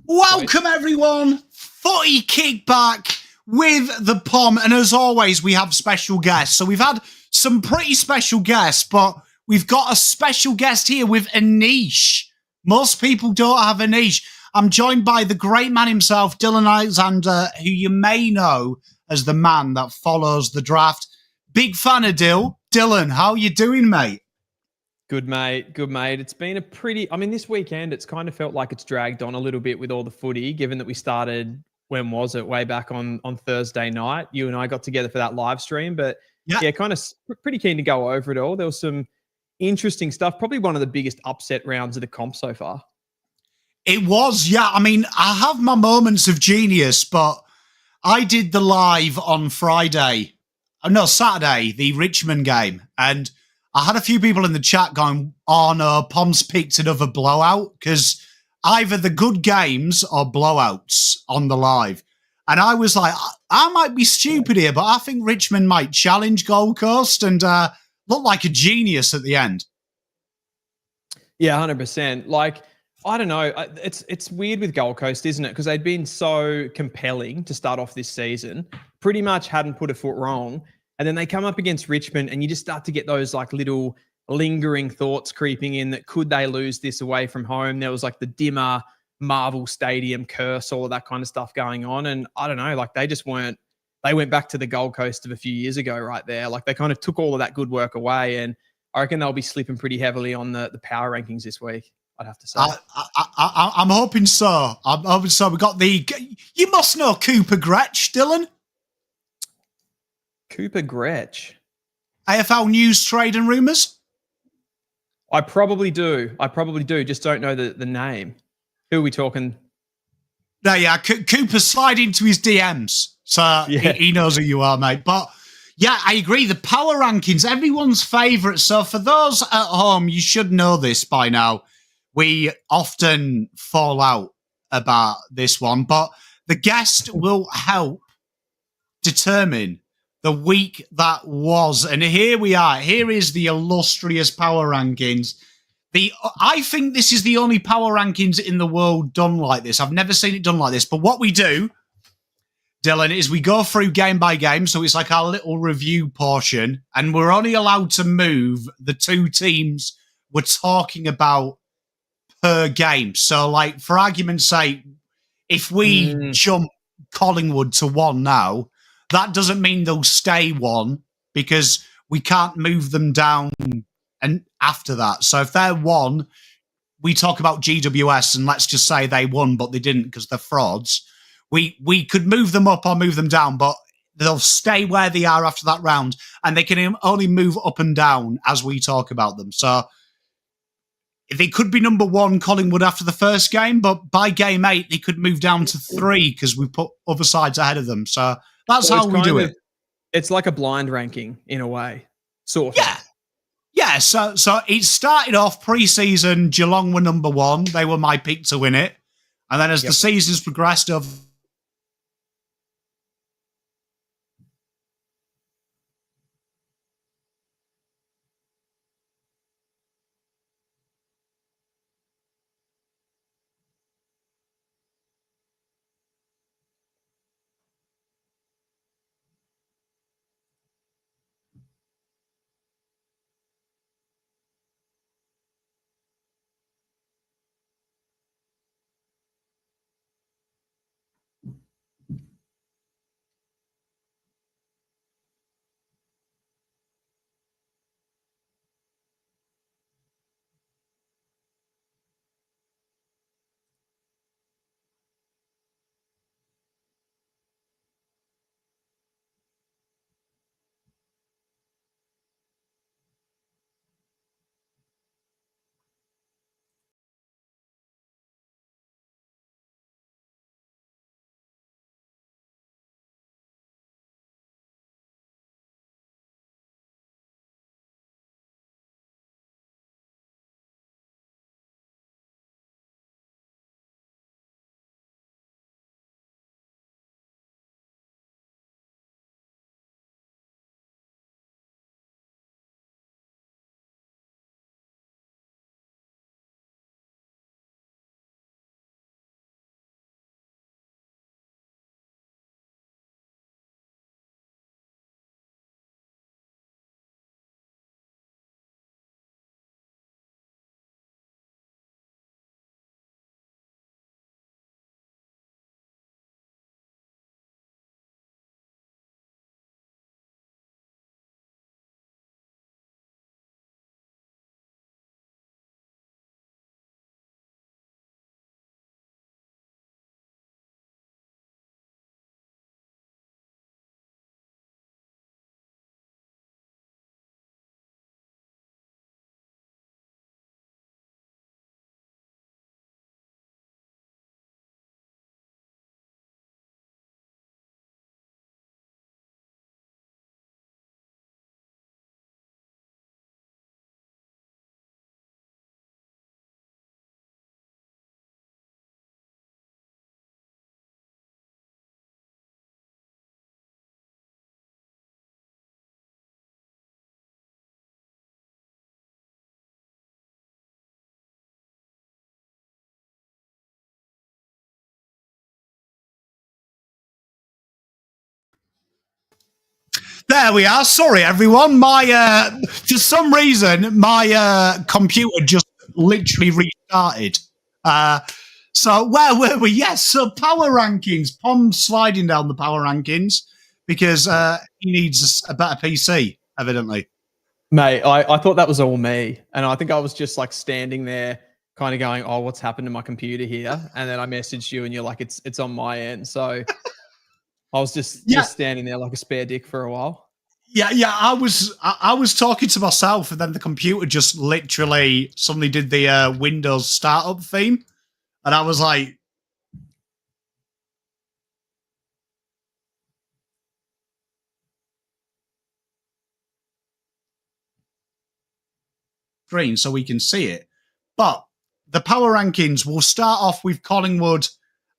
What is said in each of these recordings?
Welcome, everyone. Footy kickback with the Pom. And as always, we have special guests. So we've had some pretty special guests, but we've got a special guest here with a niche. Most people don't have a niche. I'm joined by the great man himself, Dylan Alexander, who you may know as the man that follows the draft. Big fan of Dill. Dylan, how you doing, mate? Good, mate. Good, mate. It's been a pretty... this weekend, it's kind of felt like it's dragged on a little bit with all the footy, given that we started, when was it? Way back on Thursday night. You and I got together for that live stream. But yeah, kind of pretty keen to go over it all. There was some interesting stuff. Probably one of the biggest upset rounds of the comp so far. It was, yeah. I mean, I have my moments of genius, but I did the live on Saturday, the Richmond game. And I had a few people in the chat going, oh no, Pom's picked another blowout, because either the good games or blowouts on the live. And I was like, I might be stupid here, but I think Richmond might challenge Gold Coast and look like a genius at the end. Yeah, 100%. Like, I don't know. It's weird with Gold Coast, isn't it? Because they'd been so compelling to start off this season, pretty much hadn't put a foot wrong. And then they come up against Richmond and you just start to get those like little lingering thoughts creeping in that could they lose this away from home? There was like the dimmer Marvel Stadium curse, all of that kind of stuff going on. And I don't know, like they went back to the Gold Coast of a few years ago right there. Like they kind of took all of that good work away. And I reckon they'll be slipping pretty heavily on the power rankings this week, I'd have to say. I'm hoping so. I'm hoping so. We got you must know Cooper Gretsch, Dylan. Cooper Gretsch. AFL news, trade and rumours? I probably do. Just don't know the name. Who are we talking? No, yeah, Cooper slide into his DMs. So yeah. he knows who you are, mate. But yeah, I agree. The power rankings, everyone's favourite. So for those at home, you should know this by now. We often fall out about this one, but the guest will help determine the week that was. And here we are. Here is the illustrious power rankings. I think this is the only power rankings in the world done like this. I've never seen it done like this. But what we do, Dylan, is we go through game by game. So it's like our little review portion. And we're only allowed to move the two teams we're talking about per game. So like, for argument's sake, if we jump Collingwood to 1 now, that doesn't mean they'll stay 1 because we can't move them down and after that. So if they're 1, we talk about GWS and let's just say they won, but they didn't because they're frauds. We could move them up or move them down, but they'll stay where they are after that round and they can only move up and down as we talk about them. So they could be number 1 Collingwood after the first game, but by game 8, they could move down to 3 because we put other sides ahead of them. So that's how we do it. It's like a blind ranking in a way, sort of. Yeah. So it started off pre-season. Geelong were number 1. They were my pick to win it. And then as the seasons progressed over, There we are. Sorry, everyone. My for some reason, my computer just literally restarted. So where were we? Yes, so power rankings. Pom's sliding down the power rankings because he needs a better PC, evidently. Mate, I thought that was all me. And I think I was just like standing there kind of going, oh, what's happened to my computer here? And then I messaged you and you're like, it's on my end. So I was just standing there like a spare dick for a while. Yeah. I was talking to myself, and then the computer just literally suddenly did the Windows startup theme, and I was like, "Screen so we can see it." But the power rankings will start off with Collingwood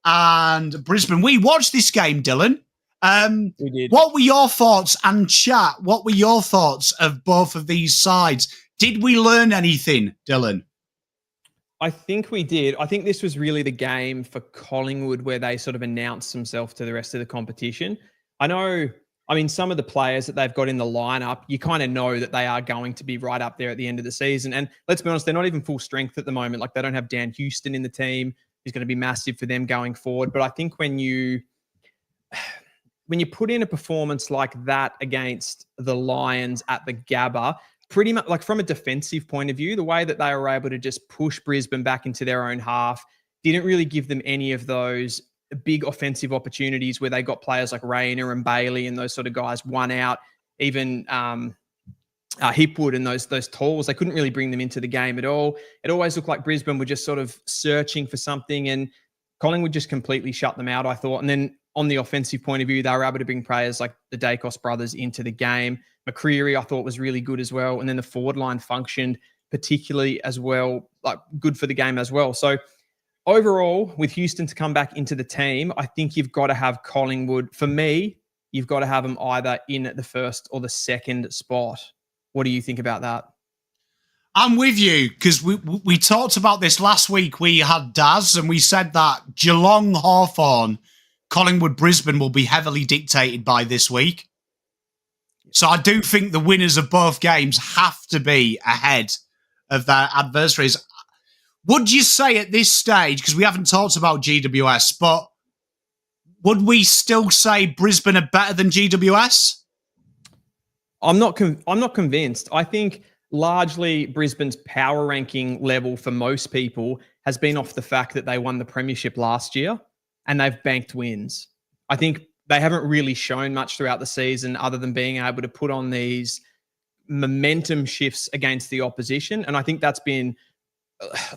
and Brisbane. We watched this game, Dylan. We did. What were your thoughts, and chat? What were your thoughts of both of these sides? Did we learn anything, Dylan? I think we did. I think this was really the game for Collingwood where they sort of announced themselves to the rest of the competition. Some of the players that they've got in the lineup, you kind of know that they are going to be right up there at the end of the season. And let's be honest, they're not even full strength at the moment. Like, they don't have Dan Houston in the team. He's going to be massive for them going forward. But I think when you put in a performance like that against the Lions at the Gabba, pretty much like from a defensive point of view, the way that they were able to just push Brisbane back into their own half didn't really give them any of those big offensive opportunities where they got players like Rayner and Bailey and those sort of guys one out, even Hipwood and those tools. They couldn't really bring them into the game at all. It always looked like Brisbane were just sort of searching for something, and Collingwood just completely shut them out, I thought. And then on the offensive point of view, they were able to bring players like the Dacos brothers into the game. McCreary, I thought, was really good as well. And then the forward line functioned particularly as well, like good for the game as well. So overall, with Houston to come back into the team, I think you've got to have Collingwood. For me, you've got to have them either in the first or the second spot. What do you think about that? I'm with you, because we talked about this last week. We had Daz, and we said that Geelong, Hawthorn, Collingwood, Brisbane will be heavily dictated by this week. So I do think the winners of both games have to be ahead of their adversaries. Would you say at this stage, because we haven't talked about GWS, but would we still say Brisbane are better than GWS? I'm not convinced. I think largely Brisbane's power ranking level for most people has been off the fact that they won the premiership last year and they've banked wins. I think they haven't really shown much throughout the season other than being able to put on these momentum shifts against the opposition. And I think that's been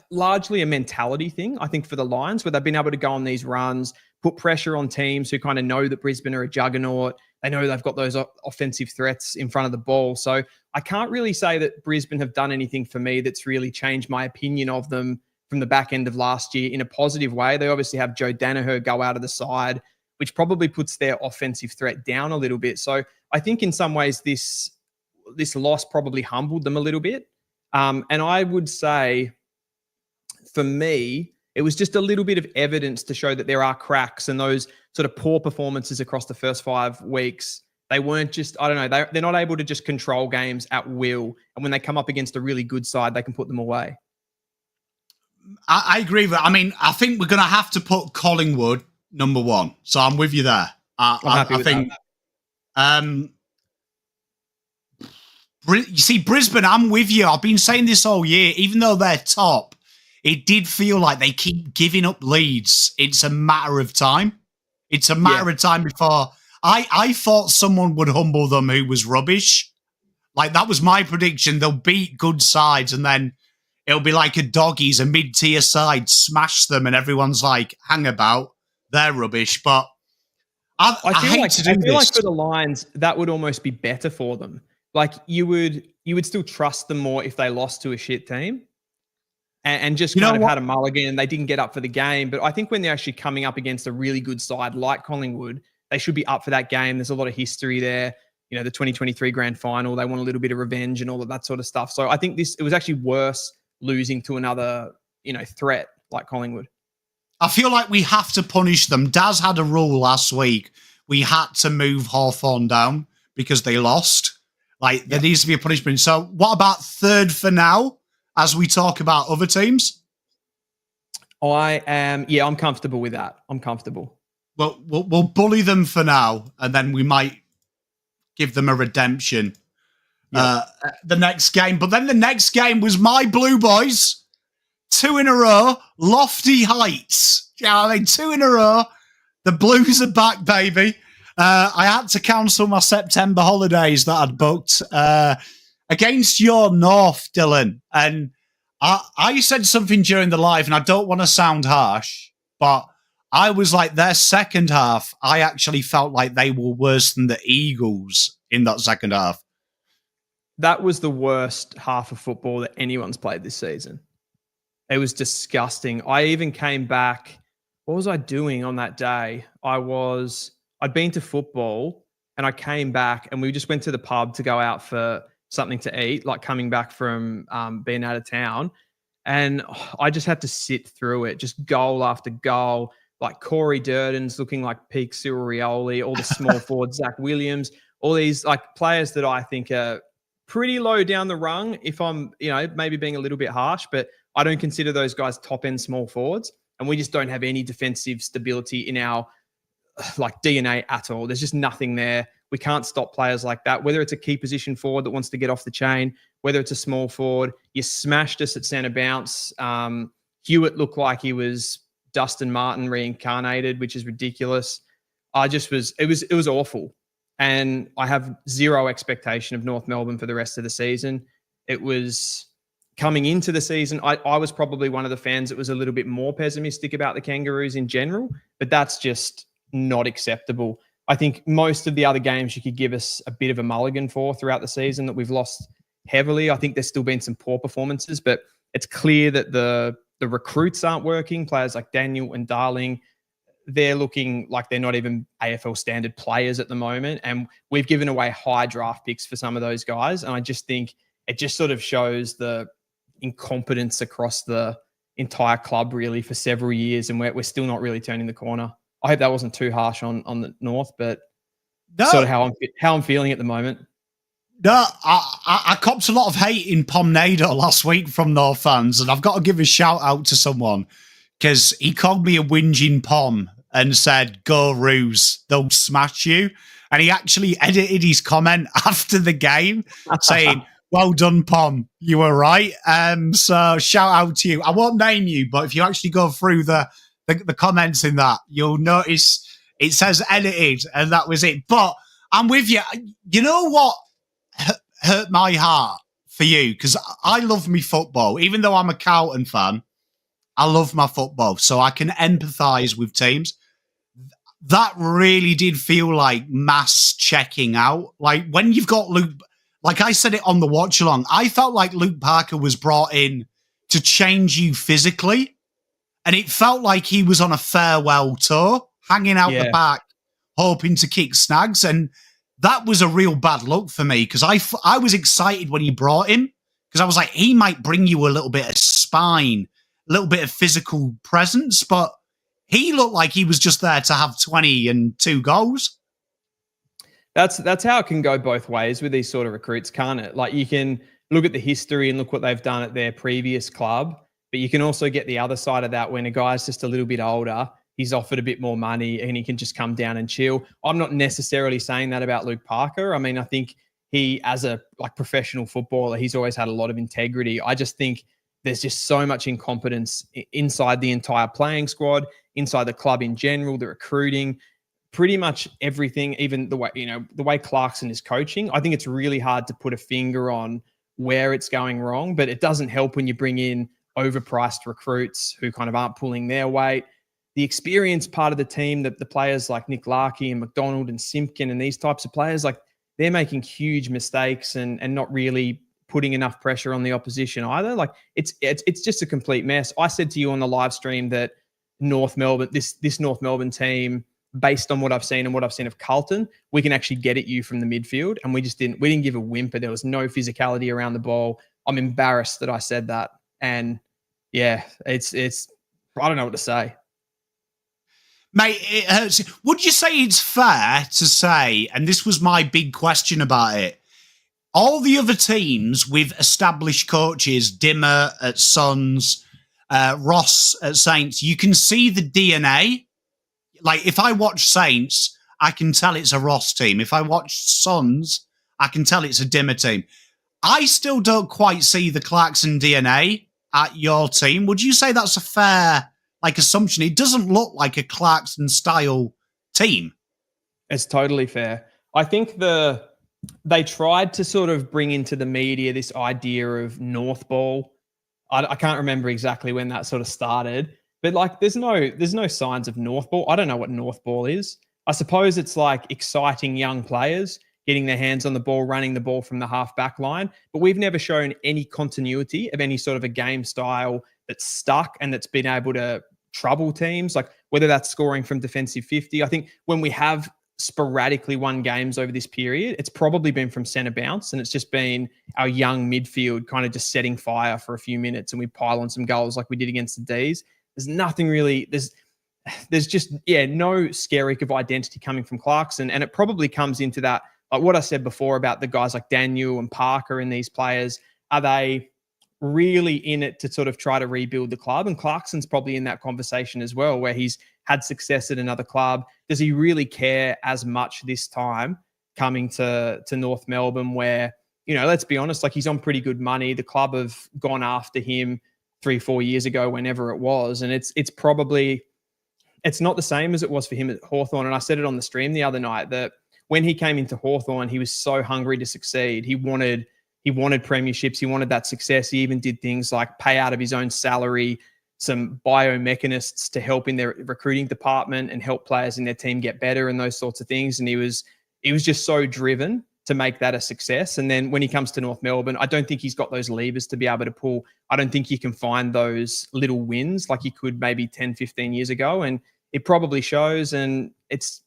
largely a mentality thing, I think, for the Lions, where they've been able to go on these runs, put pressure on teams who kind of know that Brisbane are a juggernaut. They know they've got those offensive threats in front of the ball. So I can't really say that Brisbane have done anything for me that's really changed my opinion of them from the back end of last year in a positive way. They obviously have Joe Danaher go out of the side, which probably puts their offensive threat down a little bit. So I think in some ways this loss probably humbled them a little bit. And I would say, for me, it was just a little bit of evidence to show that there are cracks, and those sort of poor performances across the first 5 weeks, they weren't just, I don't know, they're not able to just control games at will. And when they come up against a really good side, they can put them away. I agree with that. I mean, I think we're going to have to put Collingwood number 1. So I'm with you there. I'm happy with that. You see, Brisbane, I'm with you. I've been saying this all year. Even though they're top, it did feel like they keep giving up leads. It's a matter of time. It's a matter of time before I thought someone would humble them who was rubbish. Like, that was my prediction. They'll beat good sides, and then it'll be like a doggies, a mid-tier side, smash them, and everyone's like, hang about, they're rubbish. But I feel like for the Lions, that would almost be better for them. Like, you would still trust them more if they lost to a shit team and just kind of had a mulligan and they didn't get up for the game. But I think when they're actually coming up against a really good side like Collingwood, they should be up for that game. There's a lot of history there. You know, the 2023 grand final, they want a little bit of revenge and all of that sort of stuff. So I think it was actually worse losing to another, threat like Collingwood. I feel like we have to punish them. Daz had a rule last week. We had to move Hawthorn down because they lost. Like, there needs to be a punishment. So what about third for now as we talk about other teams? I'm comfortable with that. I'm comfortable. Well, we'll bully them for now, and then we might give them a redemption the next game. But then the next game was my Blue Boys. 2 in a row, lofty heights. Yeah, I mean, 2 in a row. The Blues are back, baby. I had to cancel my September holidays that I'd booked against your North, Dylan. And I said something during the live, and I don't want to sound harsh, but I was like, their second half, I actually felt like they were worse than the Eagles in that second half. That was the worst half of football that anyone's played this season. It was disgusting. I even came back. What was I doing on that day? I'd been to football and I came back and we just went to the pub to go out for something to eat, like coming back from being out of town. And I just had to sit through it, just goal after goal, like Corey Durden's looking like peak Cyril Rioli, all the small forwards, Zach Williams, all these like players that I think are pretty low down the rung, if I'm, maybe being a little bit harsh, but I don't consider those guys top-end small forwards. And we just don't have any defensive stability in our DNA at all. There's just nothing there. We can't stop players like that, whether it's a key position forward that wants to get off the chain, whether it's a small forward. You smashed us at centre bounce. Hewitt looked like he was Dustin Martin reincarnated, which is ridiculous. It was awful. And I have zero expectation of North Melbourne for the rest of the season. It was coming into the season. I was probably one of the fans that was a little bit more pessimistic about the Kangaroos in general, but that's just not acceptable. I think most of the other games you could give us a bit of a mulligan for throughout the season that we've lost heavily. I think there's still been some poor performances, but it's clear that the recruits aren't working. Players like Daniel and Darling, they're looking like they're not even AFL standard players at the moment. And we've given away high draft picks for some of those guys. And I just think it just sort of shows the incompetence across the entire club really for several years. And we're still not really turning the corner. I hope that wasn't too harsh on the North, but sort of how I'm feeling at the moment. No, I copped a lot of hate in PommInOz last week from North fans, and I've got to give a shout out to someone because he called me a whinging Pom and said, "Go Roos, they'll smash you." And he actually edited his comment after the game saying, "Well done, Pom, you were right." So shout out to you. I won't name you, but if you actually go through the comments in that, you'll notice it says edited, and that was it. But I'm with you. You know what hurt my heart for you? Because I love me football. Even though I'm a Carlton fan, I love my football, so I can empathise with teams. That really did feel like mass checking out. Like when you've got Luke, like I said it on the watch along, I felt like Luke Parker was brought in to change you physically. And it felt like he was on a farewell tour, hanging out the back, hoping to kick snags. And that was a real bad look for me because I was excited when he brought him because I was like, he might bring you a little bit of spine, a little bit of physical presence. But he looked like he was just there to have 20 and 2 goals. That's how it can go both ways with these sort of recruits, can't it? Like you can look at the history and look what they've done at their previous club. But you can also get the other side of that when a guy's just a little bit older, he's offered a bit more money and he can just come down and chill. I'm not necessarily saying that about Luke Parker. I mean, I think he, as a professional footballer, he's always had a lot of integrity. I just think there's just so much incompetence inside the entire playing squad, inside the club in general, the recruiting, pretty much everything, even the way Clarkson is coaching. I think it's really hard to put a finger on where it's going wrong, but it doesn't help when you bring in overpriced recruits who kind of aren't pulling their weight. The experienced part of the team, the players like Nick Larkey and McDonald and Simpkin and these types of players, like they're making huge mistakes and not really putting enough pressure on the opposition either. Like it's just a complete mess. I said to you on the live stream that North Melbourne, this North Melbourne team, based on what I've seen and what I've seen of Carlton, we can actually get at you from the midfield. And we didn't give a whimper. There was no physicality around the ball. I'm embarrassed that I said that. And yeah, it's I don't know what to say. Mate, it hurts. Would you say it's fair to say, and this was my big question about it, all the other teams with established coaches, Dimmer at Suns, Ross at Saints, you can see the DNA. Like, if I watch Saints, I can tell it's a Ross team. If I watch Suns, I can tell it's a Dimmer team. I still don't quite see the Clarkson DNA at your team. Would you say that's a fair assumption? It doesn't look like a Clarkson style team. It's totally fair. I think they tried to sort of bring into the media this idea of North Ball. I can't remember exactly when that sort of started, but there's no signs of North Ball. I don't know what North Ball is. I suppose it's like exciting young players getting their hands on the ball, running the ball from the half-back line. But we've never shown any continuity of any sort of a game style that's stuck and that's been able to trouble teams, like whether that's scoring from defensive 50. I think when we have sporadically won games over this period, it's probably been from centre bounce, and it's just been our young midfield kind of just setting fire for a few minutes and we pile on some goals like we did against the D's. There's nothing really, there's just, no skerrick of identity coming from Clarkson. And it probably comes into that, like what I said before about the guys like Daniel and Parker and these players. Are they really in it to sort of try to rebuild the club? And Clarkson's probably in that conversation as well, where he's had success at another club. Does he really care as much this time coming to North Melbourne where, let's be honest, he's on pretty good money. The club have gone after him 3-4 years ago, whenever it was. And it's probably, it's not the same as it was for him at Hawthorn. And I said it on the stream the other night that when he came into Hawthorn, he was so hungry to succeed. He wanted premierships. He wanted that success. He even did things like pay out of his own salary some biomechanists to help in their recruiting department and help players in their team get better and those sorts of things. And he was just so driven to make that a success. And then when he comes to North Melbourne, I don't think he's got those levers to be able to pull. I don't think you can find those little wins like you could maybe 10, 15 years ago. And it probably shows. And it's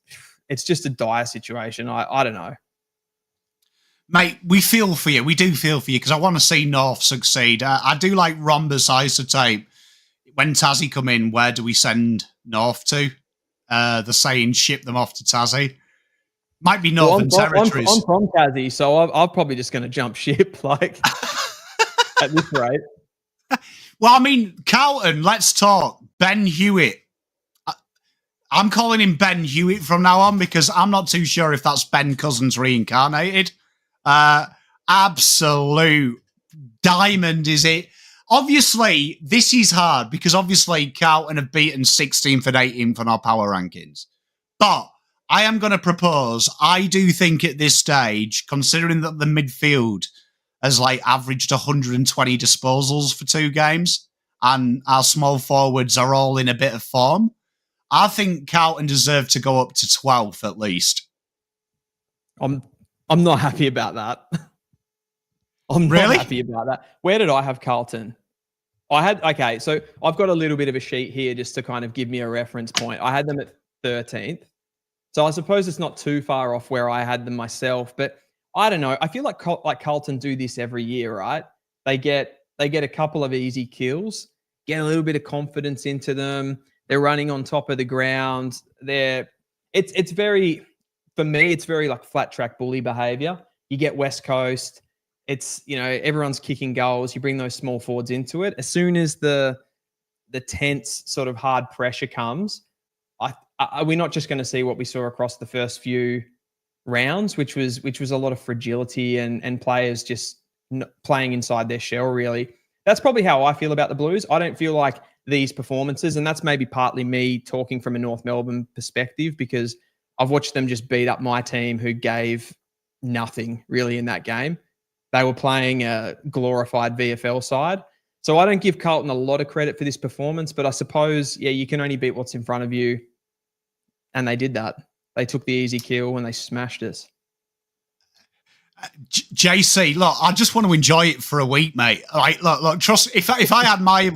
just a dire situation. I don't know. Mate, we feel for you. We do feel for you because I want to see North succeed. I do like Rhombus Isotape. When Tassie come in, where do we send North to? The saying, ship them off to Tassie. Might be Northern Territories. I'm from Tassie, so I'm probably just going to jump ship at this rate. Well, I mean, Carlton, let's talk. Ben Hewitt. I'm calling him Ben Hewitt from now on because I'm not too sure if that's Ben Cousins reincarnated. Absolute diamond, is it? Obviously, this is hard because obviously Carlton have beaten 16th and 18th on our power rankings. But I am going to propose, I do think at this stage, considering that the midfield has averaged 120 disposals for 2 games and our small forwards are all in a bit of form, I think Carlton deserve to go up to 12th at least. I'm not happy about that. I'm not happy about that. Where did I have Carlton? So I've got a little bit of a sheet here just to kind of give me a reference point. I had them at 13th. So I suppose it's not too far off where I had them myself, but I don't know. I feel like Carlton do this every year, right? They get a couple of easy kills, get a little bit of confidence into them. They're running on top of the ground. It's very, for me, it's very flat track bully behavior. You get West Coast. It's, everyone's kicking goals. You bring those small forwards into it. As soon as the tense sort of hard pressure comes, we're not just going to see what we saw across the first few rounds, which was a lot of fragility and players just playing inside their shell, really. That's probably how I feel about the Blues. I don't feel like these performances, and that's maybe partly me talking from a North Melbourne perspective because I've watched them just beat up my team who gave nothing really in that game. They were playing a glorified VFL side. So I don't give Carlton a lot of credit for this performance, but I suppose, you can only beat what's in front of you. And they did that. They took the easy kill and they smashed us. JC, look, I just want to enjoy it for a week, mate. Look, trust. If I had my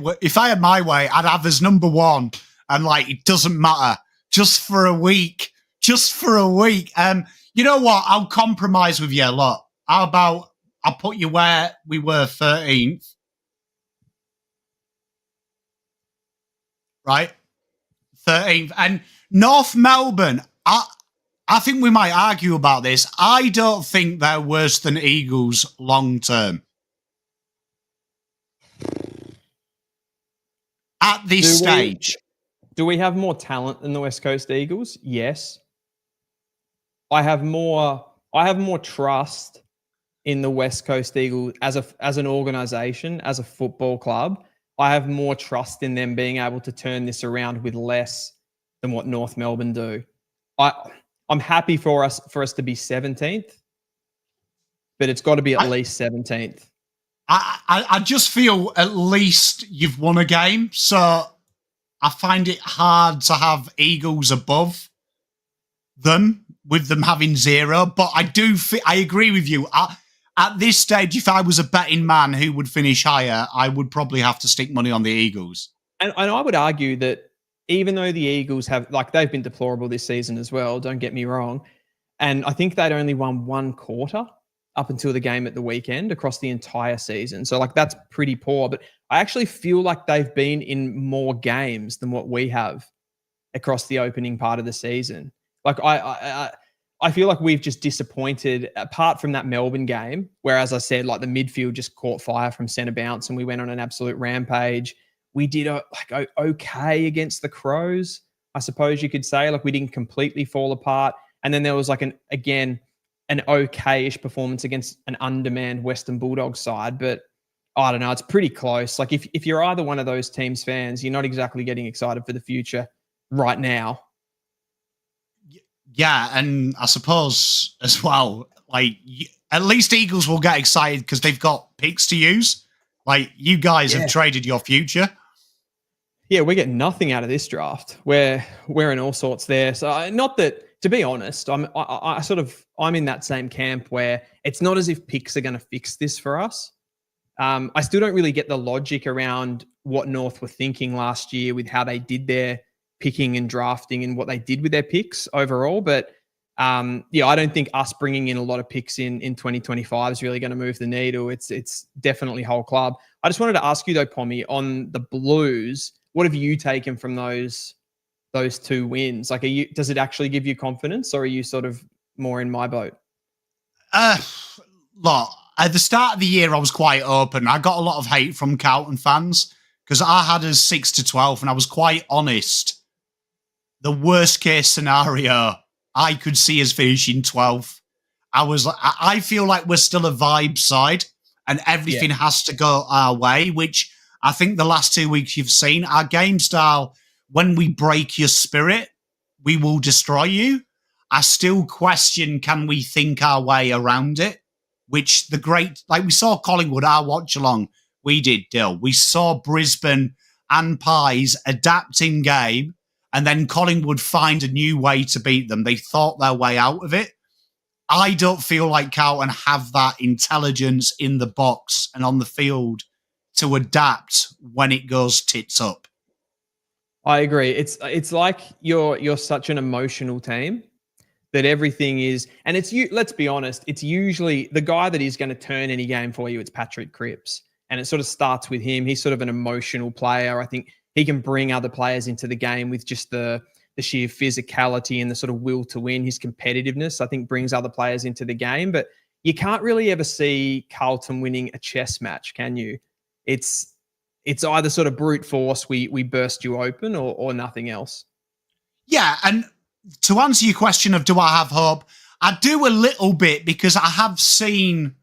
way, I'd have as number 1, and it doesn't matter. Just for a week. You know what? I'll compromise with you. Look, how about I'll put you where we were 13th, right? 13th, and North Melbourne, I think we might argue about this. I don't think they're worse than Eagles long term. At this stage. Do we have more talent than the West Coast Eagles? Yes. I have more trust in the West Coast Eagles as an organisation, as a football club. I have more trust in them being able to turn this around with less than what North Melbourne do. I'm happy for us to be 17th, but it's got to be at least 17th. I just feel at least you've won a game, so I find it hard to have Eagles above them with them having 0. But I agree with you. At this stage, if I was a betting man who would finish higher, I would probably have to stick money on the Eagles. And I would argue that even though the Eagles they've been deplorable this season as well, don't get me wrong, and I think they'd only won one quarter up until the game at the weekend across the entire season. So that's pretty poor. But I actually feel like they've been in more games than what we have across the opening part of the season. I feel like we've just disappointed, apart from that Melbourne game, where, as I said, the midfield just caught fire from centre bounce and we went on an absolute rampage. We did okay against the Crows, I suppose you could say. We didn't completely fall apart. And then there was an okay-ish performance against an undermanned Western Bulldogs side. But I don't know, it's pretty close. If you're either one of those teams' fans, you're not exactly getting excited for the future right now. Yeah, and I suppose as well, at least Eagles will get excited because they've got picks to use. You guys have traded your future. Yeah, we're getting nothing out of this draft. We're in all sorts there. So not that, to be honest, I'm in that same camp where it's not as if picks are going to fix this for us. I still don't really get the logic around what North were thinking last year with how they did their picking and drafting and what they did with their picks overall. But I don't think us bringing in a lot of picks in 2025 is really going to move the needle. It's definitely whole club. I just wanted to ask you though, Pommy, on the Blues, what have you taken from those 2 wins? Does it actually give you confidence, or are you sort of more in my boat? Look, at the start of the year, I was quite open. I got a lot of hate from Carlton fans because I had us 6-12, and I was quite honest. The worst case scenario, I could see us finishing 12th. I feel like we're still a vibe side, and everything has to go our way, which I think the last 2 weeks you've seen. Our game style, when we break your spirit, we will destroy you. I still question, can we think our way around it? Which we saw Collingwood, our watch along, we did, Dill. We saw Brisbane and Pies adapt in game, and then Collingwood find a new way to beat them. They thought their way out of it. I don't feel like Carlton have that intelligence in the box and on the field to adapt when it goes tits up. I agree. It's like you're such an emotional team that everything is, and it's you. Let's be honest. It's usually the guy that is going to turn any game for you. It's Patrick Cripps, and it sort of starts with him. He's sort of an emotional player. I think he can bring other players into the game with just the sheer physicality and the sort of will to win. His competitiveness, I think, brings other players into the game. But you can't really ever see Carlton winning a chess match, can you? It's either sort of brute force, we burst you open, or nothing else. Yeah, and to answer your question of do I have hope, I do a little bit because I have seen,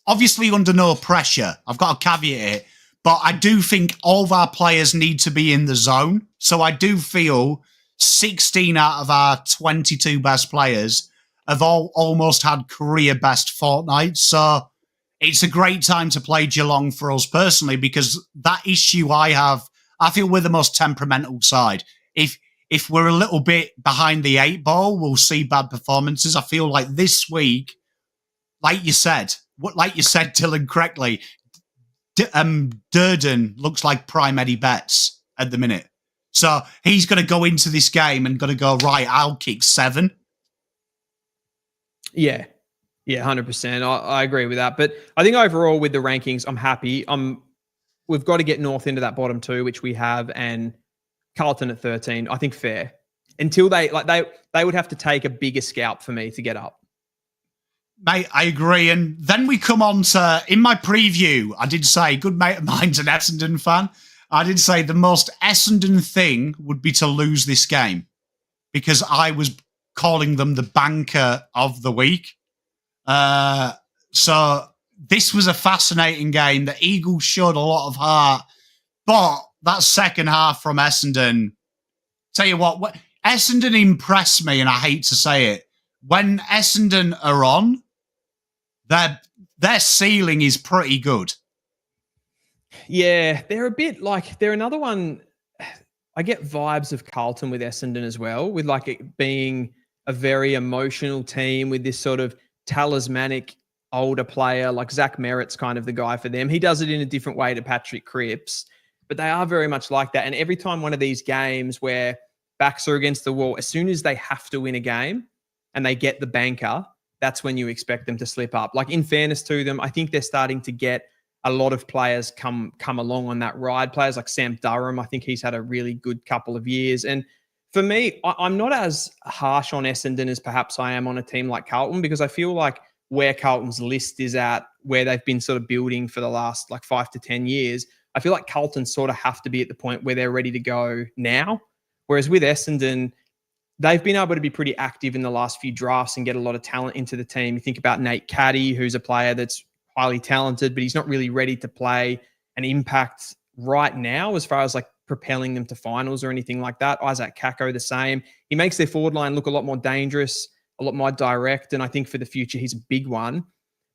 obviously under no pressure, I've got a caveat here, but I do think all of our players need to be in the zone. So I do feel 16 out of our 22 best players have almost had career best fortnights. So it's a great time to play Geelong for us personally, because that issue I have, I feel we're the most temperamental side. If we're a little bit behind the 8 ball, we'll see bad performances. I feel like this week, like you said, Dylan, correctly, Durden looks like prime Eddie Betts at the minute. So he's going to go into this game and going to go, right, I'll kick 7. Yeah, 100%. I agree with that. But I think overall with the rankings, I'm happy. We've got to get North into that bottom 2, which we have, and Carlton at 13. I think fair. until they would have to take a bigger scalp for me to get up. Mate, I agree. And then we come on to, in my preview, I did say, good mate of mine's an Essendon fan. I did say the most Essendon thing would be to lose this game because I was calling them the banker of the week. So this was a fascinating game. The Eagles showed a lot of heart, but that second half from Essendon, tell you what, Essendon impressed me, and I hate to say it. When Essendon are on, their ceiling is pretty good. Yeah, they're a bit like, they're another one. I get vibes of Carlton with Essendon as well, with like it being a very emotional team with this sort of talismanic older player. Like Zach Merritt's kind of the guy for them. He does it in a different way to Patrick Cripps, but they are very much like that. And every time one of these games where backs are against the wall, as soon as they have to win a game and they get the banker, that's when you expect them to slip up. Like, in fairness to them, I think they're starting to get a lot of players come along on that ride. Players like Sam Durham, I think he's had a really good couple of years. And for me, I'm not as harsh on Essendon as perhaps I am on a team like Carlton, because I feel like where Carlton's list is at, where they've been sort of building for the last like 5 to 10 years, I feel like Carlton sort of have to be at the point where they're ready to go now. Whereas with Essendon, they've been able to be pretty active in the last few drafts and get a lot of talent into the team. You think about Nate Caddy, who's a player that's highly talented, but he's not really ready to play an impact right now as far as like propelling them to finals or anything like that. Isaac Kako, the same. He makes their forward line look a lot more dangerous, a lot more direct, and I think for the future, he's a big one.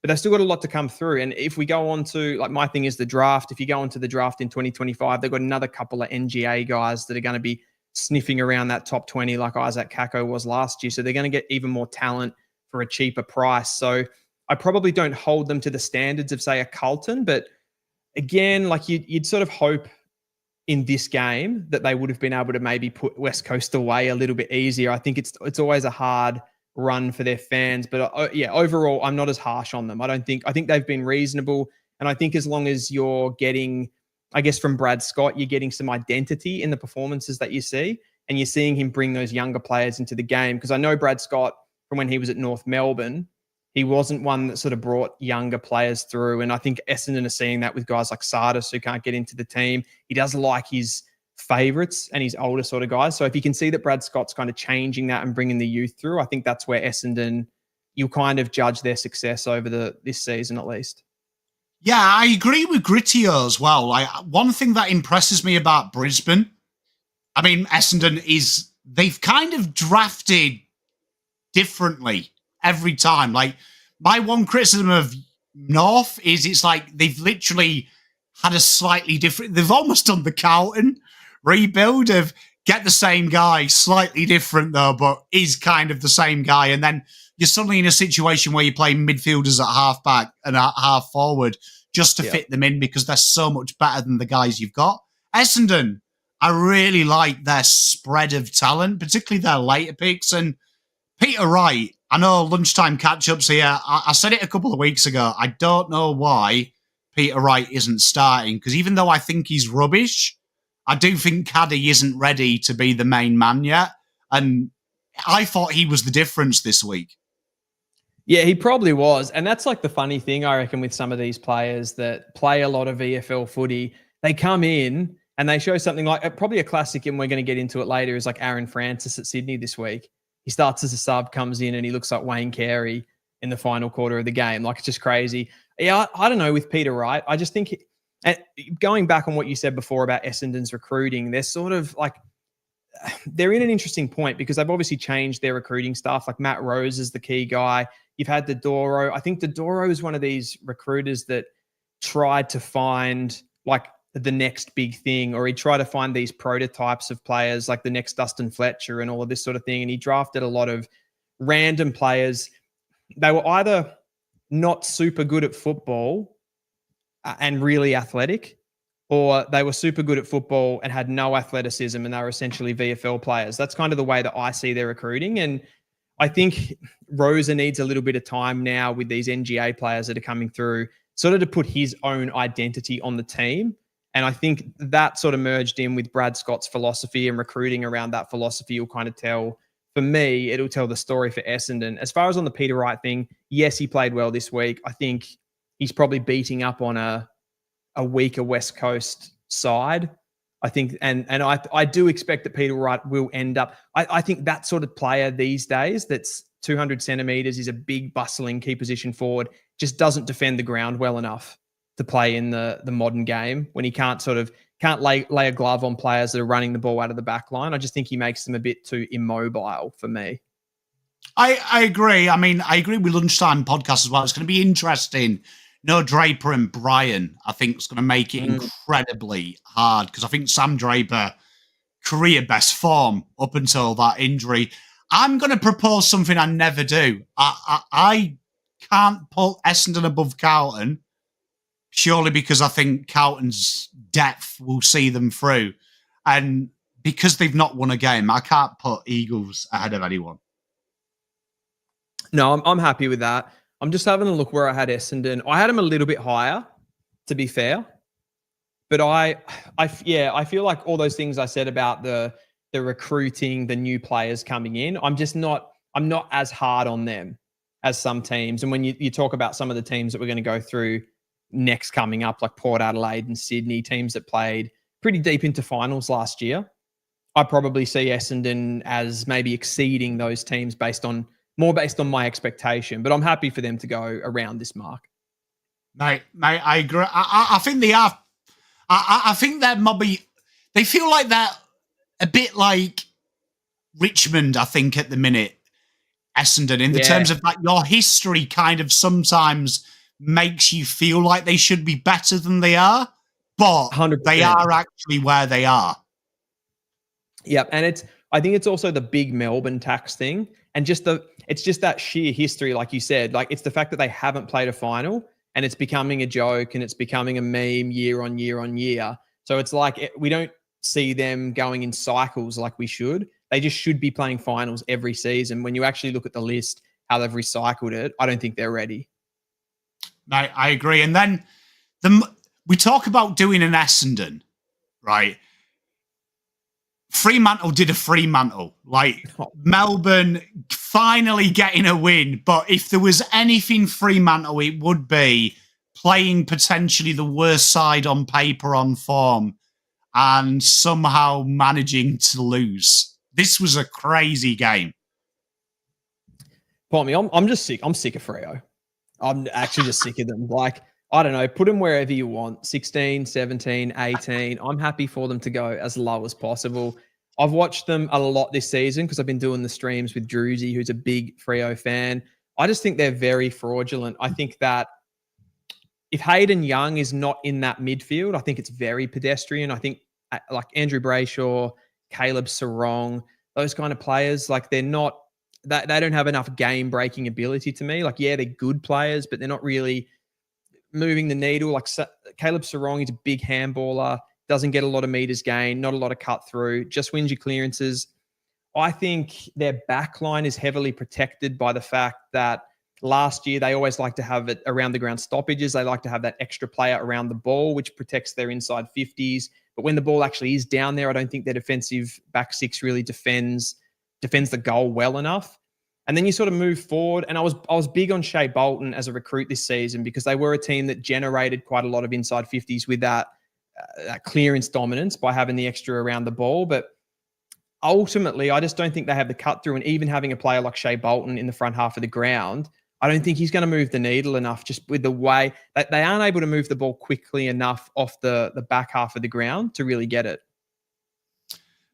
But they've still got a lot to come through. And if we go on to, like, my thing is the draft. If you go into the draft in 2025, they've got another couple of NGA guys that are going to be sniffing around that top 20 like Isaac Kako was last year. So they're going to get even more talent for a cheaper price. So I probably don't hold them to the standards of, say, a Carlton. But again, like you'd sort of hope in this game that they would have been able to maybe put West Coast away a little bit easier. I think it's always a hard run for their fans. But yeah, overall, I'm not as harsh on them. I think they've been reasonable. And I think as long as you're getting, I guess, from Brad Scott, you're getting some identity in the performances that you see, and you're seeing him bring those younger players into the game. Because I know Brad Scott, from when he was at North Melbourne, he wasn't one that sort of brought younger players through. And I think Essendon are seeing that with guys like Sardis, who can't get into the team. He does like his favourites and his older sort of guys. So if you can see that Brad Scott's kind of changing that and bringing the youth through, I think that's where Essendon, you'll kind of judge their success over this season at least. Yeah, I agree with Grittier as well. One thing that impresses me about Brisbane, I mean, Essendon they've kind of drafted differently every time. Like, my one criticism of North is it's like they've literally had a slightly different, they've almost done the Carlton rebuild of get the same guy, slightly different though, but is kind of the same guy. And then you're suddenly in a situation where you're playing midfielders at half back and at half forward just to fit them in because they're so much better than the guys you've got. Essendon, I really like their spread of talent, particularly their later picks. And Peter Wright, I know lunchtime catch-ups here. I said it a couple of weeks ago. I don't know why Peter Wright isn't starting, because even though I think he's rubbish, I do think Caddy isn't ready to be the main man yet. And I thought he was the difference this week. Yeah, he probably was. And that's like the funny thing, I reckon, with some of these players that play a lot of VFL footy. They come in and they show something like, probably a classic, and we're going to get into it later, is like Aaron Francis at Sydney this week. He starts as a sub, comes in, and he looks like Wayne Carey in the final quarter of the game. Like, it's just crazy. Yeah, I don't know with Peter Wright. I just think, and going back on what you said before about Essendon's recruiting, they're sort of like, they're in an interesting point because they've obviously changed their recruiting staff. Like Matt Rose is the key guy. You've had Dodoro. I think Dodoro is one of these recruiters that tried to find like the next big thing, or he tried to find these prototypes of players like the next Dustin Fletcher and all of this sort of thing. And he drafted a lot of random players. They were either not super good at football and really athletic, or they were super good at football and had no athleticism and they were essentially VFL players. That's kind of the way that I see their recruiting. And I think Rosa needs a little bit of time now with these NGA players that are coming through, sort of to put his own identity on the team And I think that sort of merged in with Brad Scott's philosophy and recruiting around that philosophy will kind of tell, for me, it'll tell the story for Essendon. As far as on the Peter Wright thing, yes, he played well this week. I think he's probably beating up on a weaker West Coast side. I think, and I do expect that Peter Wright will end up. I think that sort of player these days that's 200 centimetres, is a big, bustling key position forward, just doesn't defend the ground well enough to play in the modern game when he can't lay a glove on players that are running the ball out of the back line. I just think he makes them a bit too immobile for me. I agree. I mean, I agree with Lunchtime Podcast as well. It's going to be interesting. No Draper and Brian, I think, is going to make it incredibly hard because I think Sam Draper, career best form up until that injury. I'm going to propose something I never do. I can't put Essendon above Carlton purely because I think Carlton's depth will see them through. And because they've not won a game, I can't put Eagles ahead of anyone. No, I'm happy with that. I'm just having a look where I had Essendon. I had them a little bit higher, to be fair. But I feel like all those things I said about the recruiting, the new players coming in, I'm not as hard on them as some teams. And when you talk about some of the teams that we're going to go through next coming up, like Port Adelaide and Sydney, teams that played pretty deep into finals last year, I probably see Essendon as maybe exceeding those teams based on my expectation. But I'm happy for them to go around this mark. Mate, I agree. I think they are. I think they're maybe. They feel like they're a bit like Richmond, I think, at the minute. Essendon, in the terms of like your history kind of sometimes makes you feel like they should be better than they are, but 100%. They are actually where they are. Yep, and I think it's also the big Melbourne tax thing, and it's just that sheer history, like you said, like it's the fact that they haven't played a final, and it's becoming a joke and it's becoming a meme year on year on year. So it's like we don't see them going in cycles like we should. They just should be playing finals every season. When you actually look at the list, how they've recycled it, I don't think they're ready. I agree. And then we talk about doing an Essendon, right? Fremantle did a Fremantle. Like Melbourne finally getting a win. But if there was anything Fremantle, it would be playing potentially the worst side on paper on form and somehow managing to lose. This was a crazy game. Pommy, I'm just sick. I'm sick of Freo. I'm actually just sick of them. Like, I don't know, put them wherever you want. 16, 17, 18. I'm happy for them to go as low as possible. I've watched them a lot this season because I've been doing the streams with Druzy, who's a big Freo fan. I just think they're very fraudulent. I think that if Hayden Young is not in that midfield, I think it's very pedestrian. I think like Andrew Brayshaw, Caleb Sarong, those kind of players, like they don't have enough game-breaking ability to me. Like, yeah, they're good players, but they're not really moving the needle. Like Caleb Sarong is a big handballer, doesn't get a lot of meters gained, not a lot of cut through, just wins your clearances. I think their back line is heavily protected by the fact that last year they always like to have it around the ground stoppages. They like to have that extra player around the ball, which protects their inside 50s. But when the ball actually is down there, I don't think their defensive back six really defends the goal well enough. And then you sort of move forward. And I was big on Shea Bolton as a recruit this season because they were a team that generated quite a lot of inside 50s with that clearance dominance by having the extra around the ball. But ultimately, I just don't think they have the cut through. And even having a player like Shea Bolton in the front half of the ground, I don't think he's going to move the needle enough just with the way that they aren't able to move the ball quickly enough off the back half of the ground to really get it.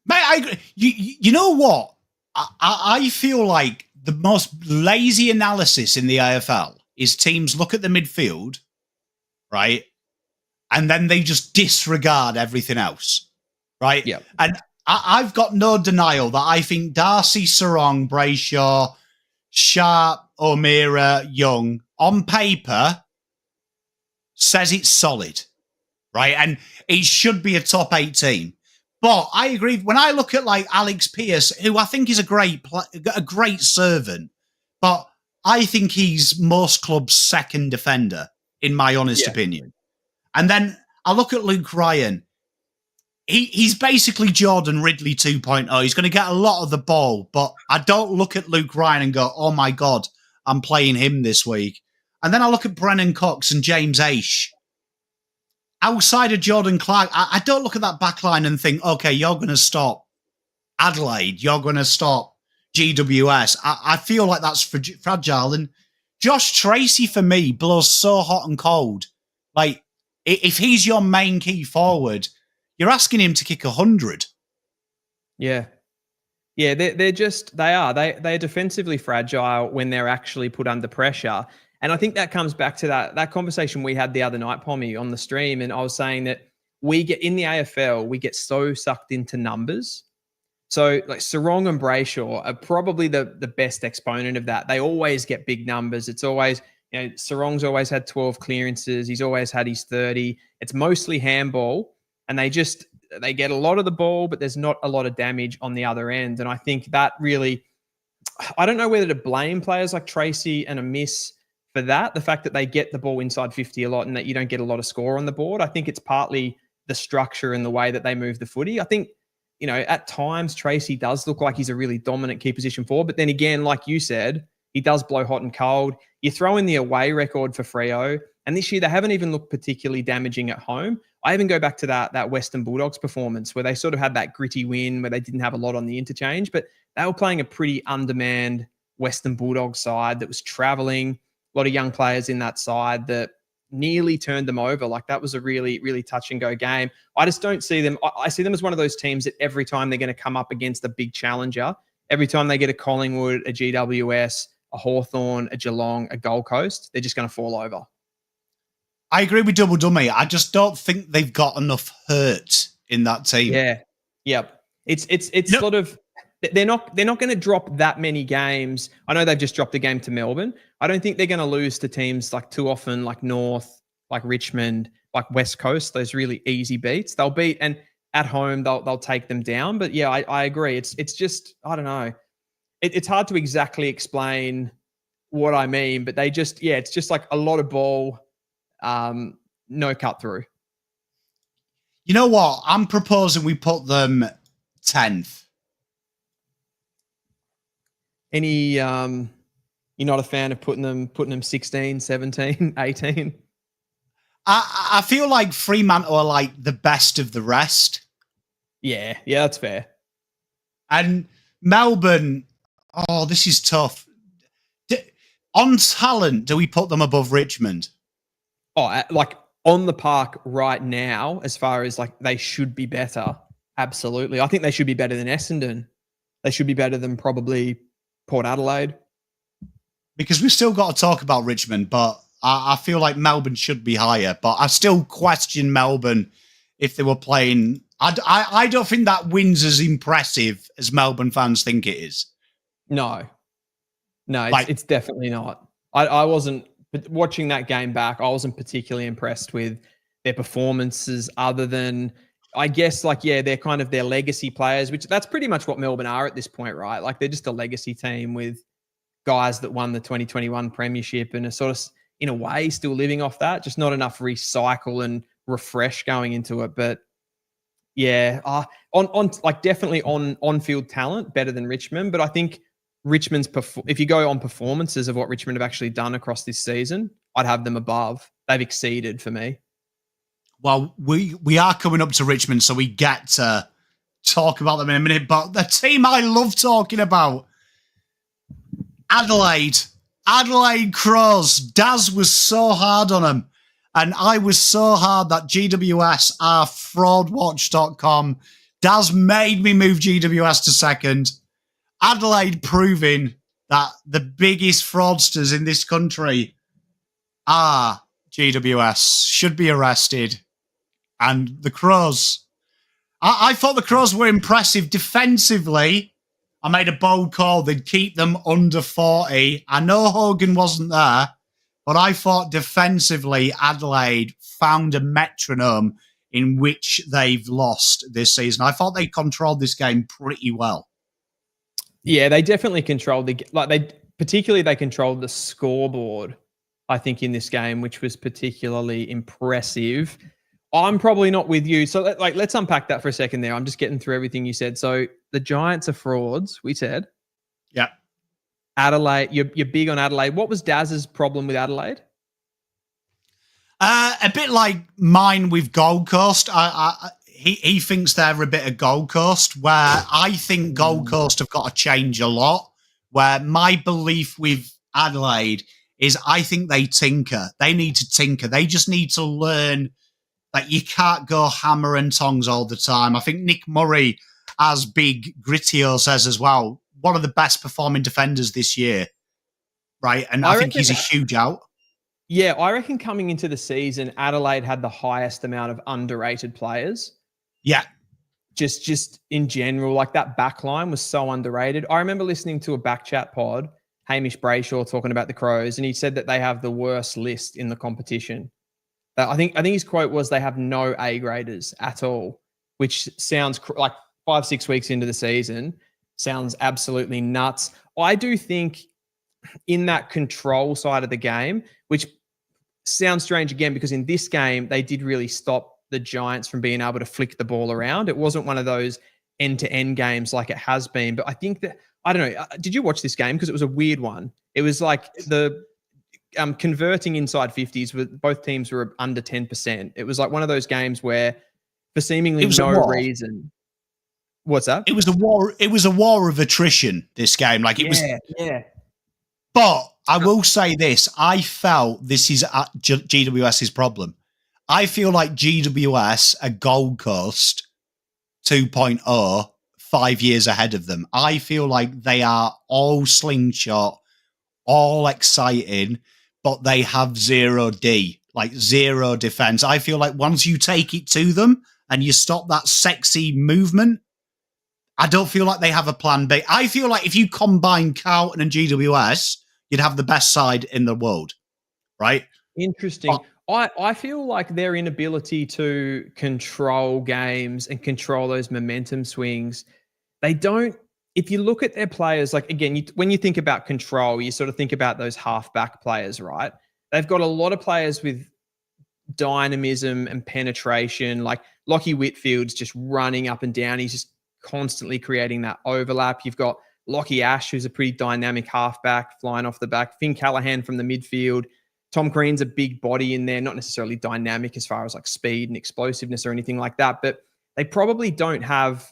Mate, I agree. You know what? I feel like the most lazy analysis in the AFL is teams look at the midfield, right? And then they just disregard everything else, right? Yeah. And I've got no denial that I think Darcy, Sarong, Brayshaw, Sharp, O'Meara, Young, on paper, says it's solid, right? And it should be a top 8 team. But I agree. When I look at like Alex Pearce, who I think is a great servant, but I think he's most clubs' second defender, in my honest opinion. And then I look at Luke Ryan. He's basically Jordan Ridley 2.0. He's going to get a lot of the ball, but I don't look at Luke Ryan and go, oh my God, I'm playing him this week. And then I look at Brennan Cox and James Aish. Outside of Jordan Clark, I don't look at that back line and think, okay, you're going to stop Adelaide. You're going to stop GWS. I feel like that's fragile. And Josh Tracy, for me, blows so hot and cold. Like, if he's your main key forward, you're asking him to kick 100. Yeah. Yeah, they're defensively fragile when they're actually put under pressure. And I think that comes back to that conversation we had the other night, Pommy, on the stream. And I was saying that we get in the AFL, we get so sucked into numbers. So like Sarong and Brayshaw are probably the best exponent of that. They always get big numbers. It's always, Sarong's always had 12 clearances. He's always had his 30. It's mostly handball. And they get a lot of the ball, but there's not a lot of damage on the other end. And I think that really, I don't know whether to blame players like Tracy and Amiss for that, the fact that they get the ball inside 50 a lot and that you don't get a lot of score on the board. I think it's partly the structure and the way that they move the footy. I think, at times Tracy does look like he's a really dominant key position forward. But then again, like you said, he does blow hot and cold. You throw in the away record for Freo, and this year they haven't even looked particularly damaging at home. I even go back to that Western Bulldogs performance where they sort of had that gritty win where they didn't have a lot on the interchange, but they were playing a pretty undermanned Western Bulldogs side that was traveling, a lot of young players in that side that nearly turned them over. Like that was a really, really touch and go game. I just don't see them. I see them as one of those teams that every time they're going to come up against a big challenger, every time they get a Collingwood, a GWS, a Hawthorn, a Geelong, a Gold Coast, they're just going to fall over. I agree with Double Dummy. I just don't think they've got enough hurt in that team. Yeah. Yep. It's sort of, they're not going to drop that many games. I know they've just dropped a game to Melbourne. I don't think they're going to lose to teams like too often, like North, like Richmond, like West Coast, those really easy beats. They'll beat, and at home, they'll take them down. But yeah, I agree. It's just, I don't know. It's hard to exactly explain what I mean, but it's just like a lot of ball, no cut through. You know what? I'm proposing we put them 10th. Any, you're not a fan of putting them 16, 17, 18? I feel like Fremantle are like the best of the rest. Yeah, that's fair. And Melbourne, this is tough. On talent, do we put them above Richmond? Like on the park right now, as far as like they should be better. Absolutely. I think they should be better than Essendon. They should be better than probably Port Adelaide. Because we've still got to talk about Richmond, but I feel like Melbourne should be higher. But I still question Melbourne if they were playing. I don't think that win's as impressive as Melbourne fans think it is. No, it's definitely not. I wasn't, but watching that game back, I wasn't particularly impressed with their performances other than, I guess, they're kind of their legacy players, which that's pretty much what Melbourne are at this point, right? Like they're just a legacy team with guys that won the 2021 premiership and are sort of, in a way, still living off that. Just not enough recycle and refresh going into it. But yeah, definitely on-field talent, better than Richmond. But I think Richmond's, if you go on performances of what Richmond have actually done across this season, I'd have them above. They've exceeded for me. Well, we are coming up to Richmond, so we get to talk about them in a minute. But the team I love talking about, Adelaide Crows. Daz was so hard on them, and I was so hard that GWS are fraudwatch.com. Daz made me move GWS to second. Adelaide proving that the biggest fraudsters in this country are GWS, should be arrested. And the Crows, I thought the Crows were impressive defensively. I made a bold call. They'd keep them under 40. I know Hogan wasn't there, but I thought defensively Adelaide found a metronome in which they've lost this season. I thought they controlled this game pretty well. Yeah, they definitely controlled they controlled the scoreboard, I think, in this game, which was particularly impressive. I'm probably not with you. So let's unpack that for a second there. I'm just getting through everything you said. So the Giants are frauds, we said. Yeah. Adelaide, you're big on Adelaide. What was Daz's problem with Adelaide? A bit like mine with Gold Coast. He thinks they're a bit of Gold Coast, where I think Gold Coast have got to change a lot. Where my belief with Adelaide is I think they tinker. They need to tinker. They just need to learn that you can't go hammer and tongs all the time. I think Nick Murray, as Big Gritio says as well, one of the best performing defenders this year, right? And I think he's a huge out. Yeah, I reckon coming into the season, Adelaide had the highest amount of underrated players. Yeah. Just in general, like that back line was so underrated. I remember listening to a back chat pod, Hamish Brayshaw talking about the Crows, and he said that they have the worst list in the competition. I think his quote was they have no A graders at all, which sounds like 5-6 weeks into the season, sounds absolutely nuts. I do think in that control side of the game, which sounds strange again, because in this game, they did really stop the Giants from being able to flick the ball around. It wasn't one of those end-to-end games like it has been. But I think that, I don't know, did you watch this game? Because it was a weird one. It was like the converting inside 50s, with both teams were under 10%. It was like one of those games where for seemingly no reason. What's that? It was a war. It was a war of attrition, this game. Like it was. Yeah. But I will say this. I felt this is GWS's problem. I feel like GWS are Gold Coast 2.0 5 years ahead of them. I feel like they are all slingshot, all exciting, but they have zero D, like zero defense. I feel like once you take it to them and you stop that sexy movement, I don't feel like they have a plan B. I feel like if you combine Carlton and GWS, you'd have the best side in the world, right? Interesting. I feel like their inability to control games and control those momentum swings, they don't, if you look at their players, like again, when you think about control, you sort of think about those halfback players, right? They've got a lot of players with dynamism and penetration, like Lachie Whitfield's just running up and down. He's just constantly creating that overlap. You've got Lachie Ash, who's a pretty dynamic halfback, flying off the back. Finn Callahan from the midfield. Tom Green's a big body in there, not necessarily dynamic as far as like speed and explosiveness or anything like that, but they probably don't have,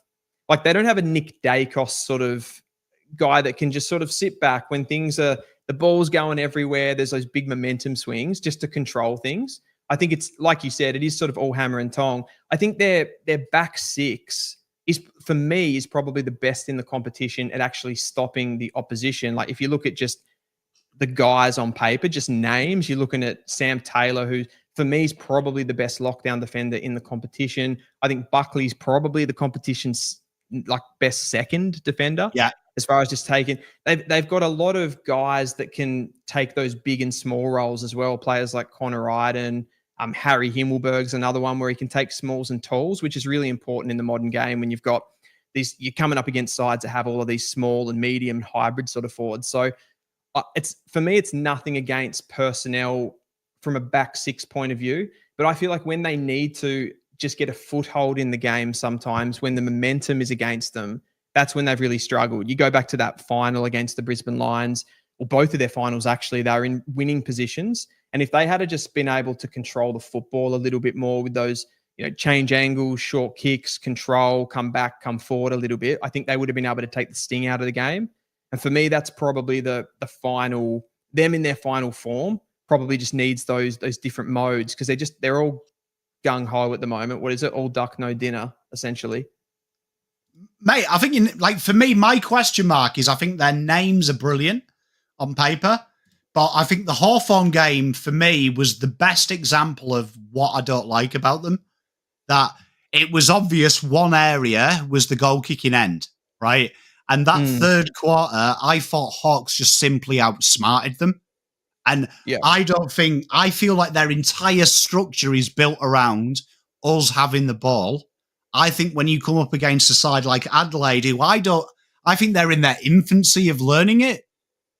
like they don't have a Nick Dacos sort of guy that can just sort of sit back when things are, the ball's going everywhere, there's those big momentum swings just to control things. I think it's, like you said, it is sort of all hammer and tong. I think their back six is, for me, is probably the best in the competition at actually stopping the opposition. Like if you look at just the guys on paper, just names, you're looking at Sam Taylor, who for me is probably the best lockdown defender in the competition. I think Buckley's probably the competition's like best second defender. Yeah. As far as just taking, they've got a lot of guys that can take those big and small roles as well. Players like Connor Iden, Harry Himmelberg's another one where he can take smalls and talls, which is really important in the modern game when you've got these, you're coming up against sides that have all of these small and medium and hybrid sort of forwards. So it's, for me, it's nothing against personnel from a back six point of view, but I feel like when they need to just get a foothold in the game, sometimes when the momentum is against them, that's when they've really struggled. You go back to that final against the Brisbane Lions, or both of their finals, actually, they were in winning positions. And if they had just been able to control the football a little bit more with those, change angles, short kicks, control, come back, come forward a little bit, I think they would have been able to take the sting out of the game. And for me, that's probably the final, them in their final form probably just needs those different modes, because they're all gung-ho at the moment. What is it? All duck, no dinner, essentially. Mate, I think, for me, my question mark is I think their names are brilliant on paper, but I think the Hawthorn game, for me, was the best example of what I don't like about them. That it was obvious one area was the goal-kicking end, right? And that third quarter, I thought Hawks just simply outsmarted them. And I feel like their entire structure is built around us having the ball. I think when you come up against a side like Adelaide, who I think they're in their infancy of learning it.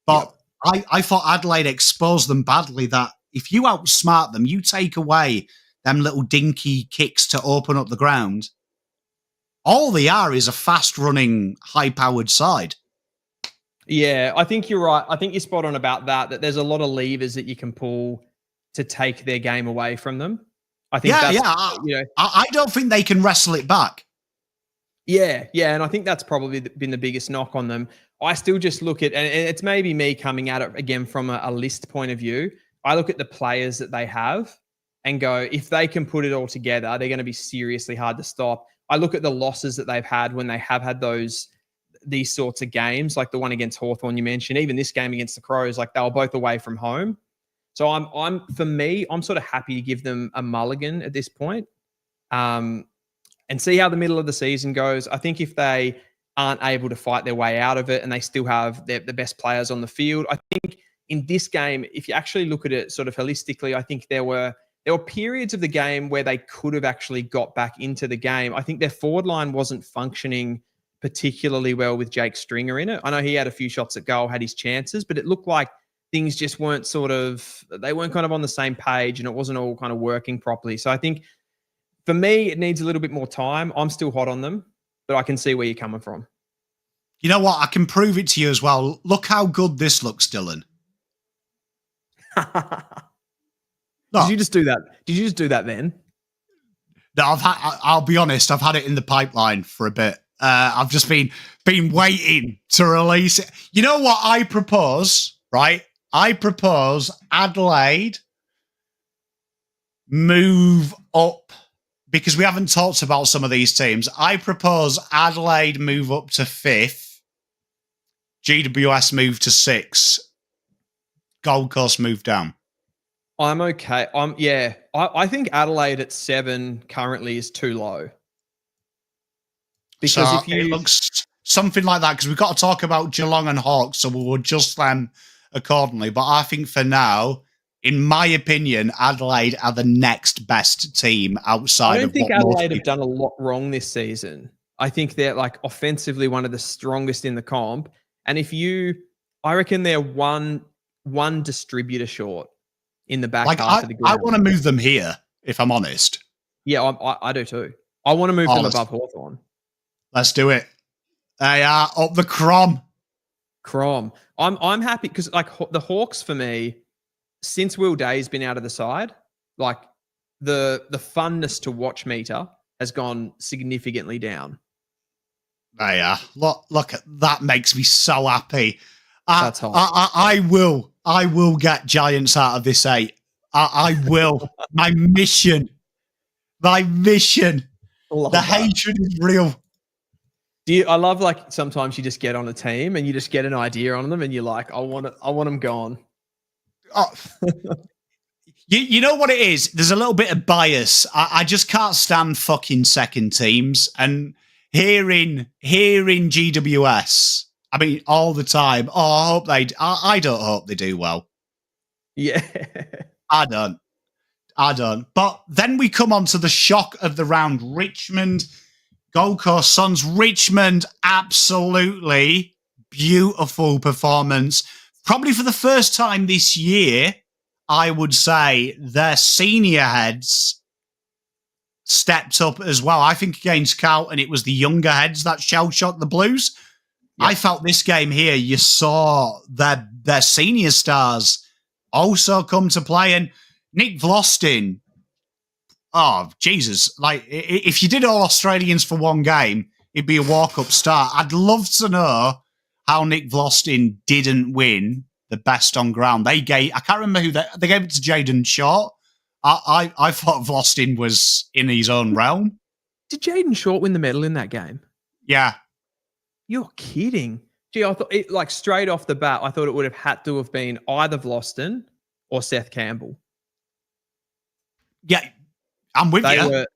But I thought Adelaide exposed them badly, that if you outsmart them, you take away them little dinky kicks to open up the ground. All they are is a fast-running, high-powered side. Yeah, I think you're right. I think you're spot on about that there's a lot of levers that you can pull to take their game away from them. I think I don't think they can wrestle it back. Yeah, and I think that's probably been the biggest knock on them. I still just look at, and it's maybe me coming at it again from a list point of view. I look at the players that they have and go, if they can put it all together, they're going to be seriously hard to stop. I look at the losses that they've had when they have had these sorts of games, like the one against Hawthorn you mentioned, even this game against the Crows, like they were both away from home. So I'm sort of happy to give them a mulligan at this point, and see how the middle of the season goes. I think if they aren't able to fight their way out of it and they still have the best players on the field, I think in this game, if you actually look at it sort of holistically, I think there were periods of the game where they could have actually got back into the game. I think their forward line wasn't functioning particularly well with Jake Stringer in it. I know he had a few shots at goal, had his chances, but it looked like things just weren't they weren't kind of on the same page and it wasn't all kind of working properly. So I think for me, it needs a little bit more time. I'm still hot on them, but I can see where you're coming from. You know what? I can prove it to you as well. Look how good this looks, Dylan. No. Did you just do that? Did you just do that then? No, I'll be honest. I've had it in the pipeline for a bit. I've just been waiting to release it. You know what I propose, right? I propose Adelaide move up, because we haven't talked about some of these teams. I propose Adelaide move up to 5th, GWS move to 6th, Gold Coast move down. I'm okay. I think Adelaide at 7 currently is too low. Because if it looks something like that, because we've got to talk about Geelong and Hawks, so we'll adjust them accordingly. But I think for now, in my opinion, Adelaide are the next best team outside of. I don't think Adelaide have done a lot wrong this season. I think they're like offensively one of the strongest in the comp. And I reckon they're one distributor short in the back half of the ground. I want to move them here, if I'm honest. Yeah, I do too. I want to move them above Hawthorn. Let's do it. They are up the Crom. I'm happy because like the Hawks for me, since Will Day's been out of the side, like the funness to watch meter has gone significantly down. They are. Look, that makes me so happy. That's hot. I will get Giants out of this 8. I will. My mission. The hatred is real. I love like sometimes you just get on a team and you just get an idea on them and you're like, I want them gone. Oh. You know what it is? There's a little bit of bias. I just can't stand fucking second teams. And hearing GWS, I mean, all the time. Oh, I don't hope they do well. Yeah. I don't. But then we come on to the shock of the round. Richmond, Gold Coast Suns. Richmond, absolutely beautiful performance. Probably for the first time this year, I would say their senior heads stepped up as well. I think against Carlton, it was the younger heads that shell-shocked the Blues. Yeah. I felt this game here, you saw their senior stars also come to play. And Nick Vlastin, oh, Jesus. Like, if you did all Australians for one game, it'd be a walk-up start. I'd love to know how Nick Vlastin didn't win the best on ground. I can't remember who they gave it to Jaden Short. I thought Vlastin was in his own realm. Did Jaden Short win the medal in that game? Yeah. You're kidding. Gee, I thought like straight off the bat, I thought it would have had to have been either Vlastin or Seth Campbell. Yeah, I'm with you.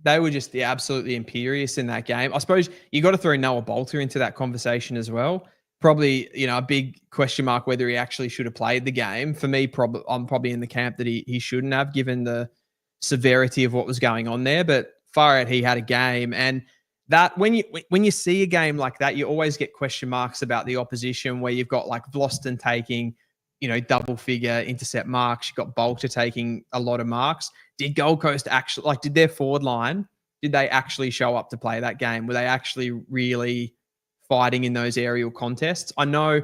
They were just absolutely imperious in that game. I suppose you got to throw Noah Bolter into that conversation as well. Probably, a big question mark whether he actually should have played the game. For me, I'm probably in the camp that he shouldn't have, given the severity of what was going on there. But far out, he had a game, and that when you see a game like that, you always get question marks about the opposition, where you've got like Vlastin taking double figure intercept marks. You got Bolter taking a lot of marks. Did Gold Coast actually, did their forward line, did they actually show up to play that game? Were they actually really fighting in those aerial contests? I know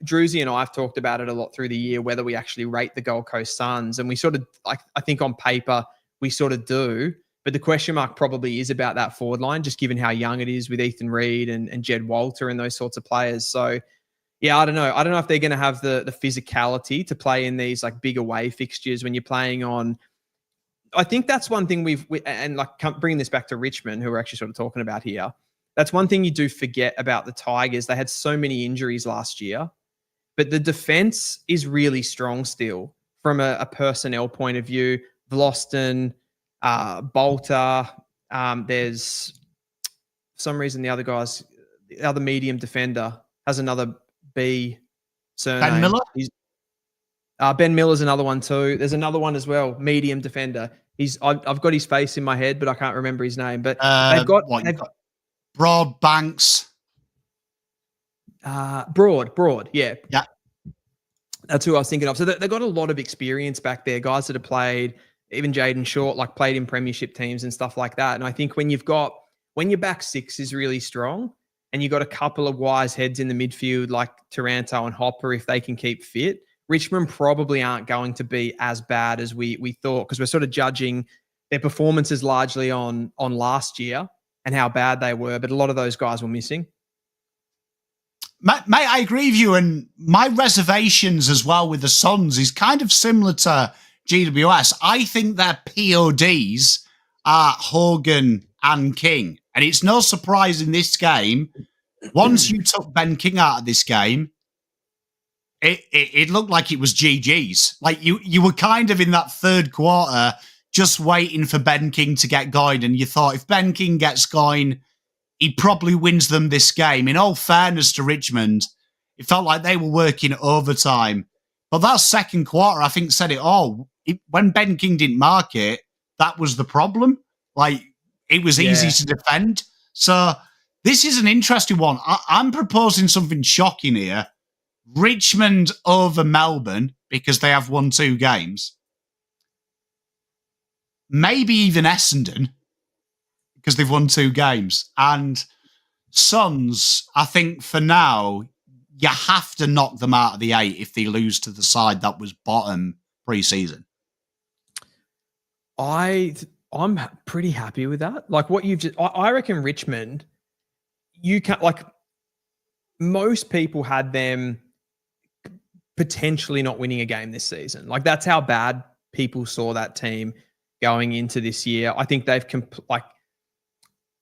Druzy and I have talked about it a lot through the year, whether we actually rate the Gold Coast Suns. And we sort of, I think on paper, we sort of do. But the question mark probably is about that forward line, just given how young it is with Ethan Reid and Jed Walter and those sorts of players. So, yeah, I don't know. I don't know if they're going to have the physicality to play in these big away fixtures when you're playing on. I think that's one thing bringing this back to Richmond, who we're actually sort of talking about here. That's one thing you do forget about the Tigers. They had so many injuries last year, but the defense is really strong still from a personnel point of view. Vloston, Bolter. There's for some reason the other medium defender has another B surname. Ben Miller? Ben Miller's another one too. There's another one as well, medium defender. I've got his face in my head, but I can't remember his name. But they've got Broadbanks. Broad, yeah. Yeah. That's who I was thinking of. So they've got a lot of experience back there, guys that have played, even Jaden Short, played in premiership teams and stuff like that. And I think when your back six is really strong and you've got a couple of wise heads in the midfield like Taranto and Hopper, if they can keep fit, Richmond probably aren't going to be as bad as we thought, because we're sort of judging their performances largely on last year and how bad they were. But a lot of those guys were missing. Mate, I agree with you. And my reservations as well with the Suns is kind of similar to GWS. I think their PODs are Hogan and King. And it's no surprise in this game, once you took Ben King out of this game, it looked like it was GG's. You were kind of in that third quarter just waiting for Ben King to get going. And you thought if Ben King gets going, he probably wins them this game. In all fairness to Richmond, it felt like they were working overtime. But that second quarter, I think, said it all. When Ben King didn't mark it, that was the problem. It was easy to defend. So this is an interesting one. I'm proposing something shocking here. Richmond over Melbourne, because they have won 2 games. Maybe even Essendon, because they've won 2 games. And Suns, I think for now, you have to knock them out of the 8 if they lose to the side that was bottom pre-season. I'm pretty happy with that. What you've just, I reckon Richmond, you can't, most people had them potentially not winning a game this season. That's how bad people saw that team going into this year. I think they've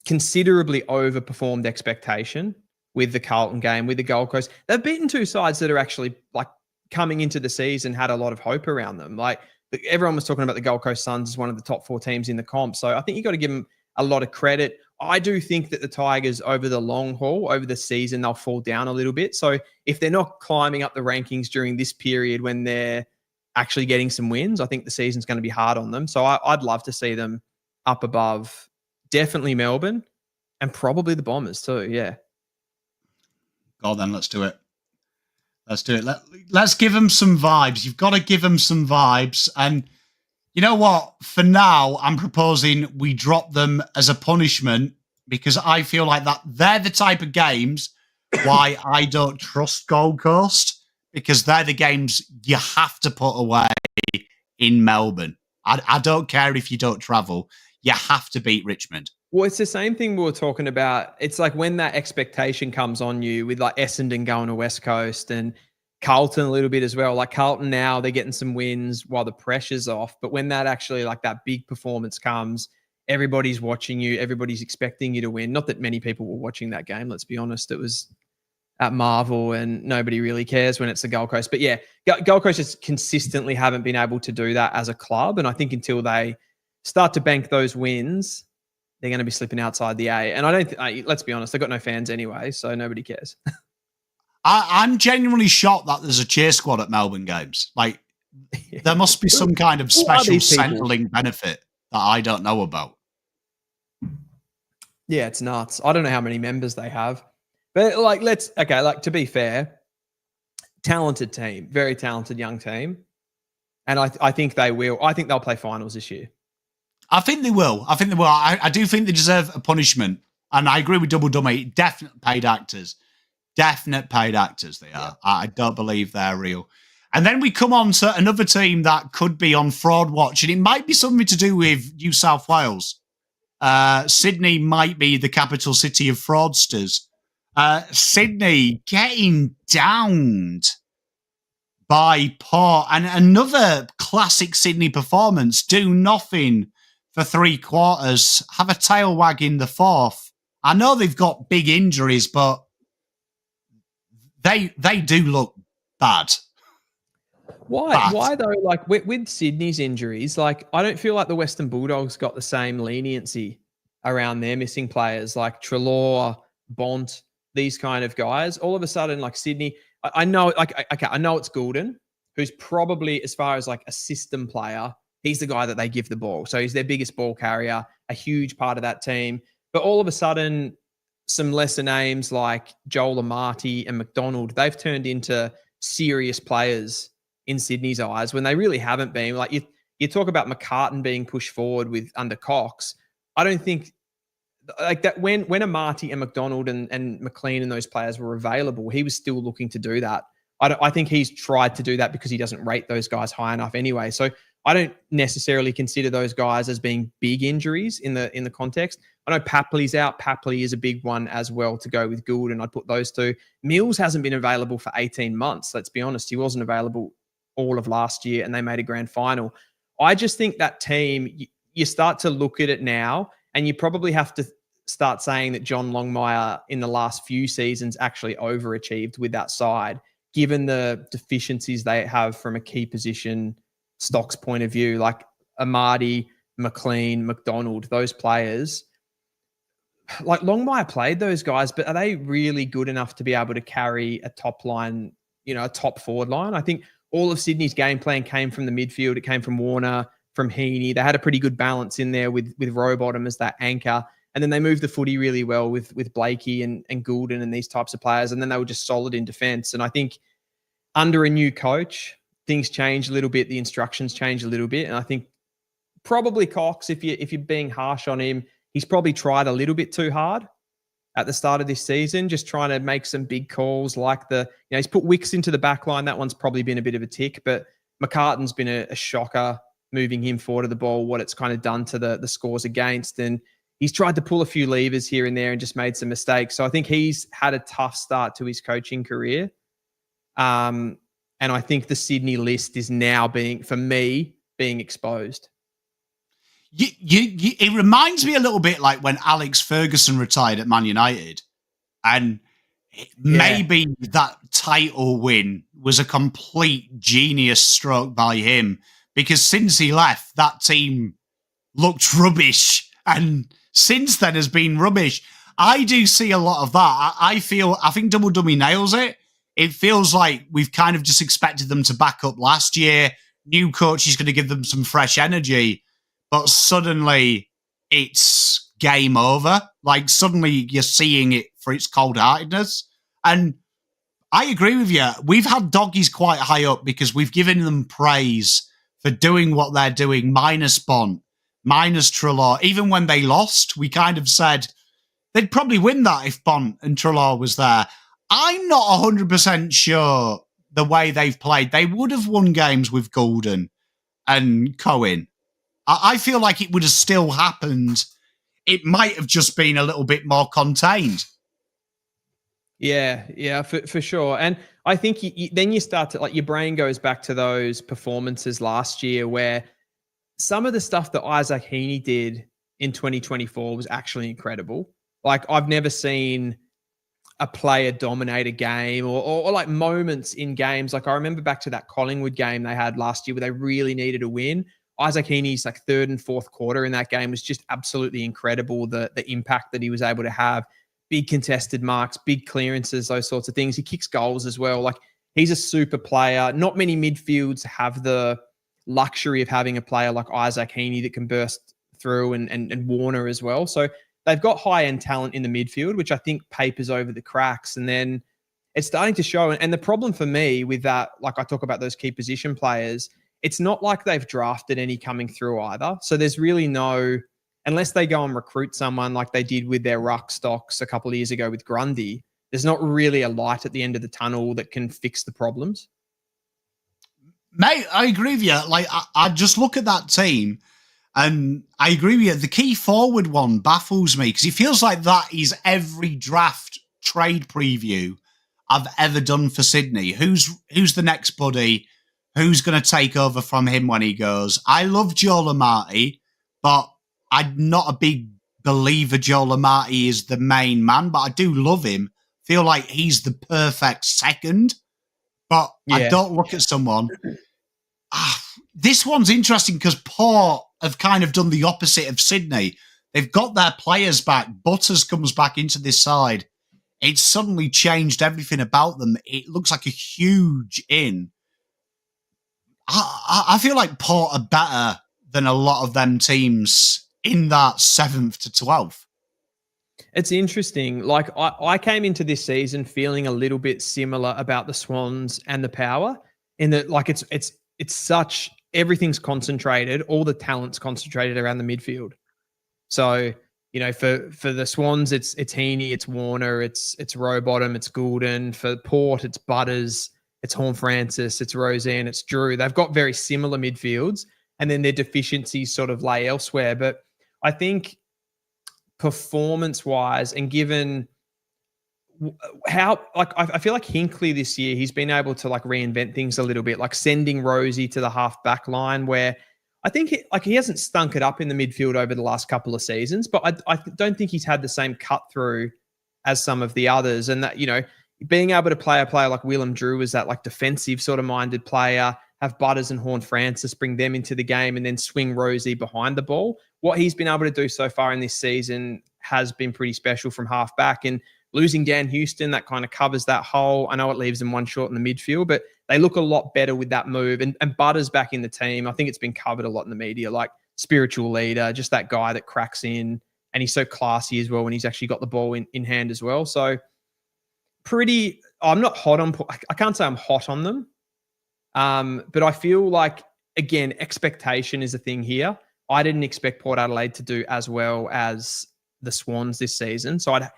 considerably overperformed expectation with the Carlton game, with the Gold Coast. They've beaten 2 sides that are actually coming into the season had a lot of hope around them. Everyone was talking about the Gold Coast Suns as one of the top 4 teams in the comp. So I think you've got to give them a lot of credit. I do think that the Tigers over the long haul, over the season, they'll fall down a little bit. So if they're not climbing up the rankings during this period when they're actually getting some wins, I think the season's going to be hard on them. So I'd love to see them up above definitely Melbourne and probably the Bombers too. Yeah. God, then let's do it. Let's do it. Let's give them some vibes. You've got to give them some vibes. And you know what? For now, I'm proposing we drop them as a punishment, because I feel like that they're the type of games why I don't trust Gold Coast, because they're the games you have to put away in Melbourne. I don't care if you don't travel. You have to beat Richmond. Well, it's the same thing we were talking about. It's when that expectation comes on you with Essendon going to West Coast and Carlton a little bit as well. Carlton now, they're getting some wins while the pressure's off. But when that actually that big performance comes, everybody's watching you. Everybody's expecting you to win. Not that many people were watching that game. Let's be honest. It was at Marvel and nobody really cares when it's the Gold Coast. But yeah, Gold Coast just consistently haven't been able to do that as a club. And I think until they start to bank those wins, they're going to be slipping outside the A. And I don't, let's be honest, they've got no fans anyway, so nobody cares. I'm genuinely shocked that there's a cheer squad at Melbourne games. There must be some kind of special Centrelink benefit that I don't know about. Yeah, it's nuts. I don't know how many members they have. But to be fair, talented team, very talented young team. And I think they will. I think they'll play finals this year. I think they will. I do think they deserve a punishment. And I agree with Double Dummy. Definite paid actors. Definite paid actors they are. Yeah. I don't believe they're real. And then we come on to another team that could be on fraud watch. And it might be something to do with New South Wales. Sydney might be the capital city of fraudsters. Sydney getting downed by Port. And another classic Sydney performance. Do nothing for 3 quarters. Have a tail wag in the 4th. I know they've got big injuries, but they do look bad. Why though? Like with Sydney's injuries, like I don't feel like the Western Bulldogs got the same leniency around their missing players, like Treloar, Bont, these kind of guys. All of a sudden, like Sydney, I know, like okay, I know it's Goulden, who's probably, as far as like a system player, he's the guy that they give the ball. So he's their biggest ball carrier, a huge part of that team. But all of a sudden, some lesser names like Joel Amati and McDonald, they've turned into serious players in Sydney's eyes when they really haven't been. Like you talk about McCartan being pushed forward with under Cox. I don't think like that when Amati and McDonald and McLean and those players were available, he was still looking to do that. I think he's tried to do that because he doesn't rate those guys high enough anyway. So I don't necessarily consider those guys as being big injuries in the context. I know Papley's out. Papley is a big one as well to go with Gould, I'd put those two. Mills hasn't been available for 18 months. Let's be honest. He wasn't available all of last year and they made a grand final. I just think that team, you start to look at it now and you probably have to start saying that John Longmire in the last few seasons actually overachieved with that side, given the deficiencies they have from a key position stocks point of view, like Amati, McLean, McDonald, those players. Like Longmire played those guys, but are they really good enough to be able to carry a top line, a top forward line? I think all of Sydney's game plan came from the midfield. It came from Warner, from Heaney. They had a pretty good balance in there with Rowbottom as that anchor. And then they moved the footy really well with Blakey and Goulden and these types of players. And then they were just solid in defence. And I think under a new coach, things change a little bit. The instructions change a little bit. And I think probably Cox, if you're being harsh on him, he's probably tried a little bit too hard at the start of this season, just trying to make some big calls like he's put Wicks into the back line. That one's probably been a bit of a tick, but McCartan's been a shocker moving him forward of the ball, what it's kind of done to the scores against. And he's tried to pull a few levers here and there and just made some mistakes. So I think he's had a tough start to his coaching career. And I think the Sydney list is now being exposed. It reminds me a little bit like when Alex Ferguson retired at Man United, and maybe that title win was a complete genius stroke by him, because since he left, that team looked rubbish, and since then has been rubbish. I do see a lot of that. I think Double Dummy nails it. It feels like we've kind of just expected them to back up last year. New coach is going to give them some fresh energy. But suddenly it's game over. Like suddenly you're seeing it for its cold-heartedness. And I agree with you. We've had doggies quite high up because we've given them praise for doing what they're doing, minus Bont, minus Treloar. Even when they lost, we kind of said they'd probably win that if Bont and Treloar was there. I'm not 100% sure the way they've played. They would have won games with Goulden and Cohen. I feel like it would have still happened. It might have just been a little bit more contained. Yeah, for sure. And I think then you start to, like, your brain goes back to those performances last year where some of the stuff that Isaac Heaney did in 2024 was actually incredible. Like, I've never seen a player dominate a game or like moments in games. Like, I remember back to that Collingwood game they had last year where they really needed a win. Isaac Heaney's like third and fourth quarter in that game was just absolutely incredible. The impact that he was able to have, big contested marks, big clearances, those sorts of things. He kicks goals as well. Like, he's a super player. Not many midfields have the luxury of having a player like Isaac Heaney that can burst through and Warner as well. So they've got high-end talent in the midfield, which I think papers over the cracks. And then it's starting to show. And the problem for me with that, like I talk about those key position players, it's not like they've drafted any coming through either. So there's really no, unless they go and recruit someone like they did with their ruck stocks a couple of years ago with Grundy, there's not really a light at the end of the tunnel that can fix the problems. Mate, I agree with you. Like, I just look at that team and I agree with you. The key forward one baffles me because it feels like that is every draft trade preview I've ever done for Sydney. Who's the next buddy? Who's going to take over from him when he goes? I love Joe Lamati, but I'm not a big believer Joe Lamati is the main man, but I do love him. Feel like he's the perfect second, but I don't look at someone. This one's interesting because Port have kind of done the opposite of Sydney. They've got their players back. Butters comes back into this side. It's suddenly changed everything about them. It looks like a huge in. I feel like Port are better than a lot of them teams in that 7th to 12th. It's interesting. Like I came into this season feeling a little bit similar about the Swans and the Power in that like it's such, everything's concentrated. All the talent's concentrated around the midfield. So, you know, for the Swans, it's Heaney, it's Warner, it's Rowbottom, it's Goulden. For Port, it's Butters, it's Horne-Francis, it's Roseanne, it's Drew. They've got very similar midfields, and then their deficiencies sort of lay elsewhere. But I think performance-wise, and given how, like, I feel like Hinkley this year, he's been able to like reinvent things a little bit, like sending Rosie to the half-back line where I think he hasn't stunk it up in the midfield over the last couple of seasons, but I don't think he's had the same cut through as some of the others. And that, you know, being able to play a player like Willem Drew as that like defensive sort of minded player, have Butters and Horne-Francis bring them into the game and then swing Rosie behind the ball. What he's been able to do so far in this season has been pretty special from half back, and losing Dan Houston, that kind of covers that hole. I know it leaves them one short in the midfield, but they look a lot better with that move. And Butters back in the team, I think it's been covered a lot in the media, like spiritual leader, just that guy that cracks in, and he's so classy as well when he's actually got the ball in hand as well. So I'm not hot on, I can't say I'm hot on them, but I feel like, again, expectation is a thing here. I didn't expect Port Adelaide to do as well as the Swans this season. So I'd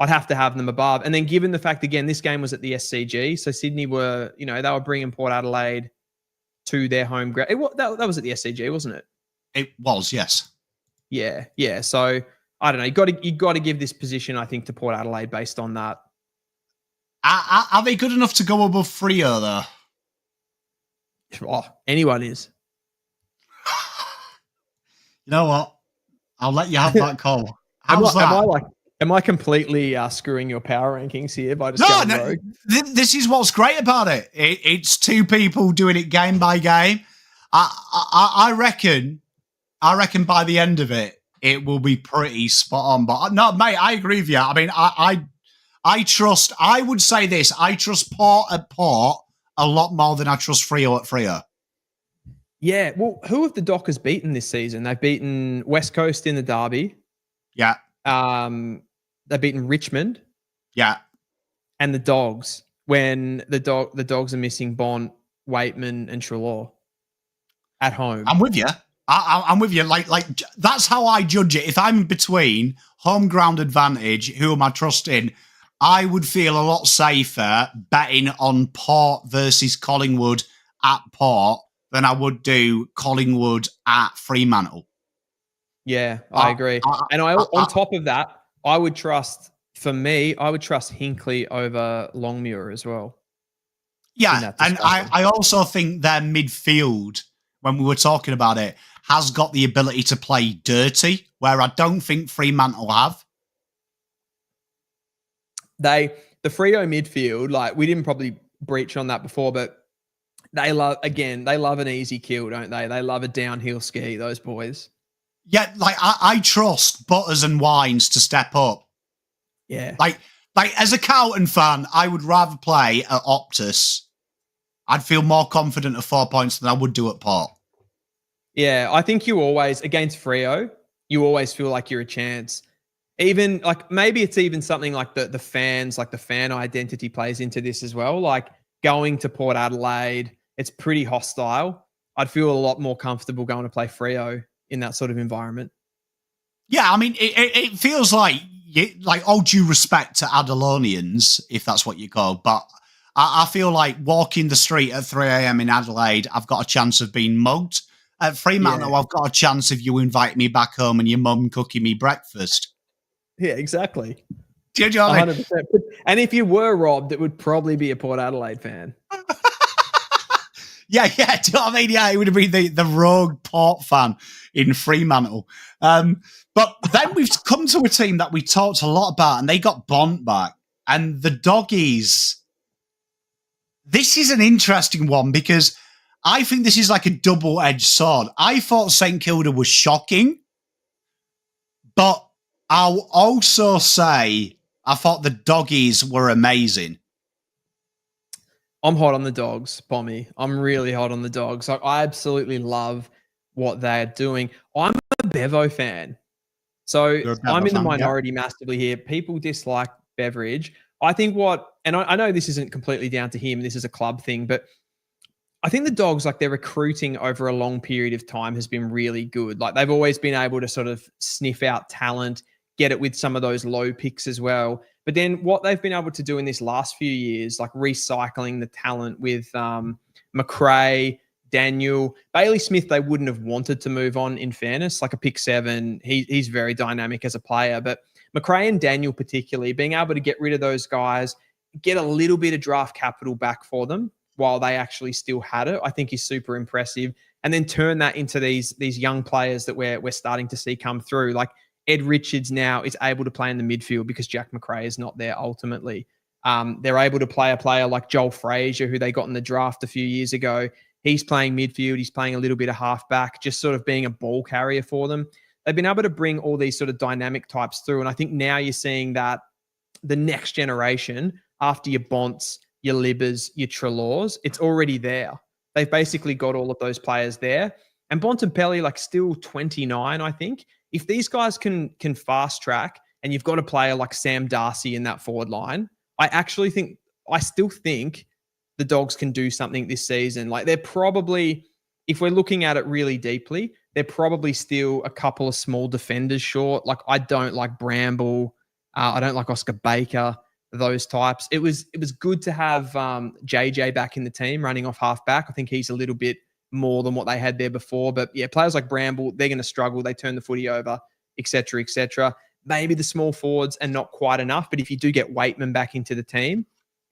have to have them above. And then given the fact, again, this game was at the SCG, so Sydney were, you know, they were bringing Port Adelaide to their home ground. That was at the SCG, wasn't it? It was, yes. Yeah. So I don't know. You got to give this position, I think, to Port Adelaide based on that. Are they good enough to go above Freo, though? Oh, anyone is. You know what? I'll let you have that call. How's that? Am I completely screwing your power rankings here by just going rogue? This is what's great about it. It's two people doing it game by game. I reckon by the end of it, it will be pretty spot on. But no, mate, I agree with you. I mean, I trust. I would say this: I trust Port at Port a lot more than I trust Freo at Freo. Yeah. Well, who have the Dockers beaten this season? They've beaten West Coast in the derby. Yeah. They've beaten Richmond. Yeah. And the Dogs when the Dogs are missing Bont, Waitman, and Treloar at home. I'm with you. I'm with you. Like that's how I judge it. If I'm between home ground advantage, who am I trusting? I would feel a lot safer betting on Port versus Collingwood at Port than I would do Collingwood at Fremantle. Yeah, I agree. And on top of that, I would trust Hinkley over Longmuir as well. Yeah, and I also think their midfield, when we were talking about it, has got the ability to play dirty, where I don't think Fremantle have. The Freo midfield, like we didn't probably breach on that before, but they love an easy kill, don't they? They love a downhill ski, those boys. Yeah, like I trust Butters and Wines to step up. Yeah. Like as a Carlton fan, I would rather play at Optus. I'd feel more confident at 4 points than I would do at Port. Yeah, I think you always, against Freo, you always feel like you're a chance. Even like maybe it's even something like the fans, like the fan identity plays into this as well. Like going to Port Adelaide, it's pretty hostile. I'd feel a lot more comfortable going to play Freo in that sort of environment. Yeah, I mean, it feels like all due respect to Adelonians, if that's what you call, but I feel like walking the street at 3 a.m. in Adelaide, I've got a chance of being mugged. At Fremantle, I've got a chance of you inviting me back home and your mum cooking me breakfast. Yeah, exactly. Do you know what I mean? 100%. And if you were robbed, it would probably be a Port Adelaide fan. Yeah. Do you know what I mean? Yeah, it would have been the rogue Port fan in Fremantle. But then we've come to a team that we talked a lot about, and they got Bont back. And the Doggies, this is an interesting one because I think this is like a double-edged sword. I thought St Kilda was shocking, but I'll also say I thought the Doggies were amazing. I'm hot on the Dogs, Pommy. I'm really hot on the Dogs. I absolutely love what they're doing. I'm a Bevo fan. So I'm in the minority massively here. People dislike Beveridge. I think and I know this isn't completely down to him. This is a club thing, but I think the Dogs, like their recruiting over a long period of time has been really good. Like they've always been able to sort of sniff out talent, get it with some of those low picks as well. But then what they've been able to do in this last few years, like recycling the talent with McRae, Daniel, Bailey Smith, they wouldn't have wanted to move on in fairness, like a pick 7. He's very dynamic as a player. But McRae and Daniel particularly, being able to get rid of those guys, get a little bit of draft capital back for them while they actually still had it, I think is super impressive. And then turn that into these young players that we're starting to see come through. Like Ed Richards now is able to play in the midfield because Jack McRae is not there ultimately. They're able to play a player like Joel Frazier, who they got in the draft a few years ago. He's playing midfield. He's playing a little bit of halfback, just sort of being a ball carrier for them. They've been able to bring all these sort of dynamic types through. And I think now you're seeing that the next generation, after your Bonts, your Libbers, your Trelaws, it's already there. They've basically got all of those players there. And Bontempelli, like still 29, I think. If these guys can fast track and you've got a player like Sam Darcy in that forward line, I still think the Dogs can do something this season. Like they're probably, if we're looking at it really deeply, they're probably still a couple of small defenders short. Like I don't like Bramble. I don't like Oscar Baker, those types. It was good to have JJ back in the team running off halfback. I think he's a little bit more than what they had there before. But yeah, players like Bramble, they're going to struggle. They turn the footy over, et cetera, et cetera. Maybe the small forwards are not quite enough. But if you do get Waitman back into the team,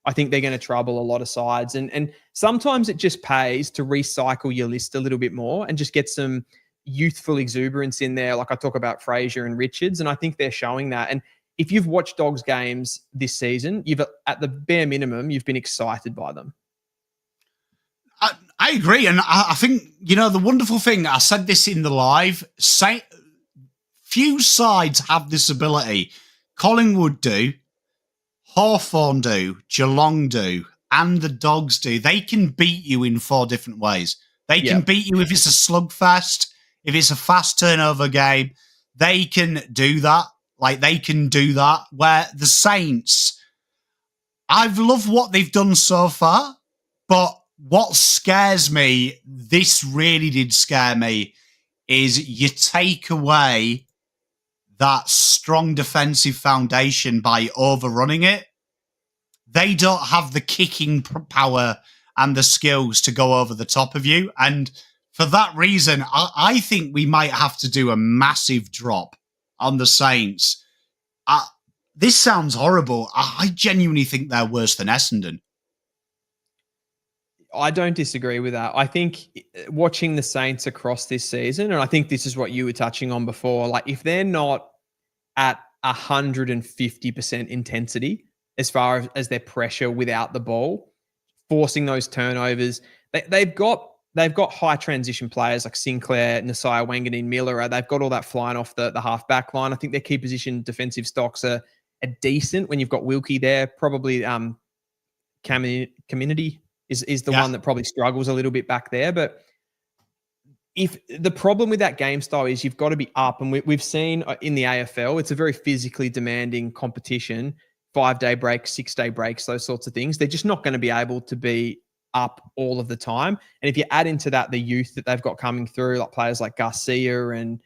I think they're going to trouble a lot of sides. And sometimes it just pays to recycle your list a little bit more and just get some youthful exuberance in there. Like I talk about Frazier and Richards, and I think they're showing that. And if you've watched Dogs games this season, you've at the bare minimum, you've been excited by them. I agree. And I think, the wonderful thing, I said this in the live, few sides have this ability. Collingwood do, Hawthorn do, Geelong do, and the Dogs do. They can beat you in 4 different ways. They can beat you if it's a slugfest, if it's a fast turnover game. They can do that. Like, they can do that. Where the Saints, I've loved what they've done so far, but what scares me, this really did scare me, is you take away that strong defensive foundation by overrunning it. They don't have the kicking power and the skills to go over the top of you. And for that reason, I think we might have to do a massive drop on the Saints. This sounds horrible. I genuinely think they're worse than Essendon. I don't disagree with that. I think watching the Saints across this season, and I think this is what you were touching on before, like if they're not at 150% intensity as far as their pressure without the ball, forcing those turnovers, they've got high transition players like Sinclair, Nasiah Wanganeen, Miller. They've got all that flying off the half back line. I think their key position defensive stocks are decent when you've got Wilkie there. Probably Community is the one that probably struggles a little bit back there. But if the problem with that game style is you've got to be up, and we've seen in the AFL, it's a very physically demanding competition, 5-day breaks, 6-day breaks, those sorts of things. They're just not going to be able to be up all of the time. And if you add into that the youth that they've got coming through, like players like Garcia and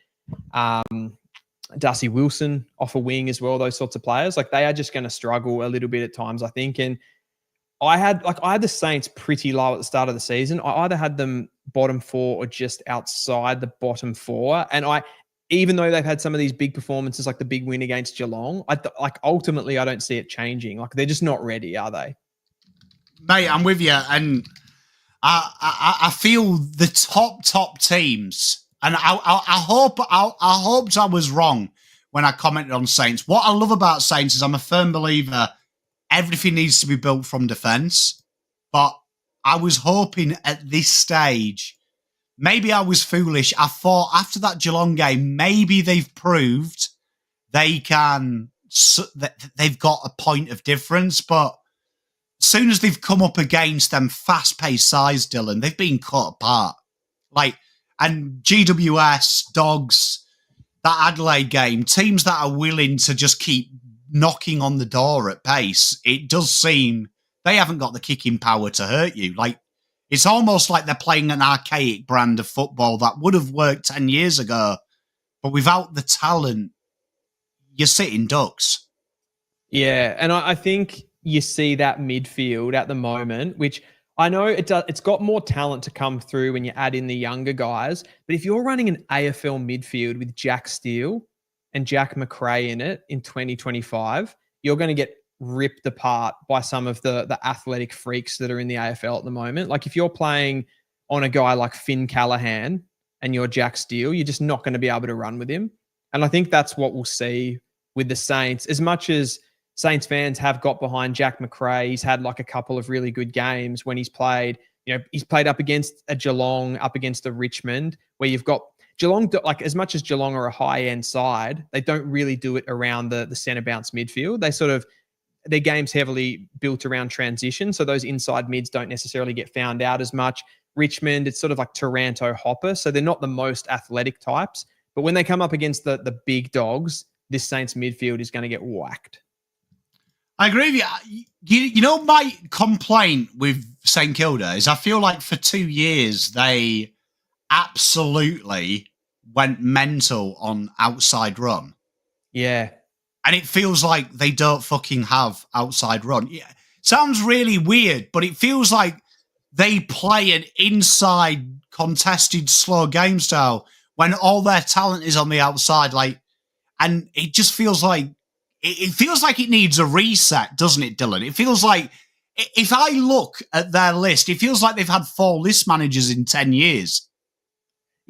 Darcy Wilson off a wing as well, those sorts of players, like they are just going to struggle a little bit at times, I think. And I had the Saints pretty low at the start of the season. I either had them bottom 4 or just outside the bottom 4. And even though they've had some of these big performances, like the big win against Geelong, ultimately I don't see it changing. Like they're just not ready, are they? Mate, I'm with you. And I feel the top teams, and I hoped I was wrong when I commented on Saints. What I love about Saints is I'm a firm believer everything needs to be built from defence. But I was hoping at this stage, maybe I was foolish. I thought after that Geelong game, maybe they've proved they've got a point of difference. But as soon as they've come up against them fast-paced sides, Dylan, they've been cut apart. And GWS, Dogs, that Adelaide game, teams that are willing to just keep knocking on the door at pace, it does seem they haven't got the kicking power to hurt you. It's almost like they're playing an archaic brand of football that would have worked 10 years ago, but without the talent, you're sitting ducks. Yeah, and I think you see that midfield at the moment, which I know it's got more talent to come through when you add in the younger guys, but if you're running an AFL midfield with Jack Steele and Jack McRae in it in 2025, you're going to get ripped apart by some of the athletic freaks that are in the AFL at the moment. Like if you're playing on a guy like Finn Callahan and you're Jack Steele, you're just not going to be able to run with him. And I think that's what we'll see with the Saints. As much as Saints fans have got behind Jack McRae, he's had like a couple of really good games when he's played. He's played up against a Geelong, up against a Richmond, where you've got Geelong, like as much as Geelong are a high-end side, they don't really do it around the centre bounce midfield. Their game's heavily built around transition, so those inside mids don't necessarily get found out as much. Richmond, it's sort of like Taranto Hopper, so they're not the most athletic types. But when they come up against the big dogs, this Saints midfield is going to get whacked. I agree with you. My complaint with St Kilda is I feel like for 2 years they absolutely went mental on outside run. Yeah. And it feels like they don't fucking have outside run. Yeah. Sounds really weird, but it feels like they play an inside contested slow game style when all their talent is on the outside. And it just feels like it needs a reset, doesn't it, Dylan? It feels like if I look at their list, it feels like they've had 4 list managers in 10 years.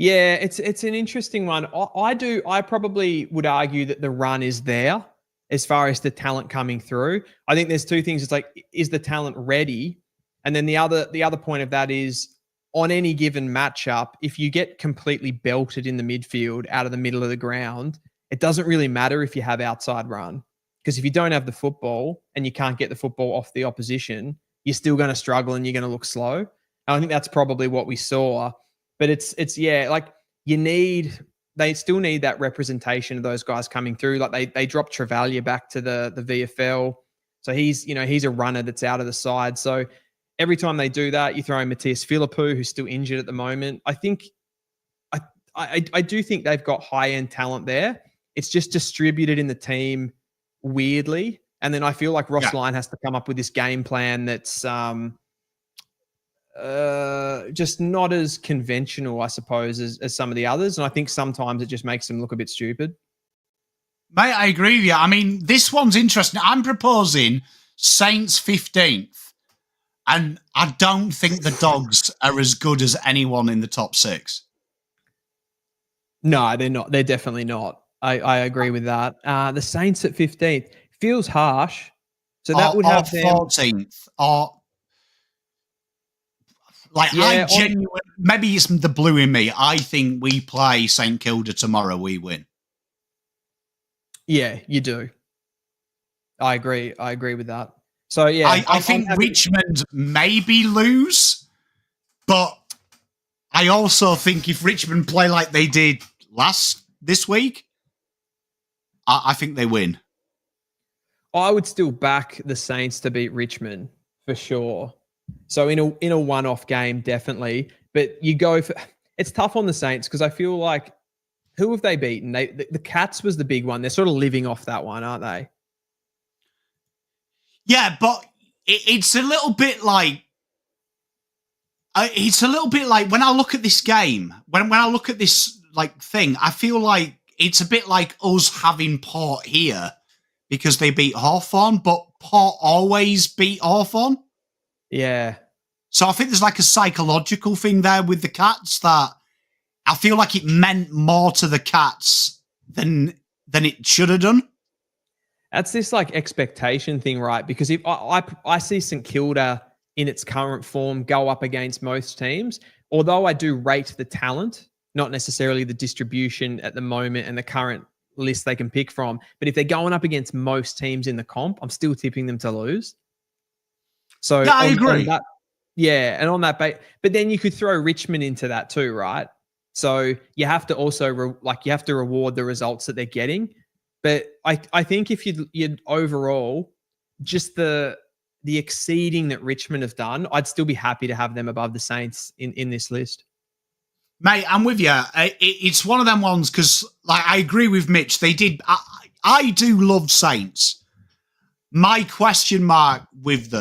Yeah, it's an interesting one. I probably would argue that the run is there as far as the talent coming through. I think there's 2 things. It's like, is the talent ready? And then the other point of that is on any given matchup, if you get completely belted in the midfield out of the middle of the ground, it doesn't really matter if you have outside run, because if you don't have the football and you can't get the football off the opposition, you're still going to struggle and you're going to look slow. And I think that's probably what we saw. But it's like they still need that representation of those guys coming through. Like they dropped Travalia back to the VFL. So he's a runner that's out of the side. So every time they do that, you throw in Matthias Philippou, who's still injured at the moment. I do think they've got high-end talent there. It's just distributed in the team weirdly. And then I feel like Ross Lyon has to come up with this game plan that's just not as conventional, I suppose, as some of the others. And I think sometimes it just makes them look a bit stupid. Mate, I agree with you. I mean, this one's interesting. I'm proposing Saints 15th. And I don't think the Dogs are as good as anyone in the top 6. No, they're not. They're definitely not. I agree with that. The Saints at 15th feels harsh. So that would have them 14th. Or maybe it's the blue in me. I think we play St Kilda tomorrow. We win. Yeah, you do. I agree. I agree with that. So yeah, I think Richmond maybe lose, but I also think if Richmond play like they did this week, I think they win. I would still back the Saints to beat Richmond for sure. So in a one-off game, definitely. But you go for it's tough on the Saints because I feel like who have they beaten? The Cats was the big one. They're sort of living off that one, aren't they? Yeah, but it's a little bit like when I look at this game, when I look at this like thing, I feel like it's a bit like us having Port here because they beat Hawthorn, but Port always beat Hawthorn. Yeah. So I think there's like a psychological thing there with the Cats that I feel like it meant more to the Cats than it should have done. That's this like expectation thing, right? Because if I see St Kilda in its current form go up against most teams, although I do rate the talent, not necessarily the distribution at the moment and the current list they can pick from. But if they're going up against most teams in the comp, I'm still tipping them to lose. So yeah, I agree. And on that but then you could throw Richmond into that too, right? So you have to also you have to reward the results that they're getting. But I think if you'd overall just the exceeding that Richmond have done, I'd still be happy to have them above the Saints in this list. Mate, I'm with you. It's one of them ones because like I agree with Mitch. They did. I do love Saints. My question mark with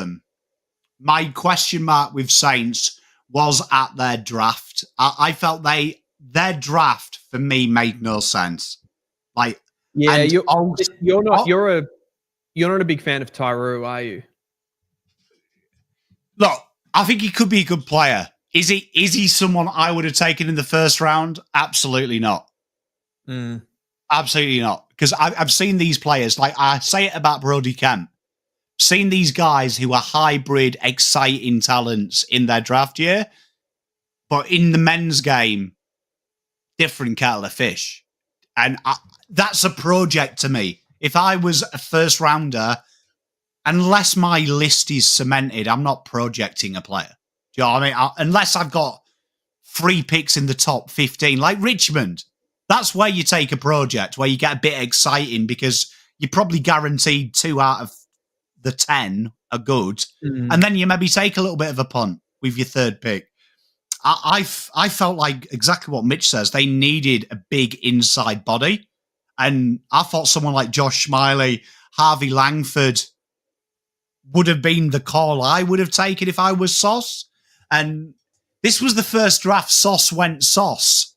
Saints was at their draft. I felt their draft for me made no sense. Like, yeah, you're not a big fan of Tyroo, are you? Look, I think he could be a good player. Is he someone I would have taken in the first round? Absolutely not. Absolutely not. Because I've seen these players, like I say it about Brodie Kemp, seen these guys who are hybrid, exciting talents in their draft year, but in the men's game, different kettle of fish. And that's a project to me. If I was a first rounder, unless my list is cemented, I'm not projecting a player. Do you know what I mean? Unless I've got 3 picks in the top 15, like Richmond. That's where you take a project, where you get a bit exciting because you're probably guaranteed 2 out of the 10 are good. And then you maybe take a little bit of a punt with your 3rd pick. I felt like exactly what Mitch says. They needed a big inside body. And I thought someone like Josh Smiley, Harvey Langford would have been the call I would have taken if I was Sauce. And this was the first draft Sauce went Sauce.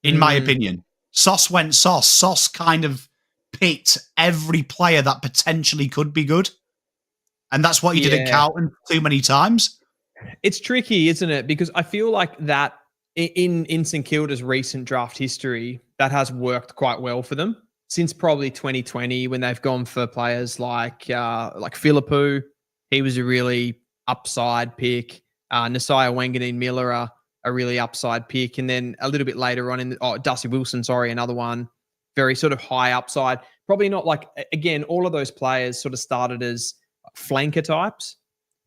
In my opinion. Sauce went Sauce. Sauce kind of picked every player that potentially could be good. And that's what he did at Carlton too many times. It's tricky, isn't it? Because I feel like that in St Kilda's recent draft history, that has worked quite well for them since probably 2020 when they've gone for players like Philippou. He was a really upside pick. Nasiah Wanganeen Miller, a really upside pick. And then a little bit later on Dusty Wilson, another one, very sort of high upside. Probably not like, again, all of those players sort of started as flanker types.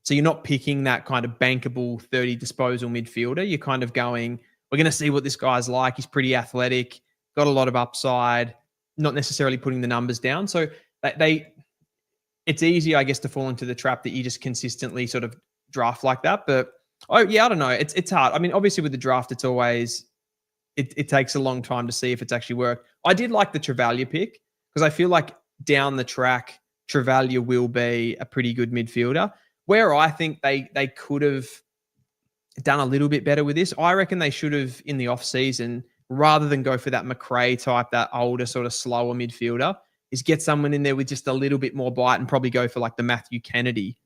So you're not picking that kind of bankable 30 disposal midfielder. You're kind of going, we're going to see what this guy's like. He's pretty athletic, got a lot of upside, not necessarily putting the numbers down. So it's easy, I guess, to fall into the trap that you just consistently sort of draft like that. But I don't know. It's hard. I mean, obviously with the draft, it's always, it takes a long time to see if it's actually worked. I did like the Travalia pick because I feel like down the track, Travalia will be a pretty good midfielder. Where I think they could have done a little bit better with this, I reckon they should have in the off-season, rather than go for that McRae type, that older sort of slower midfielder, is get someone in there with just a little bit more bite and probably go for like the Matthew Kennedy.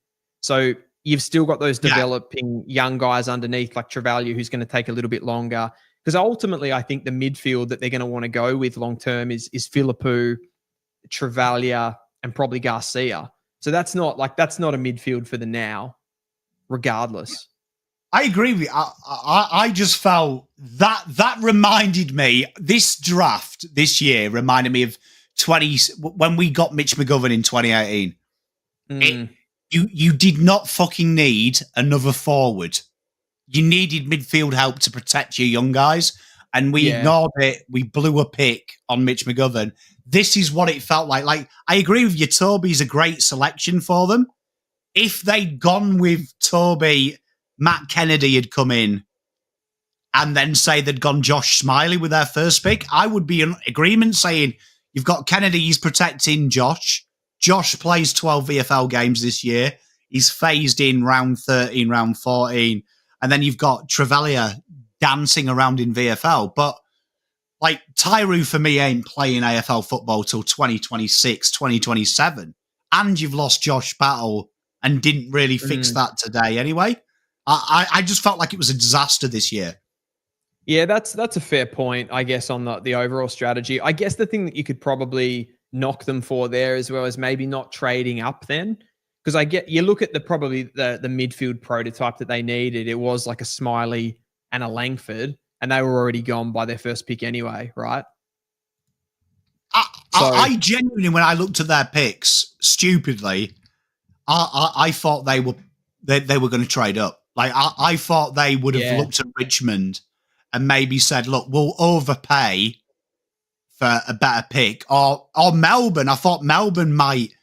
So you've still got those developing young guys underneath like Travalia who's going to take a little bit longer. Because ultimately, I think the midfield that they're going to want to go with long-term is Philippou, Travalia, and probably Garcia. So that's not a midfield for the now, regardless. I agree with you. I just felt that reminded me, this draft this year reminded me of when we got Mitch McGovern in 2018. You did not fucking need another forward. you needed midfield help to protect your young guys, and we ignored it. We blew a pick on Mitch McGovern. This is what it felt like. Like, I agree with you. Toby's a great selection for them. If they'd gone with Toby, Matt Kennedy had come in, and then say they'd gone Josh Smiley with their first pick, I would be in agreement saying, you've got Kennedy, he's protecting Josh. Josh plays 12 VFL games this year. He's phased in round 13, round 14. And then you've got Trevelyan dancing around in VFL. But, like, Tyree for me ain't playing AFL football till 2026, 2027. And you've lost Josh Battle and didn't really fix that today anyway. I just felt like it was a disaster this year. Yeah, that's a fair point, I guess, on the overall strategy. I guess the thing that you could probably knock them for there as well is maybe not trading up then. Because you look at the midfield prototype that they needed, it was like a Smiley and a Langford, and they were already gone by their first pick anyway, right? I genuinely, when I looked at their picks, stupidly, I thought they were going to trade up. Like, I thought they would have looked at Richmond and maybe said, look, we'll overpay for a better pick. Or Melbourne. I thought Melbourne might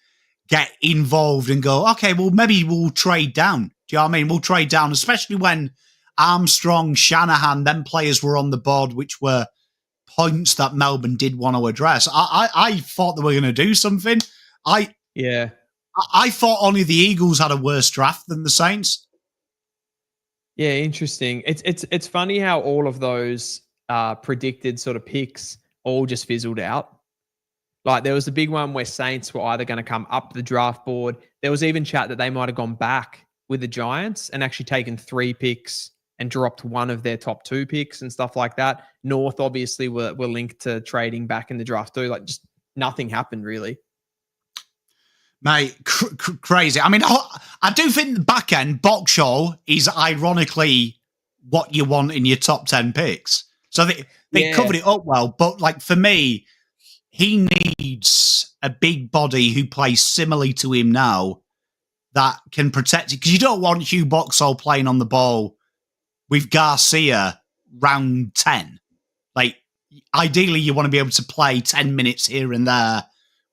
get involved and go, okay, well, maybe we'll trade down. Do you know what I mean? We'll trade down, especially when Armstrong, Shanahan, them players were on the board, which were points that Melbourne did want to address. I thought they were going to do something. I thought only the Eagles had a worse draft than the Saints. Yeah, interesting. It's funny how all of those predicted sort of picks all just fizzled out. Like, there was a big one where Saints were either going to come up the draft board. There was even chat that they might have gone back with the Giants and actually taken 3 picks and dropped one of their top 2 picks and stuff like that. North obviously were linked to trading back in the draft too. Like, just nothing happened really. Mate, crazy. I mean, I do think the back end, Boxall is ironically what you want in your top 10 picks. So they covered it up well. But, like, for me, he needs a big body who plays similarly to him now that can protect it. Because you don't want Hugh Boxall playing on the ball with Garcia round 10. Like, ideally, you want to be able to play 10 minutes here and there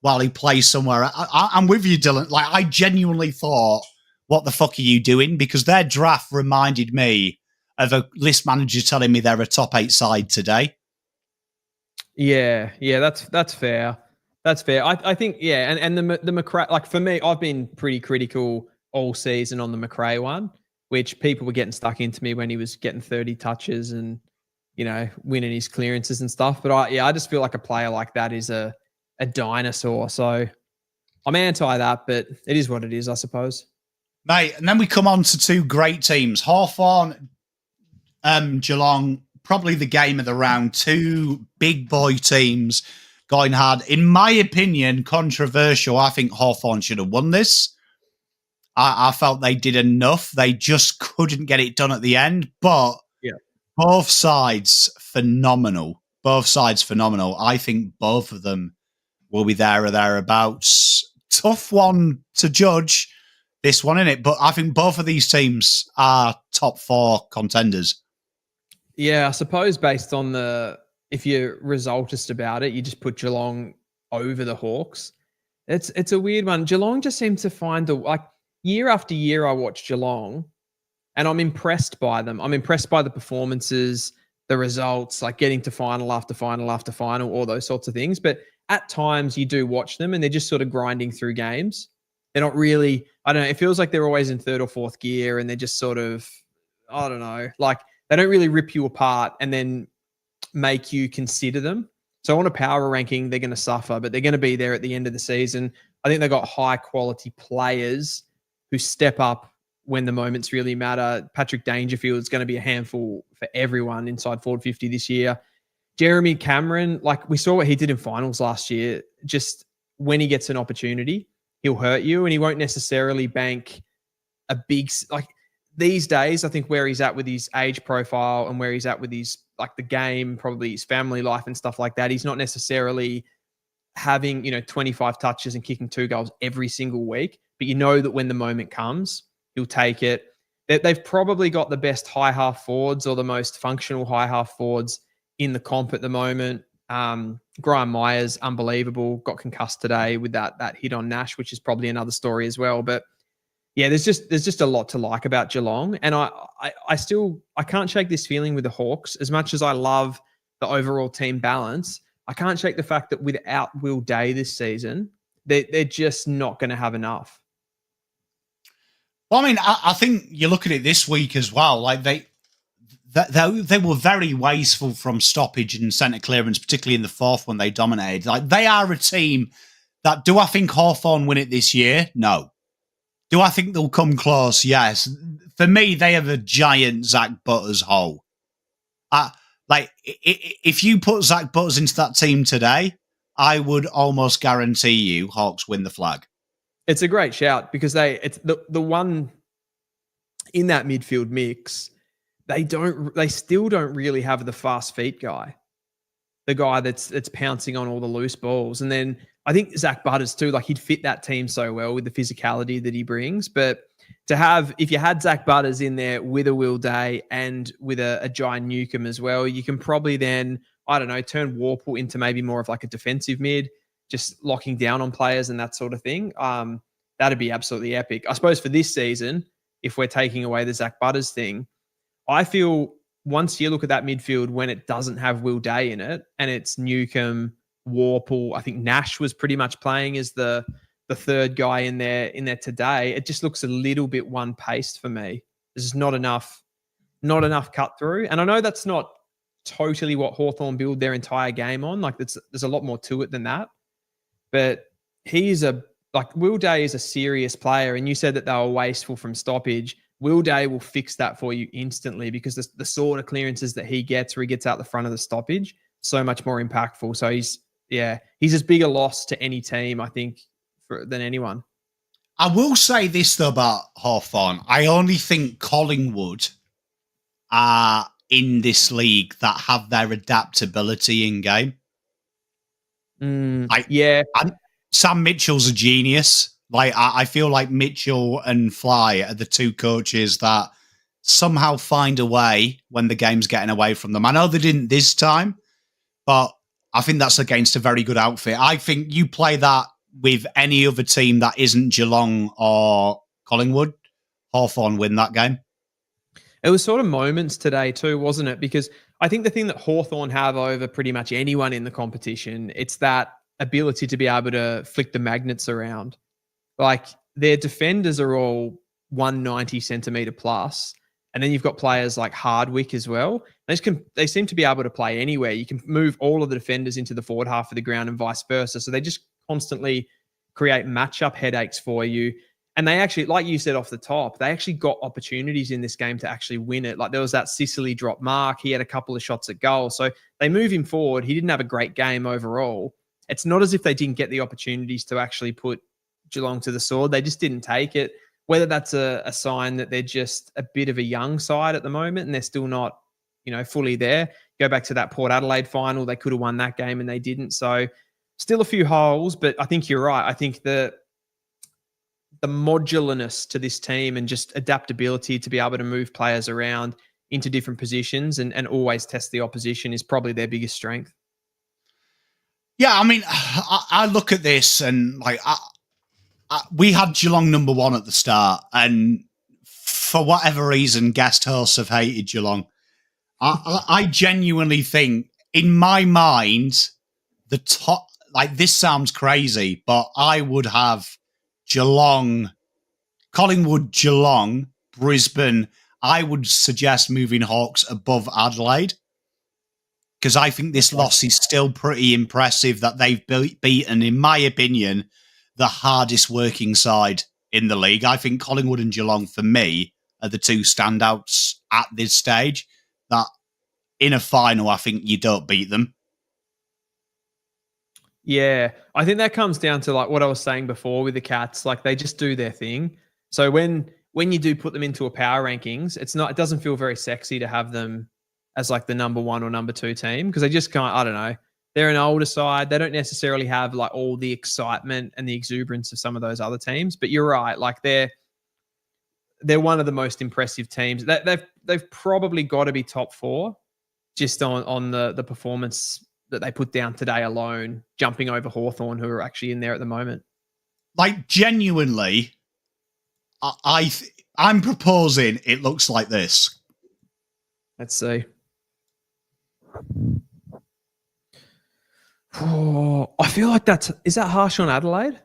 while he plays somewhere. I'm with you, Dylan. Like, I genuinely thought, what the fuck are you doing? Because their draft reminded me of a list manager telling me they're a top 8 side today. Yeah, that's fair. That's fair. I think, and the McRae, like, for me, I've been pretty critical all season on the McRae one, which people were getting stuck into me when he was getting 30 touches and, you know, winning his clearances and stuff. But I just feel like a player like that is a dinosaur. So I'm anti that, but it is what it is, I suppose. Mate, and then we come on to 2 great teams. Hawthorn, Geelong, probably the game of the round. 2 big boy teams going hard. In my opinion, controversial. I think Hawthorn should have won this. I felt they did enough. They just couldn't get it done at the end. But both sides, phenomenal. Both sides, phenomenal. I think both of them will be there or thereabouts. Tough one to judge, this one, innit? But I think both of these teams are top 4 contenders. Yeah, I suppose based on if you're resultist about it, you just put Geelong over the Hawks. It's a weird one. Geelong just seems to find year after year I watch Geelong and I'm impressed by them. I'm impressed by the performances, the results, like getting to final after final after final, all those sorts of things. But at times you do watch them and they're just sort of grinding through games. They're not really, I don't know, it feels like they're always in 3rd or 4th gear and they're just sort of, I don't know, like they don't really rip you apart and then make you consider them. So on a power ranking, they're going to suffer, but they're going to be there at the end of the season. I think they've got high quality players who step up when the moments really matter. Patrick Dangerfield is going to be a handful for everyone inside forward 50 this year. Jeremy Cameron, like we saw what he did in finals last year, just when he gets an opportunity, he'll hurt you and he won't necessarily bank a big, like these days, I think where he's at with his age profile and where he's at with his, like the game, probably his family life and stuff like that, he's not necessarily having, 25 touches and kicking 2 goals every single week, but you know that when the moment comes, he'll take it. they've probably got the best high half forwards or the most functional high half forwards in the comp at the moment. Graham Myers, unbelievable, got concussed today with that hit on Nash, which is probably another story as well. But yeah, there's just a lot to like about Geelong, and I can't shake this feeling with the Hawks. As much as I love the overall team balance, I can't shake the fact that without Will Day this season, they're just not going to have enough. Well, I mean, I think you look at it this week as well. Like they were very wasteful from stoppage and centre clearance, particularly in the fourth when they dominated. Like they are a team that, do I think Hawthorn win it this year? No. Do I think they'll come close? Yes. For me, they have a giant Zach Butters hole. If you put Zach Butters into that team today, I would almost guarantee you Hawks win the flag. It's a great shout because it's the one in that midfield mix. They still don't really have the fast feet guy, the guy that's pouncing on all the loose balls. And then I think Zach Butters too, like he'd fit that team so well with the physicality that he brings. But if you had Zach Butters in there with a Will Day and with a Jai Newcomb as well, you can probably then, I don't know, turn Warple into maybe more of like a defensive mid, just locking down on players and that sort of thing. That'd be absolutely epic. I suppose for this season, if we're taking away the Zach Butters thing, I feel once you look at that midfield when it doesn't have Will Day in it and it's Newcomb, Warple, I think Nash was pretty much playing as the third guy in there today. It just looks a little bit one-paced for me. There's just not enough cut through. And I know that's not totally what Hawthorn build their entire game on. Like there's a lot more to it than that. But Will Day is a serious player. And you said that they were wasteful from stoppage. Will Day will fix that for you instantly because the sort of clearances that he gets where he gets out the front of the stoppage, so much more impactful. So he's as big a loss to any team, I think, than anyone. I will say this, though, about Hawthorn. I only think Collingwood are in this league that have their adaptability in game. Sam Mitchell's a genius. Like I feel like Mitchell and Fly are the two coaches that somehow find a way when the game's getting away from them. I know they didn't this time, but I think that's against a very good outfit. I think you play that with any other team that isn't Geelong or Collingwood, Hawthorn win that game. It was sort of moments today too, wasn't it? Because I think the thing that Hawthorn have over pretty much anyone in the competition, it's that ability to be able to flick the magnets around. Like their defenders are all 190 centimetre plus. And then you've got players like Hardwick as well. They seem to be able to play anywhere. You can move all of the defenders into the forward half of the ground and vice versa. So they just constantly create matchup headaches for you. And they actually, like you said off the top, they actually got opportunities in this game to actually win it. Like there was that Sicily drop mark. He had a couple of shots at goal. So they move him forward. He didn't have a great game overall. It's not as if they didn't get the opportunities to actually put Geelong to the sword. They just didn't take it. Whether that's a sign that they're just a bit of a young side at the moment and they're still not, fully there. Go back to that Port Adelaide final. They could have won that game and they didn't. So still a few holes, but I think you're right. I think the modularness to this team and just adaptability to be able to move players around into different positions and always test the opposition is probably their biggest strength. Yeah, I mean, I look at this and we had Geelong number one at the start, and for whatever reason, guest hosts have hated Geelong. I genuinely think, in my mind, the top, this sounds crazy, but I would have Geelong, Collingwood, Geelong, Brisbane. I would suggest moving Hawks above Adelaide because I think this loss is still pretty impressive that they've beaten, in my opinion, the hardest working side in the league. I think Collingwood and Geelong, for me, are the two standouts at this stage that in a final, I think you don't beat them. Yeah, I think that comes down to what I was saying before with the Cats. They just do their thing. So when you do put them into a power rankings, it doesn't feel very sexy to have them as the number one or number two team because they just can't, I don't know. They're an older side. They don't necessarily have all the excitement and the exuberance of some of those other teams. But you're right. they're one of the most impressive teams. They've probably got to be top 4 just on the performance that they put down today alone, jumping over Hawthorn, who are actually in there at the moment. Like, genuinely, I'm proposing it looks like this. Let's see. Oh, I feel like is that harsh on Adelaide?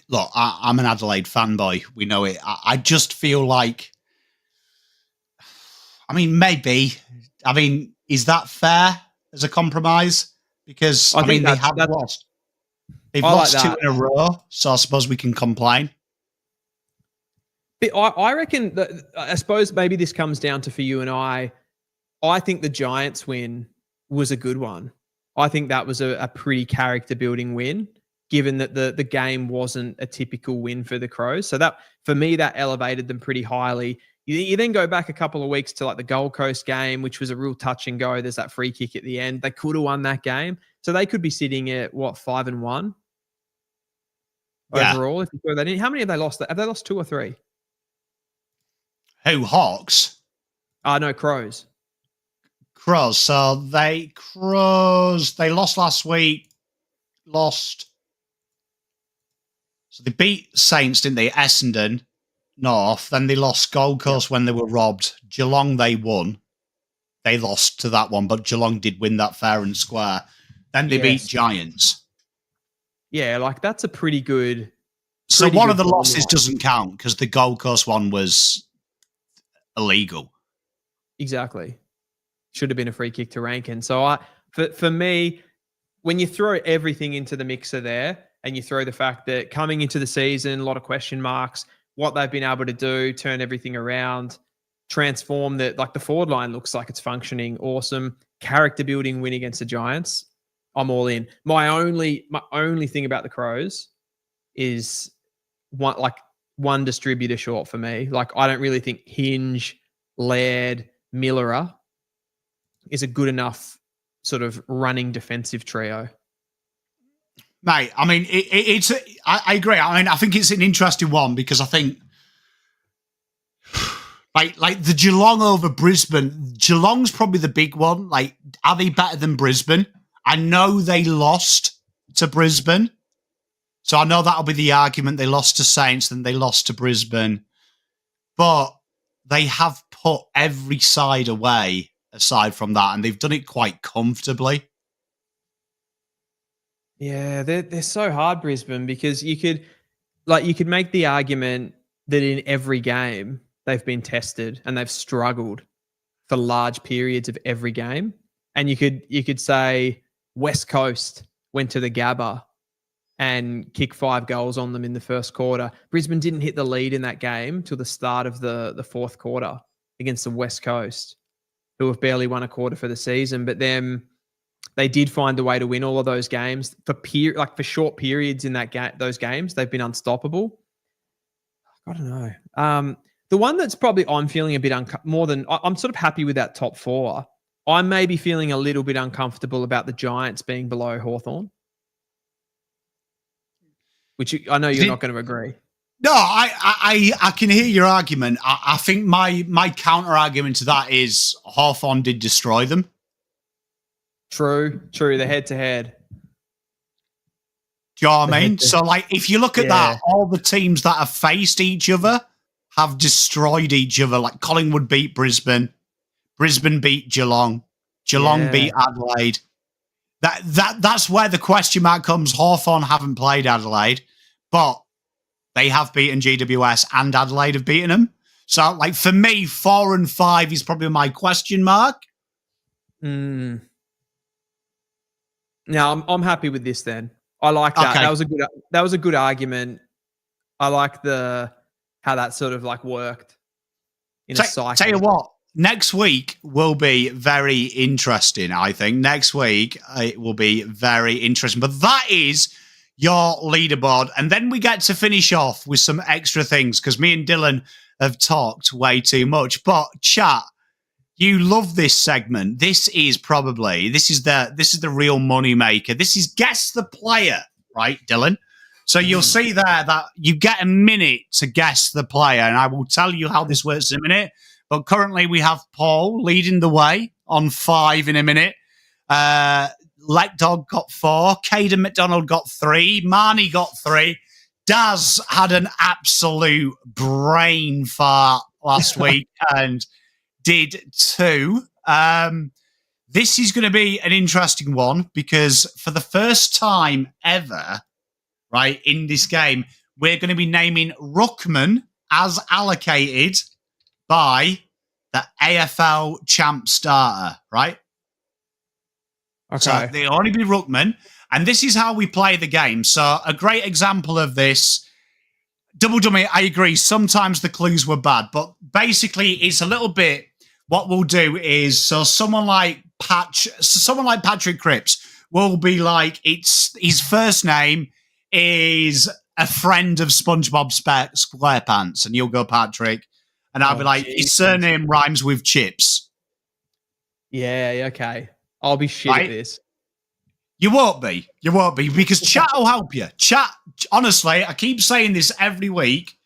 Look, I'm an Adelaide fanboy. We know it. I just feel like, I mean, maybe. I mean, is that fair as a compromise? Because, I mean, they have lost. They've lost like 2 in a row, so I suppose we can complain. But I reckon that, I suppose maybe this comes down to, for you and I think the Giants win was a good one. I think that was a pretty character-building win, given that the game wasn't a typical win for the Crows. So that, for me, that elevated them pretty highly. You then go back a couple of weeks to like the Gold Coast game, which was a real touch and go. There's that free kick at the end. They could have won that game. So they could be sitting at, 5-1 overall. If you throw that in. How many have they lost? Have they lost 2 or 3? Who, Hawks? No, Crows. Crows. So they lost last week. So they beat Saints, didn't they? Essendon, North. Then they lost Gold Coast when they were robbed. Geelong, they won. They lost to that one, but Geelong did win that fair and square. Then they beat Giants. Yeah, like that's a pretty good. So one of the losses doesn't count because the Gold Coast one was illegal. Exactly. Should have been a free kick to Rankin. So for me, when you throw everything into the mixer there and you throw the fact that coming into the season, a lot of question marks, what they've been able to do, turn everything around, transform that, like the forward line looks like it's functioning. Awesome. Character building win against the Giants. I'm all in. My only thing about the Crows is one distributor short for me. Like, I don't really think Hinge, Laird, Millerer is a good enough sort of running defensive trio. Mate, I mean, I agree. I mean, I think it's an interesting one because I think like the Geelong over Brisbane, Geelong's probably the big one. Like, are they better than Brisbane? I know they lost to Brisbane. So I know that'll be the argument. They lost to Saints, then they lost to Brisbane. But they have put every side away aside from that, and they've done it quite comfortably. Yeah, they're so hard, Brisbane, because you could make the argument that in every game they've been tested and they've struggled for large periods of every game. And you could say West Coast went to the Gabba and kicked 5 goals on them in the first quarter. Brisbane didn't hit the lead in that game till the start of the fourth quarter against the West Coast, who have barely won a quarter for the season. But then they did find a way to win all of those games for short periods in those games. They've been unstoppable. I don't know. The one that's probably I'm feeling a bit I'm sort of happy with that top 4. I'm maybe feeling a little bit uncomfortable about the Giants being below Hawthorn, which I know you're not going to agree. No, I can hear your argument. I think my counter argument to that is Hawthorn did destroy them. True. The head-to-head. Do you know what I mean? So, like, if you look at that, all the teams that have faced each other have destroyed each other. Like, Collingwood beat Brisbane. Brisbane beat Geelong. Geelong beat Adelaide. That's where the question mark comes. Hawthorn haven't played Adelaide, but they have beaten GWS and Adelaide have beaten them. So, like, for me, 4 and 5 is probably my question mark. Now, I'm happy with this then. I like that. Okay. That was a good argument. I like how that sort of like worked in a cycle. Tell you what, next week will be very interesting, I think. Next week, it will be very interesting. But that is your leaderboard. And then we get to finish off with some extra things because me and Dylan have talked way too much. But chat, you love this segment. This is the real money maker. This is Guess the Player, right, Dylan? So you'll see there that you get a minute to guess the player, and I will tell you how this works in a minute. But currently we have Paul leading the way on 5 in a minute. Let Dog got 4. Caden McDonald got 3. Marnie got 3. Daz had an absolute brain fart last week and did 2. This is going to be an interesting one because for the first time ever, right, in this game, we're going to be naming ruckman as allocated by the AFL champ starter, right? Okay. So they'll only be ruckman. And this is how we play the game. So a great example of this, Double Dummy, I agree, sometimes the clues were bad, but basically it's a little bit, what we'll do is, so someone like Patrick Cripps will be like, it's his first name is a friend of SpongeBob SquarePants, and you'll go Patrick, and I'll be like, his surname rhymes with chips. Yeah, okay. I'll be shit at this. You won't be. You won't be, because chat will help you. Chat, honestly, I keep saying this every week.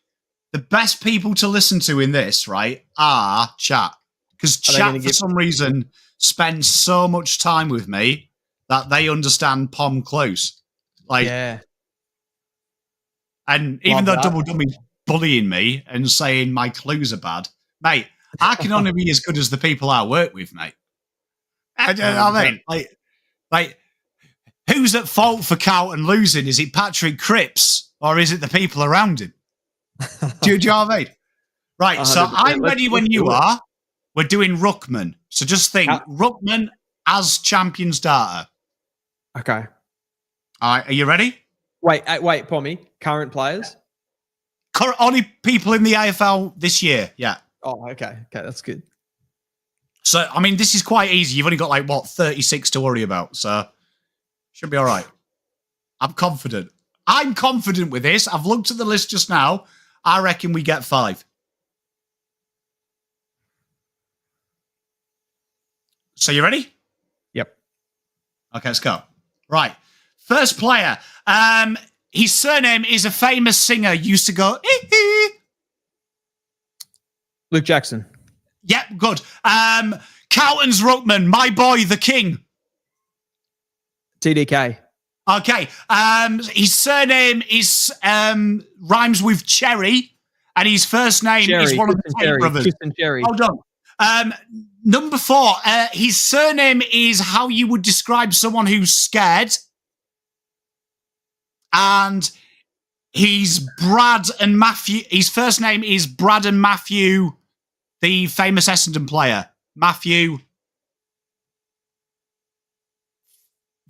The best people to listen to in this, right, are chat. Because chat, for some reason, spends so much time with me that they understand Pom close. Like, yeah. And even though Double Dummy's bullying me and saying my clues are bad, mate, I can only be as good as the people I work with, mate. I mean, like, who's at fault for Carlton losing? Is it Patrick Cripps or is it the people around him? Do you know what I mean? Right, so I'm ready when you are. We're doing ruckman. So just think, ruckman as champion starter. Okay. All right, are you ready? Wait, Pommy. Current players? Only people in the AFL this year, yeah. Oh, okay. Okay, that's good. So, I mean, this is quite easy. You've only got, 36 to worry about. So, should be all right. I'm confident. I'm confident with this. I've looked at the list just now. I reckon we get 5. So, you ready? Yep. Okay, let's go. Right. First player. His surname is a famous singer. Used to go, Luke Jackson. Yep, good. Carlton's ruckman, my boy, the king. TDK. Okay. His surname is rhymes with cherry, and his first name is one of the Tate brothers. Hold on. Number 4. His surname is how you would describe someone who's scared. And he's Brad and Matthew. His first name is Brad and Matthew, the famous Essendon player. Matthew.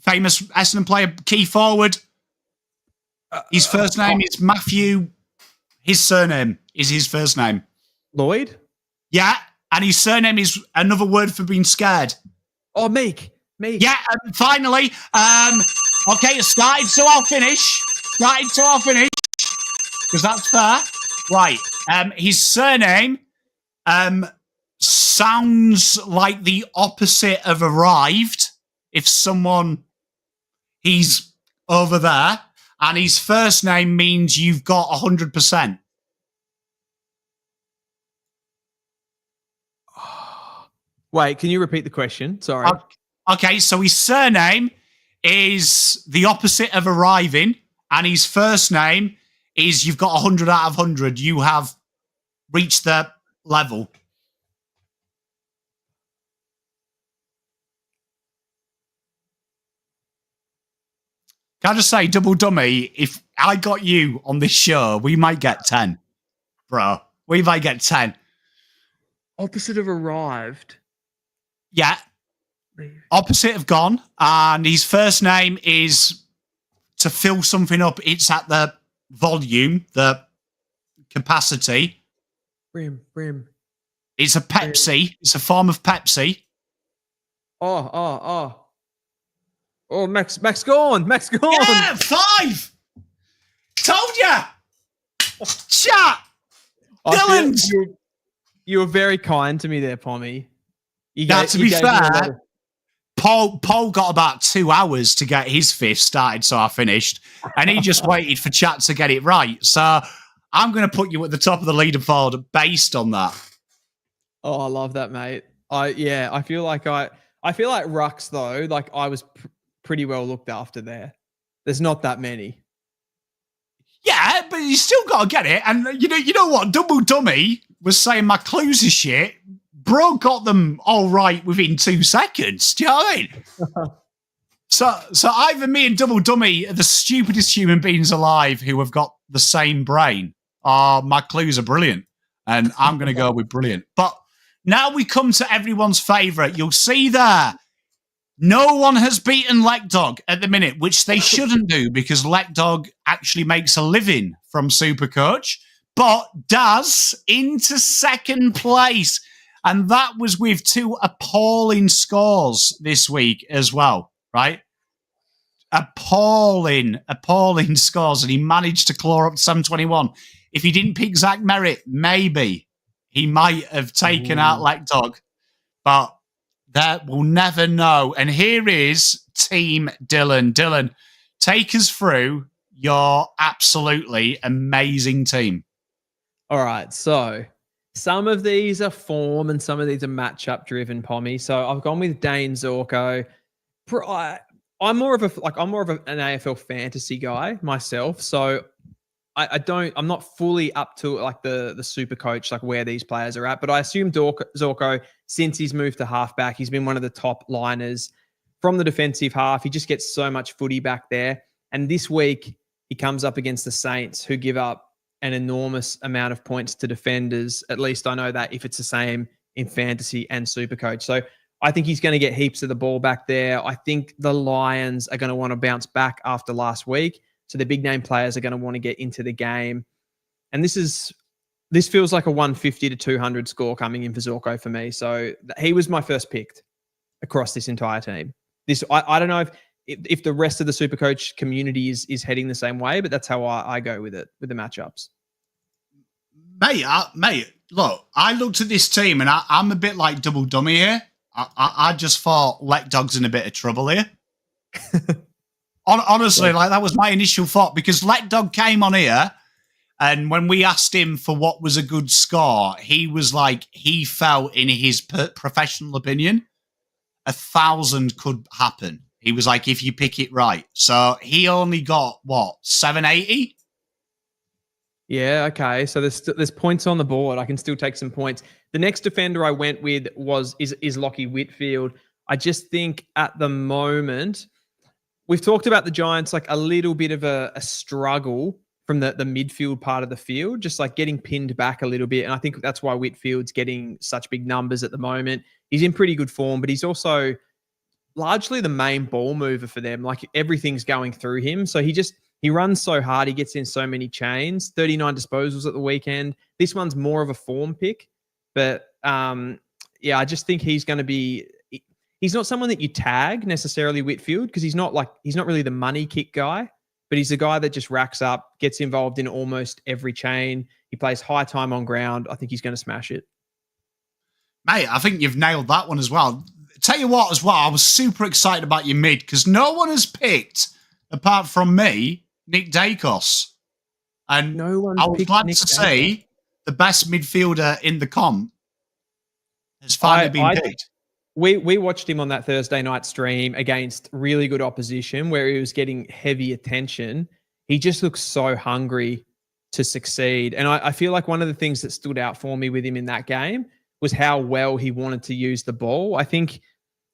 Famous Essendon player, key forward. His first name is Matthew. His surname is his first name. Lloyd? Yeah, and his surname is another word for being scared. Oh, Meek. Yeah, and finally, okay, started so I'll finish. Because that's fair. Right, his surname sounds like the opposite of arrived. If someone, he's over there, and his first name means you've got 100%. Wait, can you repeat the question? Sorry. Okay, so his surname is the opposite of arriving, and his first name is you've got 100 out of 100. You have reached the level. Can I just say, Double Dummy, if I got you on this show, we might get 10. Bro, we might get 10. Opposite of arrived. Yeah. Opposite of gone, and his first name is to fill something up. It's at the volume, the capacity. Brim. It's a Pepsi. It's a form of Pepsi. Oh, Max gone. Yeah, 5. Told ya. Chat. Dylan. You were very kind to me there, Pommy. To be fair, Paul got about 2 hours to get his fifth started, so I finished. And he just waited for chat to get it right. So I'm going to put you at the top of the leaderboard based on that. Oh, I love that, mate. I feel like Rucks, though, like I was pretty well looked after there. There's not that many. Yeah, but you still got to get it. And you know what? Double Dummy was saying my clues are shit. Bro got them all right within 2 seconds. Do you know what I mean? So either me and Double Dummy are the stupidest human beings alive who have got the same brain, or my clues are brilliant. And I'm going to go with brilliant. But now we come to everyone's favourite. You'll see there, no one has beaten Lekdog at the minute, which they shouldn't do because Lekdog actually makes a living from Supercoach. But Daz into second place. And that was with 2 appalling scores this week as well, right? Appalling scores. And he managed to claw up to 721. If he didn't pick Zach Merritt, maybe he might have taken out Lekdog. But that we'll never know. And here is Team Dylan. Dylan, take us through your absolutely amazing team. All right, so some of these are form and some of these are matchup driven, Pommy. So I've gone with Dane Zorko. I'm more of an AFL fantasy guy myself. So I'm not fully up to like the super coach, like where these players are at, but I assume Zorko, since he's moved to halfback, he's been one of the top liners from the defensive half. He just gets so much footy back there. And this week he comes up against the Saints, who give up an enormous amount of points to defenders. At least I know that if it's the same in fantasy and Supercoach. So I think he's going to get heaps of the ball back there. I think the Lions are going to want to bounce back after last week. So the big name players are going to want to get into the game. And this feels like a 150 to 200 score coming in for Zorko for me. So he was my first pick across this entire team. I don't know if the rest of the Supercoach community is heading the same way, but that's how I go with it, with the matchups. Mate, look, I looked at this team and I'm a bit like Double Dummy here. I just thought Lekdog's in a bit of trouble here. Honestly, like that was my initial thought because Lekdog came on here and when we asked him for what was a good score, he was like, he felt in his professional opinion, 1,000 could happen. He was like, if you pick it right. So he only got, 780? Yeah, okay. So there's points on the board. I can still take some points. The next defender I went with is Lockie Whitfield. I just think at the moment, we've talked about the Giants, like a little bit of a struggle from the midfield part of the field, just like getting pinned back a little bit. And I think that's why Whitfield's getting such big numbers at the moment. He's in pretty good form, but he's also largely the main ball mover for them. Like everything's going through him. So he runs so hard. He gets in so many chains, 39 disposals at the weekend. This one's more of a form pick, but I just think he's going to be, he's not someone that you tag necessarily Whitfield because he's not really the money kick guy, but he's a guy that just racks up, gets involved in almost every chain. He plays high time on ground. I think he's going to smash it. Mate, I think you've nailed that one as well. Tell you what as well, I was super excited about your mid because no one has picked, apart from me, Nick Dacos. And I was glad to see the best midfielder in the comp has finally been picked. We watched him on that Thursday night stream against really good opposition where he was getting heavy attention. He just looks so hungry to succeed. And I feel like one of the things that stood out for me with him in that game was how well he wanted to use the ball. I think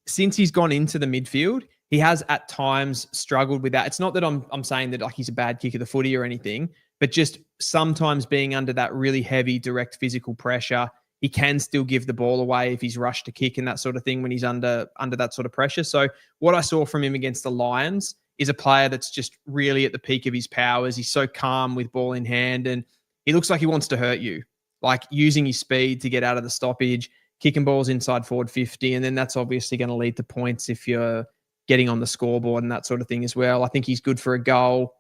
since he's gone into the midfield, he has at times struggled with that. It's not that I'm saying that like he's a bad kick of the footy or anything, but just sometimes being under that really heavy direct physical pressure, he can still give the ball away if he's rushed to kick and that sort of thing when he's under that sort of pressure. So what I saw from him against the Lions is a player that's just really at the peak of his powers. He's so calm with ball in hand and he looks like he wants to hurt you, like using his speed to get out of the stoppage, kicking balls inside forward 50. And then that's obviously going to lead to points if you're getting on the scoreboard and that sort of thing as well. I think he's good for a goal.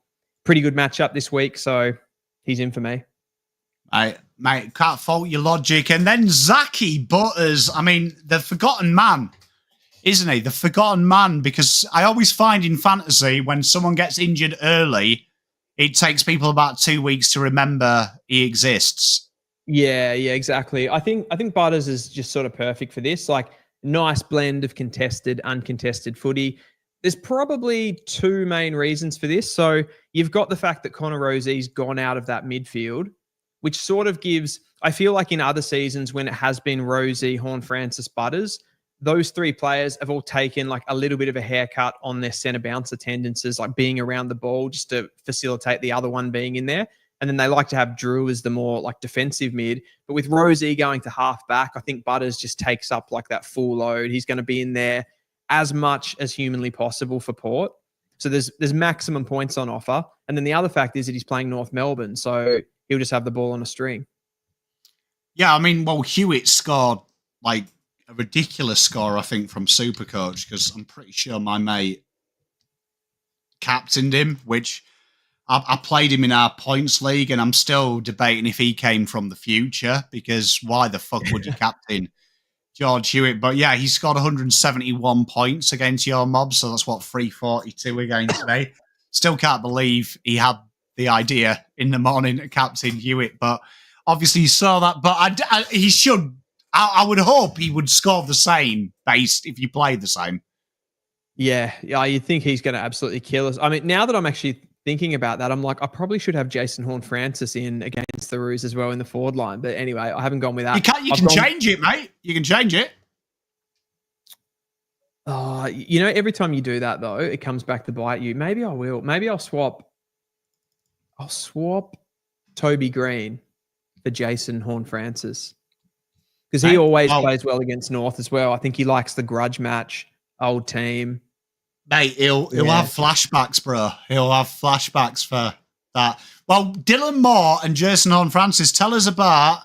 Pretty good matchup this week. So he's in for me. Mate, can't fault your logic. And then Zachy Butters, I mean, the forgotten man. isn't he? The forgotten man, because I always find in fantasy when someone gets injured early, it takes people about 2 weeks to remember he exists. Yeah, exactly. I think Butters is just sort of perfect for this. Like, nice blend of contested, uncontested footy. There's probably two main reasons for this. So you've got the fact that Connor Rosie's gone out of that midfield, which sort of gives, I feel like in other seasons when it has been Rosie, Horne-Francis, Butters, those three players have all taken like a little bit of a haircut on their centre bouncer tendencies, like being around the ball just to facilitate the other one being in there. And then they like to have Drew as the more like defensive mid. But with Rosie going to half back, I think Butters just takes up like that full load. He's going to be in there as much as humanly possible for Port. So there's maximum points on offer. And then the other fact is that he's playing North Melbourne. So he'll just have the ball on a string. Yeah, I mean, well, Hewitt scored like a ridiculous score, I think, from Supercoach, because I'm pretty sure my mate captained him, which I played him in our points league, and I'm still debating if he came from the future, because why the fuck would you captain George Hewitt? But yeah, he scored 171 points against your mob, so that's what, 342 against me. Still can't believe he had the idea in the morning to captain Hewitt, but obviously you saw that. But he should. I would hope he would score the same based if you played the same. Yeah, you'd think he's going to absolutely kill us. I mean, now that I'm actually thinking about that, I'm like, I probably should have Jason Horne-Francis in against the Roos as well in the forward line. But anyway, I haven't gone with that. You can change it, mate. You can change it. Every time you do that, though, it comes back to bite you. Maybe I will. Maybe I'll swap Toby Green for Jason Horne-Francis, because he always plays well against North as well. I think he likes the grudge match, old team. Mate, he'll have flashbacks, bro. He'll have flashbacks for that. Well, Dylan Moore and Jason Horne-Francis, tell us about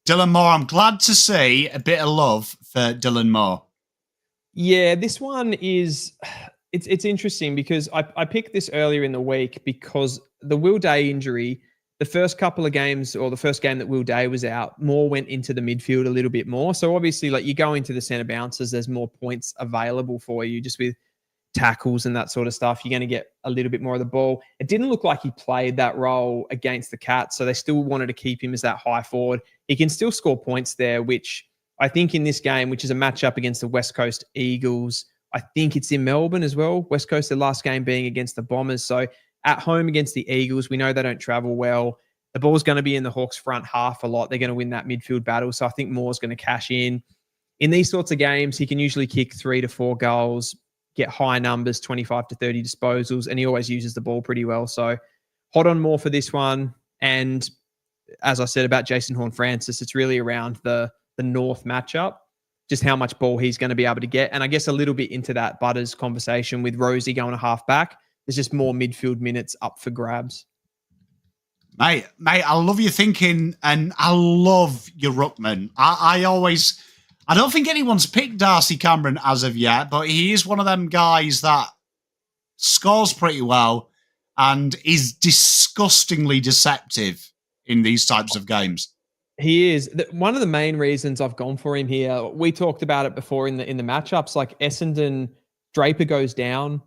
Dylan Moore. I'm glad to see a bit of love for Dylan Moore. Yeah, this one is it's interesting because I picked this earlier in the week because the Will Day injury, the first couple of games, or the first game that Will Day was out, Moore went into the midfield a little bit more. So obviously, like, you go into the centre bouncers, there's more points available for you just with tackles and that sort of stuff. You're going to get a little bit more of the ball. It didn't look like he played that role against the Cats, so they still wanted to keep him as that high forward. He can still score points there, which I think in this game, which is a matchup against the West Coast Eagles, I think it's in Melbourne as well. West Coast, the last game being against the Bombers. So at home against the Eagles, we know they don't travel well. The ball's going to be in the Hawks' front half a lot. They're going to win that midfield battle. So I think Moore's going to cash in. In these sorts of games, he can usually kick 3 to 4 goals, get high numbers, 25 to 30 disposals, and he always uses the ball pretty well. So hot on Moore for this one. And as I said about Jason Horne-Francis, it's really around the North matchup, just how much ball he's going to be able to get. And I guess a little bit into that Butters conversation with Rosie going a half back, there's just more midfield minutes up for grabs. Mate, I love your thinking, and I love your ruckman. I don't think anyone's picked Darcy Cameron as of yet, but he is one of them guys that scores pretty well and is disgustingly deceptive in these types of games. He is. One of the main reasons I've gone for him here, we talked about it before in the matchups, like Essendon, Draper goes down,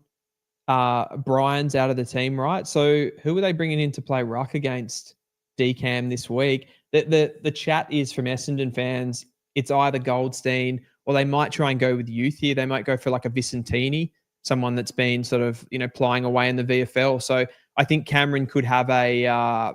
Brian's out of the team, right? So who are they bringing in to play ruck against DCAM this week? The chat is from Essendon fans, it's either Goldstein or they might try and go with youth here. They might go for like a Vicentini, someone that's been sort of, plying away in the VFL. So I think Cameron could have a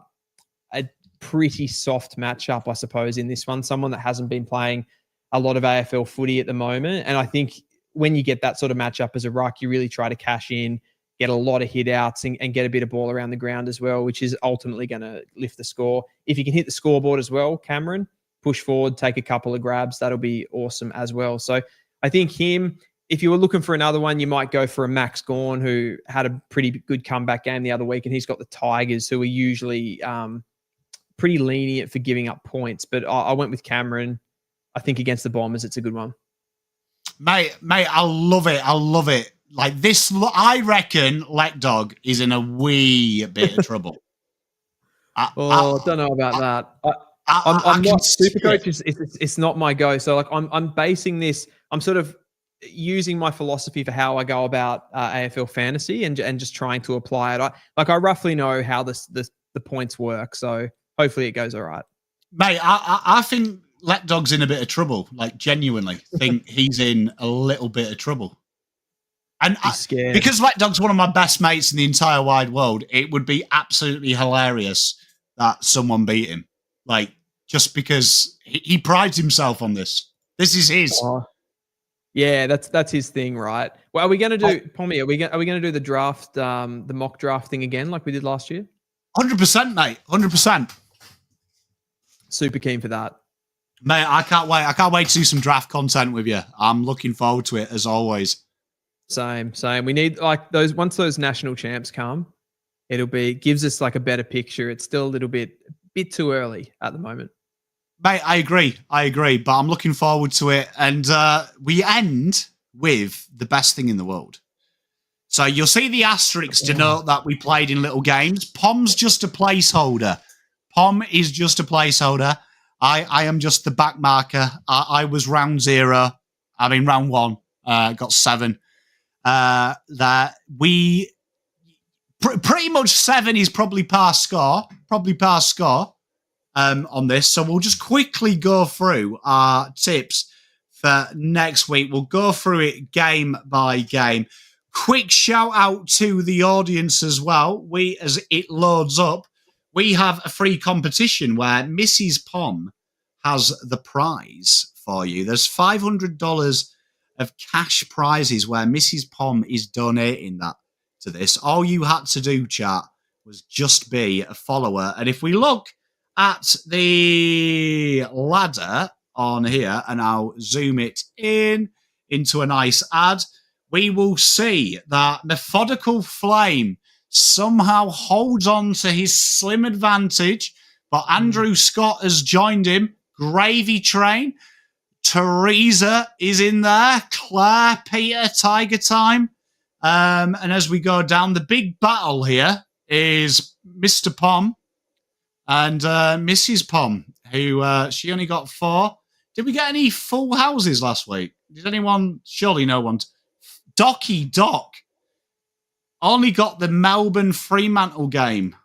pretty soft matchup, I suppose, in this one. Someone that hasn't been playing a lot of AFL footy at the moment. And I think when you get that sort of matchup as a ruck, you really try to cash in, get a lot of hit outs and get a bit of ball around the ground as well, which is ultimately going to lift the score. If you can hit the scoreboard as well, Cameron, push forward, take a couple of grabs, that'll be awesome as well. So I think him, if you were looking for another one, you might go for a Max Gawn, who had a pretty good comeback game the other week, and he's got the Tigers, who are usually pretty lenient for giving up points. But I went with Cameron. I think against the Bombers, it's a good one. Mate, I love it. I love it. Like this, I reckon Let Dog is in a wee bit of trouble. I don't know about that. I'm not Supercoach. It's not my go. So like I'm basing this. I'm sort of using my philosophy for how I go about AFL fantasy and just trying to apply it. I roughly know how the points work, so hopefully it goes all right. Mate, I think Let Dog's in a bit of trouble. Like, genuinely think he's in a little bit of trouble. And because Let Dog's one of my best mates in the entire wide world, it would be absolutely hilarious that someone beat him. Like, just because he prides himself on this. This is his. Yeah, that's his thing, right? Well, are we going to do, Pommy, are we going to do the draft, the mock draft thing again like we did last year? 100%, mate. 100%. Super keen for that. Mate, I can't wait. I can't wait to do some draft content with you. I'm looking forward to it, as always. Same. We need once those national champs come, gives us like a better picture. It's still a little bit too early at the moment. Mate, I agree, but I'm looking forward to it. And we end with the best thing in the world. So you'll see the asterisks denote that we played in little games. Pom's just a placeholder. Pom is just a placeholder. I am just the back marker. I was round 0. I mean, round 1. Got 7. That we pretty much 7 is probably past score. On this. So we'll just quickly go through our tips for next week. We'll go through it game by game. Quick shout out to the audience as well. As it loads up, we have a free competition where Mrs. Pom has the prize for you. There's $500 of cash prizes where Mrs. Pom is donating that to this. All you had to do, chat, was just be a follower. And if we look at the ladder on here, and I'll zoom it into a nice ad, we will see that Methodical Flame somehow holds on to his slim advantage, but Andrew Scott has joined him. Gravy Train. Teresa is in there. Claire, Peter, Tiger Time. And as we go down, the big battle here is Mr. Pom and Mrs. Pom, who she only got 4. Did we get any full houses last week? Did anyone? Surely no one. Docky Doc only got the Melbourne Fremantle game.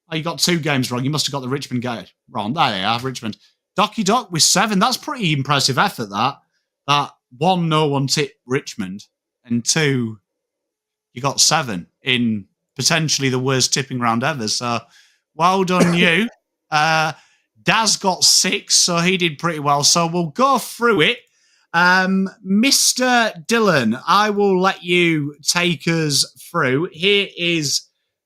Oh, you got 2 games wrong. You must have got the Richmond game wrong. There they are, Richmond. Docky Doc with 7. That's pretty impressive effort, that 1, no one tipped Richmond, and 2, you got 7 in potentially the worst tipping round ever. So well done, you. Daz got 6, so he did pretty well. So we'll go through it. Mr. Dylan, I will let you take us through. Here is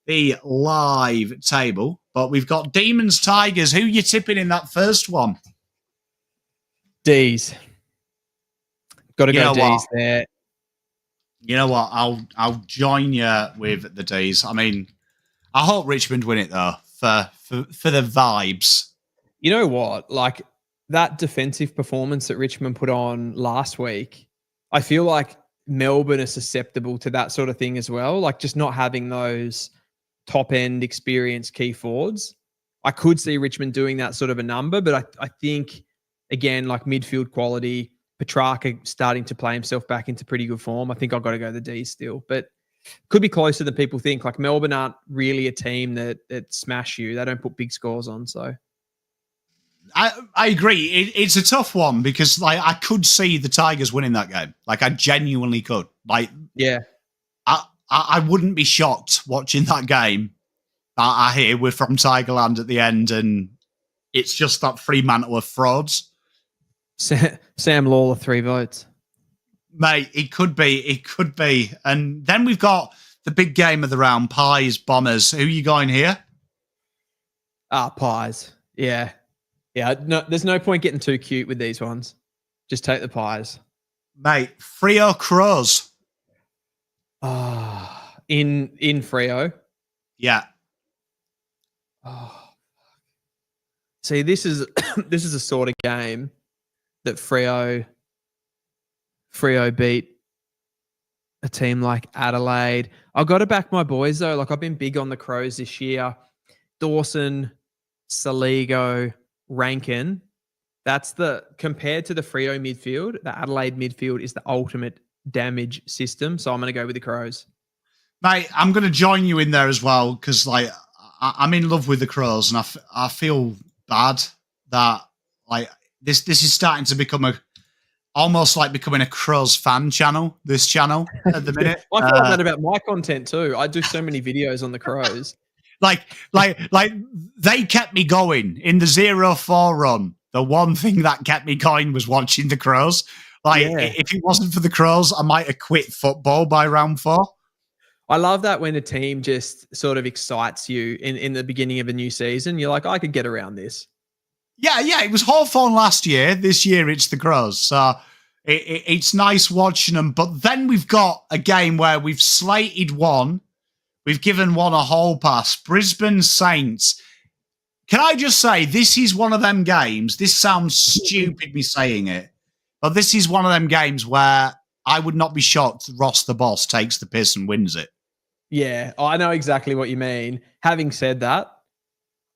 the live table, but we've got Demons, Tigers. Who you tipping in that first one? D's. Got to go D's there. You know what? I'll join you with the D's. I mean, I hope Richmond win it though for the vibes. You know what? Like that defensive performance that Richmond put on last week, I feel like Melbourne are susceptible to that sort of thing as well. Like just not having those top end experienced key forwards. I could see Richmond doing that sort of a number, but I think again, like midfield quality, Petrarca starting to play himself back into pretty good form. I think I've got to go the D still, but could be closer than people think. Like Melbourne aren't really a team that smash you. They don't put big scores on. So I agree. It's a tough one because like I could see the Tigers winning that game. Like I genuinely could. Like yeah, I wouldn't be shocked watching that game. I hear we're from Tigerland at the end, and it's just that Fremantle of frauds. Sam Lawler 3 votes. Mate, it could be. And then we've got the big game of the round, Pies, Bombers. Who are you going here? Pies. Yeah. Yeah, no, there's no point getting too cute with these ones. Just take the Pies. Mate, Freo Crows. In Freo? Yeah. See, this is a sort of game that Freo beat a team like Adelaide. I've got to back my boys though. Like I've been big on the Crows this year. Dawson, Saligo, Rankin. That's compared to the Freo midfield, the Adelaide midfield is the ultimate damage system. So I'm going to go with the Crows. Mate, I'm going to join you in there as well because, like, I'm in love with the Crows, and I feel bad that like this is starting to become almost like becoming a Crows fan channel. This channel at the minute. I feel like that about my content too. I do so many videos on the Crows. like they kept me going in the 0-4 run. The one thing that kept me going was watching the Crows. Like, if it wasn't for the Crows, I might have quit football by round 4. I love that when a team just sort of excites you in the beginning of a new season. You're like, I could get around this. Yeah. It was Hawthorn last year. This year, it's the Crows. So it's nice watching them. But then we've got a game where we've slated one. We've given one a whole pass. Brisbane Saints. Can I just say, this is one of them games. This sounds stupid me saying it. But this is one of them games where I would not be shocked Ross the boss takes the piss and wins it. Yeah, I know exactly what you mean. Having said that,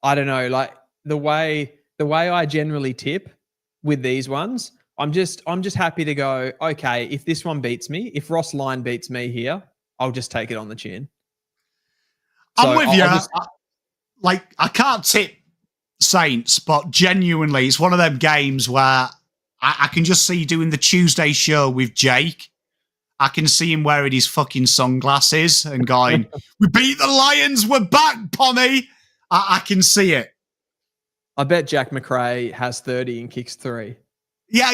I don't know, like the way I generally tip with these ones, I'm just happy to go, okay, if this one beats me, if Ross Lyon beats me here, I'll just take it on the chin. I'm with you. I can't tip Saints, but genuinely, it's one of them games where I can just see doing the Tuesday show with Jake. I can see him wearing his fucking sunglasses and going, we beat the Lions, we're back, Pommy. I can see it. I bet Jack McRae has 30 and kicks 3. Yeah.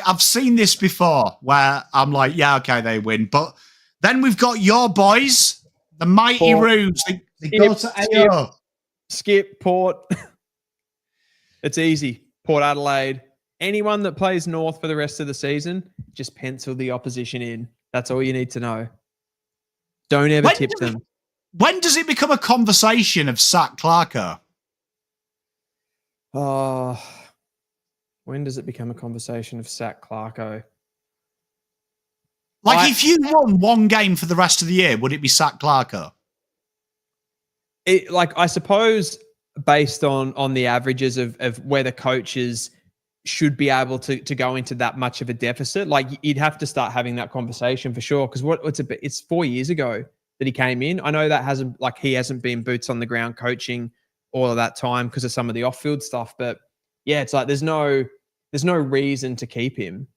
I've seen this before where I'm like, yeah, okay, they win. But then we've got your boys, the Mighty Roos. They go to AO. Skip, Port. It's easy. Port Adelaide. Anyone that plays North for the rest of the season, just pencil the opposition in. That's all you need to know. Don't ever tip them. When does it become a conversation of sack Clarko? When does it become a conversation of sack Clarko? If you won one game for the rest of the year, would it be sack Clarko? I suppose based on the averages of where the coaches should be able to go into that much of a deficit, like you'd have to start having that conversation for sure. Because it's 4 years ago that he came in. I know that he hasn't been boots on the ground coaching all of that time because of some of the off-field stuff. But yeah, it's like there's no reason to keep him.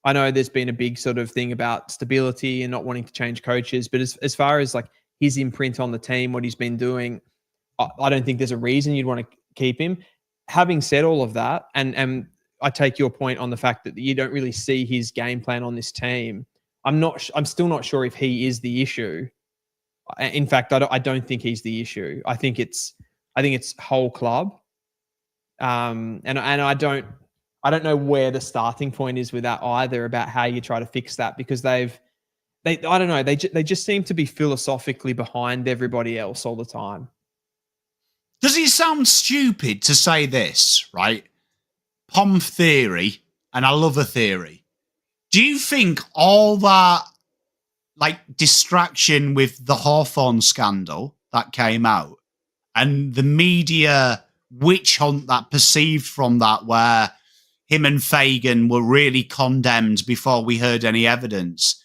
I know there's been a big sort of thing about stability and not wanting to change coaches, but as far as like his imprint on the team, what he's been doing, I don't think there's a reason you'd want to keep him. Having said all of that, and I take your point on the fact that you don't really see his game plan on this team. I'm still not sure if he is the issue. In fact, I don't think he's the issue. I think it's whole club. And I don't know where the starting point is with that either, about how you try to fix that, because I don't know, they just seem to be philosophically behind everybody else all the time. Does it sound stupid to say this, right? Pom theory, and I love a theory. Do you think all that distraction with the Hawthorn scandal that came out and the media witch hunt that perceived from that, where him and Fagan were really condemned before we heard any evidence,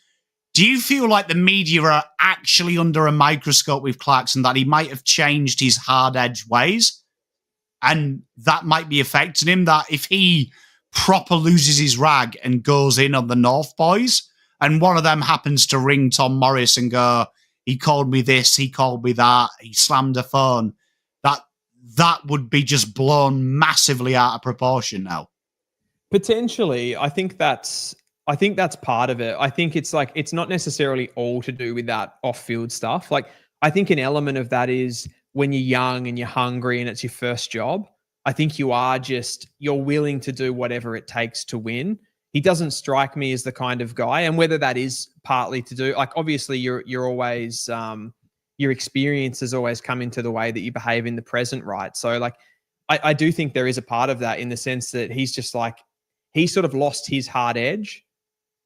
do you feel like the media are actually under a microscope with Clarkson, that he might have changed his hard-edged ways? And that might be affecting him, that if he proper loses his rag and goes in on the North boys, and one of them happens to ring Tom Morris and go, he called me this, he called me that, he slammed a phone, that would be just blown massively out of proportion now. Potentially. I think that's part of it. I think it's not necessarily all to do with that off-field stuff. I think an element of that is when you're young and you're hungry and it's your first job, I think you're willing to do whatever it takes to win. He doesn't strike me as the kind of guy, and whether that is partly to do, obviously you're always, your experience has always come into the way that you behave in the present, right? So I do think there is a part of that, in the sense that he's just he sort of lost his hard edge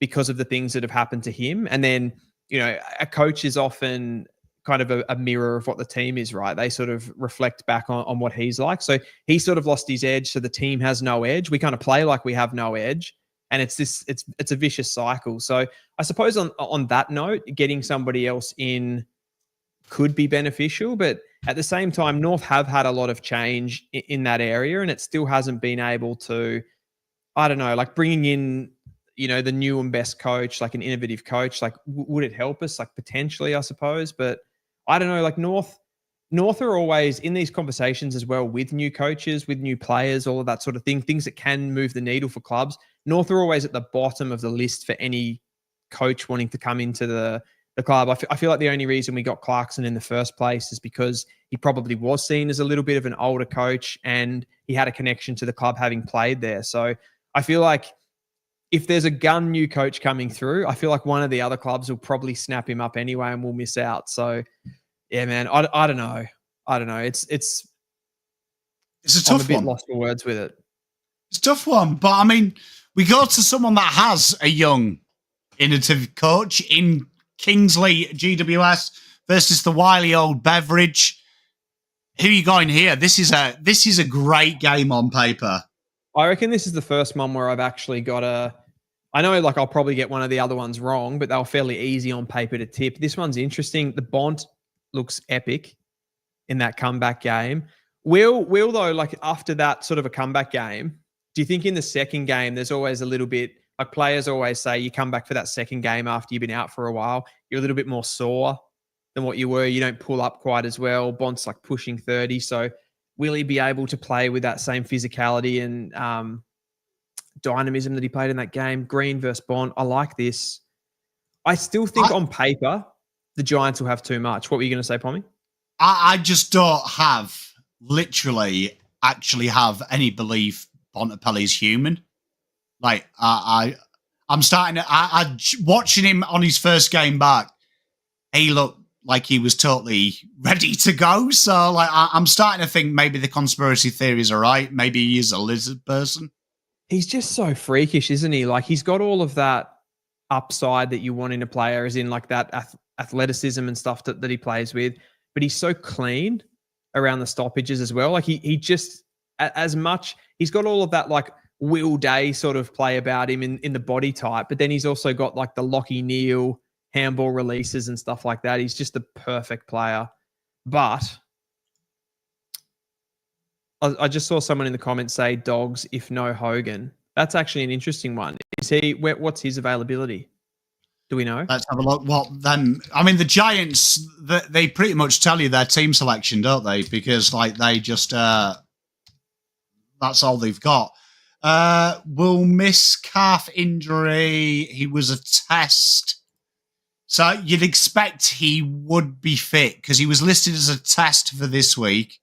because of the things that have happened to him. And then, a coach is often kind of a mirror of what the team is, right? They sort of reflect back on what he's like. So he sort of lost his edge, so the team has no edge. We kind of play like we have no edge. And it's a vicious cycle. So I suppose on that note, getting somebody else in could be beneficial, but at the same time, North have had a lot of change in that area, and it still hasn't been able to, I don't know, like bringing in, the new and best coach, like an innovative coach, like would it help us? Like potentially, I suppose, but I don't know, like North are always in these conversations as well with new coaches, with new players, all of that sort of thing, things that can move the needle for clubs. North are always at the bottom of the list for any coach wanting to come into the club. I feel like the only reason we got Clarkson in the first place is because he probably was seen as a little bit of an older coach and he had a connection to the club having played there. So I feel like if there's a gun new coach coming through, I feel like one of the other clubs will probably snap him up anyway and we'll miss out. So yeah, man, I don't know. It's a tough one. I'm a bit lost for words with it. It's a tough one, but I mean, we go to someone that has a young, innovative coach in Kingsley GWS versus the wily old Beveridge. Who are you going here? This is a great game on paper. I reckon this is the first one where I've actually got I know like I'll probably get one of the other ones wrong, but they were fairly easy on paper to tip. This one's interesting. The Bont looks epic in that comeback game. Will though, like after that sort of a comeback game, do you think in the second game there's always a little bit, like players always say you come back for that second game after you've been out for a while, you're a little bit more sore than what you were. You don't pull up quite as well. Bont's like pushing 30. So will he be able to play with that same physicality and dynamism that he played in that game? Green versus Bont. I like this. I still think on paper, the Giants will have too much. What were you going to say, Pommy? I just don't actually have any belief Bontempelli's human. Like, I'm starting to, watching him on his first game back, he looked like he was totally ready to go. So, like, I'm starting to think maybe the conspiracy theories are right. Maybe he is a lizard person. He's just so freakish, isn't he? Like, he's got all of that upside that you want in a player, as in like that athleticism and stuff that he plays with, but he's so clean around the stoppages as well. Like he just, as much, he's got all of that like Will Day sort of play about him in the body type, but then he's also got like the Lockie Neal handball releases and stuff like that. He's just the perfect player. But I just saw someone in the comments say Dogs if no Hogan. That's actually an interesting one. What's his availability? Do we know? Let's have a look. Well, then, I mean, the Giants, they pretty much tell you their team selection, don't they? Because, like, they just, that's all they've got. Will miss calf injury. He was a test. So you'd expect he would be fit because he was listed as a test for this week.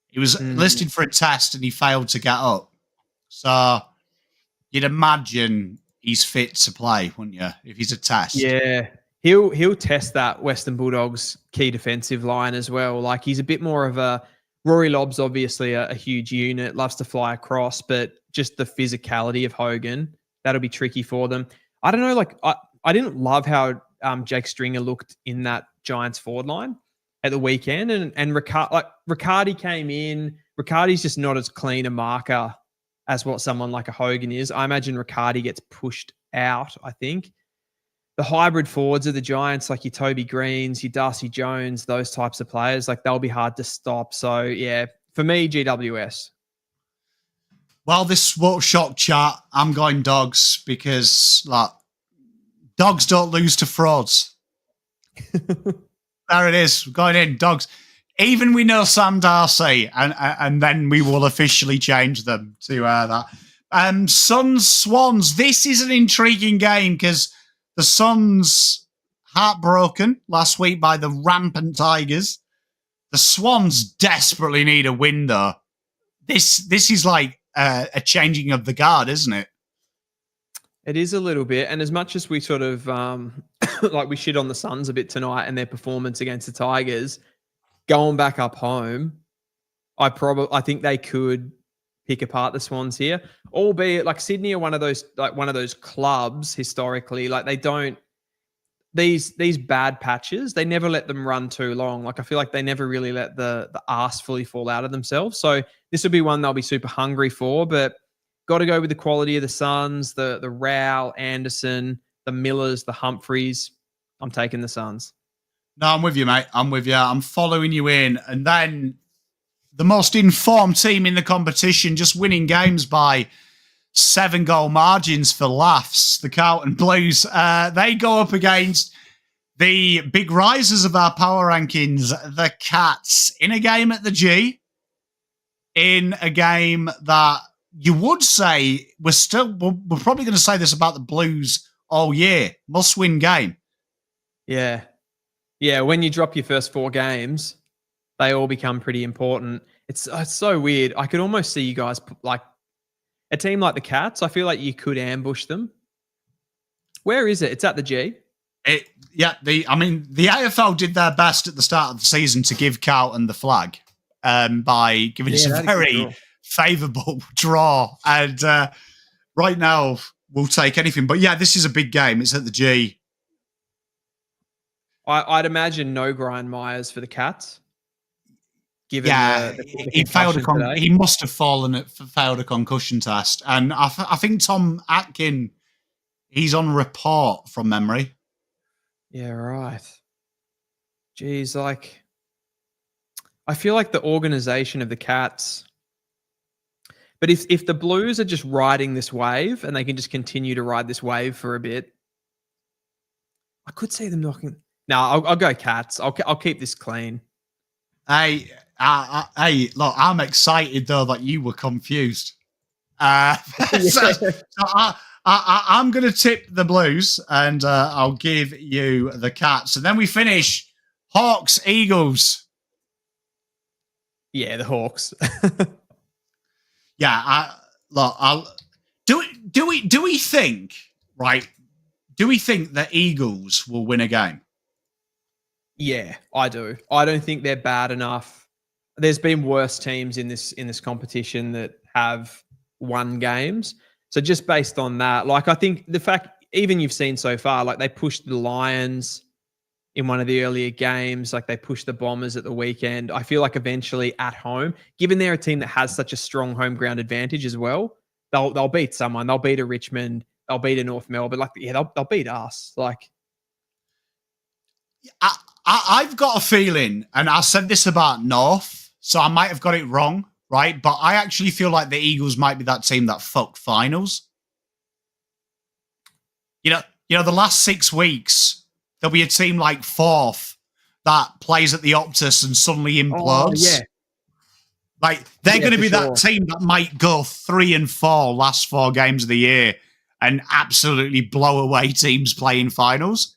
He was listed for a test and he failed to get up. So you'd imagine he's fit to play, wouldn't you? If he's a test. Yeah. He'll test that Western Bulldogs key defensive line as well. Like he's a bit more of a Rory Lobb's obviously a huge unit, loves to fly across, but just the physicality of Hogan, that'll be tricky for them. I don't know, like I didn't love how Jake Stringer looked in that Giants forward line at the weekend, and Riccardi came in. Riccardi's just not as clean a marker as what someone like a Hogan is. I imagine Riccardi gets pushed out, I think. The hybrid forwards of the Giants, like your Toby Greens, your Darcy Jones, those types of players, like they'll be hard to stop. So, yeah, for me, GWS. Well, this won't shock chat. I'm going Dogs because, like, Dogs don't lose to frauds. There it is. We're going in, Dogs. Even we know Sam Darcy, and then we will officially change them to that. Suns Swans. This is an intriguing game because the Suns heartbroken last week by the rampant Tigers. The Swans desperately need a win, though. This is like a changing of the guard, isn't it? It is a little bit. And as much as we sort of like we shit on the Suns a bit tonight and their performance against the Tigers, going back up home, I think they could pick apart the Swans here. Albeit like Sydney are one of those clubs historically, like they don't these bad patches, they never let them run too long. Like I feel like they never really let the arse fully fall out of themselves. So this will be one they'll be super hungry for, but got to go with the quality of the Suns, the Rowell, Anderson, the Millers, the Humphreys. I'm taking the Suns. No, I'm with you, mate. I'm with you. I'm following you in. And then the most informed team in the competition, just winning games by 7-goal margins for laughs, the Carlton Blues. They go up against the big risers of our power rankings, the Cats, in a game at the G, in a game that you would say we're probably going to say this about the Blues all year. Must-win game. Yeah. Yeah, when you drop your first 4 games, they all become pretty important. It's so weird. I could almost see you guys, like a team like the Cats, I feel like you could ambush them. Where is it? It's at the G. The AFL did their best at the start of the season to give Carlton the flag by giving us a very favourable draw. And right now, we'll take anything. But yeah, this is a big game. It's at the G. I'd imagine no Brian Myers for the Cats. Given he failed he must have failed a concussion test. And I think Tom Atkin, he's on report from memory. Yeah, right. Geez, like, I feel like the organisation of the Cats. But if the Blues are just riding this wave and they can just continue to ride this wave for a bit, I could see them knocking. No, I'll go Cats. I'll keep this clean. Hey, look, I'm excited though that you were confused. I'm going to tip the Blues and I'll give you the Cats. And then we finish Hawks, Eagles. Yeah, the Hawks. Do we think, right? Do we think the Eagles will win a game? Yeah, I do. I don't think they're bad enough. There's been worse teams in this competition that have won games. So just based on that, like, I think the fact, even you've seen so far, like they pushed the Lions in one of the earlier games, like they pushed the Bombers at the weekend. I feel like eventually at home, given they're a team that has such a strong home ground advantage as well, they'll beat someone. They'll beat a Richmond. They'll beat a North Melbourne. Like, yeah, they'll beat us. Like, I've got a feeling, and I said this about North, so I might have got it wrong, right? But I actually feel like the Eagles might be that team that fuck finals. You know, the last 6 weeks, there'll be a team like Forth that plays at the Optus and suddenly implodes. Oh, yeah. Like, they're going to be that team that might go 3-4 last 4 games of the year and absolutely blow away teams playing finals.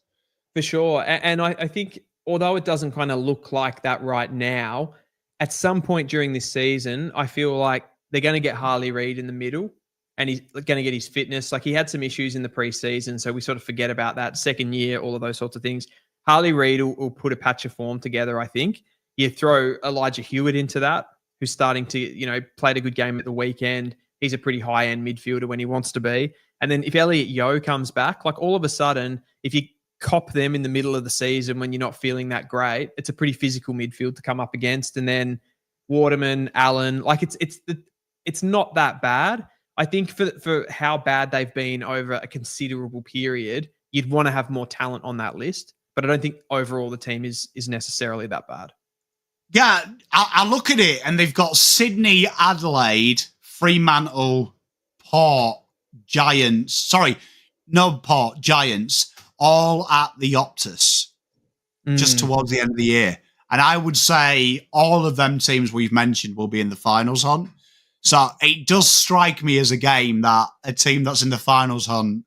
For sure. And I think, although it doesn't kind of look like that right now, at some point during this season, I feel like they're going to get Harley Reid in the middle and he's going to get his fitness. Like, he had some issues in the preseason, so we sort of forget about that. Second year, all of those sorts of things. Harley Reid will put a patch of form together, I think. You throw Elijah Hewitt into that, who's starting to, played a good game at the weekend. He's a pretty high-end midfielder when he wants to be. And then if Elliot Yeo comes back, like, all of a sudden, if you cop them in the middle of the season when you're not feeling that great, it's a pretty physical midfield to come up against. And then Waterman, Allen, like, it's not that bad. I think for how bad they've been over a considerable period, you'd want to have more talent on that list. But I don't think overall the team is necessarily that bad. Yeah, I look at it and they've got Sydney, Adelaide, Fremantle, Giants, all at the Optus just towards the end of the year. And I would say all of them teams we've mentioned will be in the finals hunt. So it does strike me as a game that a team that's in the finals hunt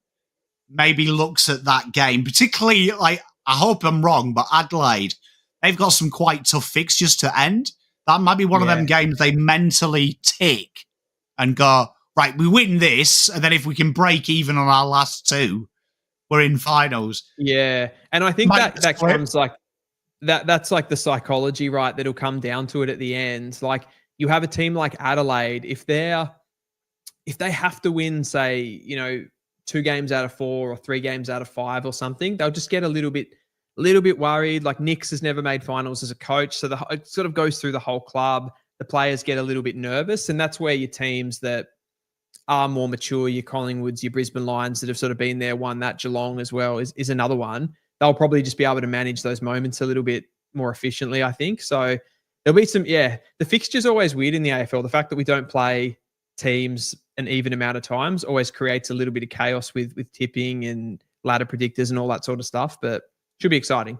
maybe looks at that game, particularly, like, I hope I'm wrong, but Adelaide, they've got some quite tough fixtures to end. That might be one of them games they mentally tick and go, right, we win this, and then if we can break even on our last 2, we're in finals. Yeah, and I think that comes like that's like the psychology, right? That'll come down to it at the end. Like, you have a team like Adelaide, if they have to win, say, 2 games out of 4 or 3 games out of 5 or something, they'll just get a little bit worried. Like, Nix has never made finals as a coach, so it sort of goes through the whole club. The players get a little bit nervous, and that's where your teams that are more mature, your Collingwoods, your Brisbane Lions that have sort of been there, won that, Geelong as well is another one. They'll probably just be able to manage those moments a little bit more efficiently, I think. So there'll be some, the fixture's always weird in the AFL. The fact that we don't play teams an even amount of times always creates a little bit of chaos with tipping and ladder predictors and all that sort of stuff, but should be exciting.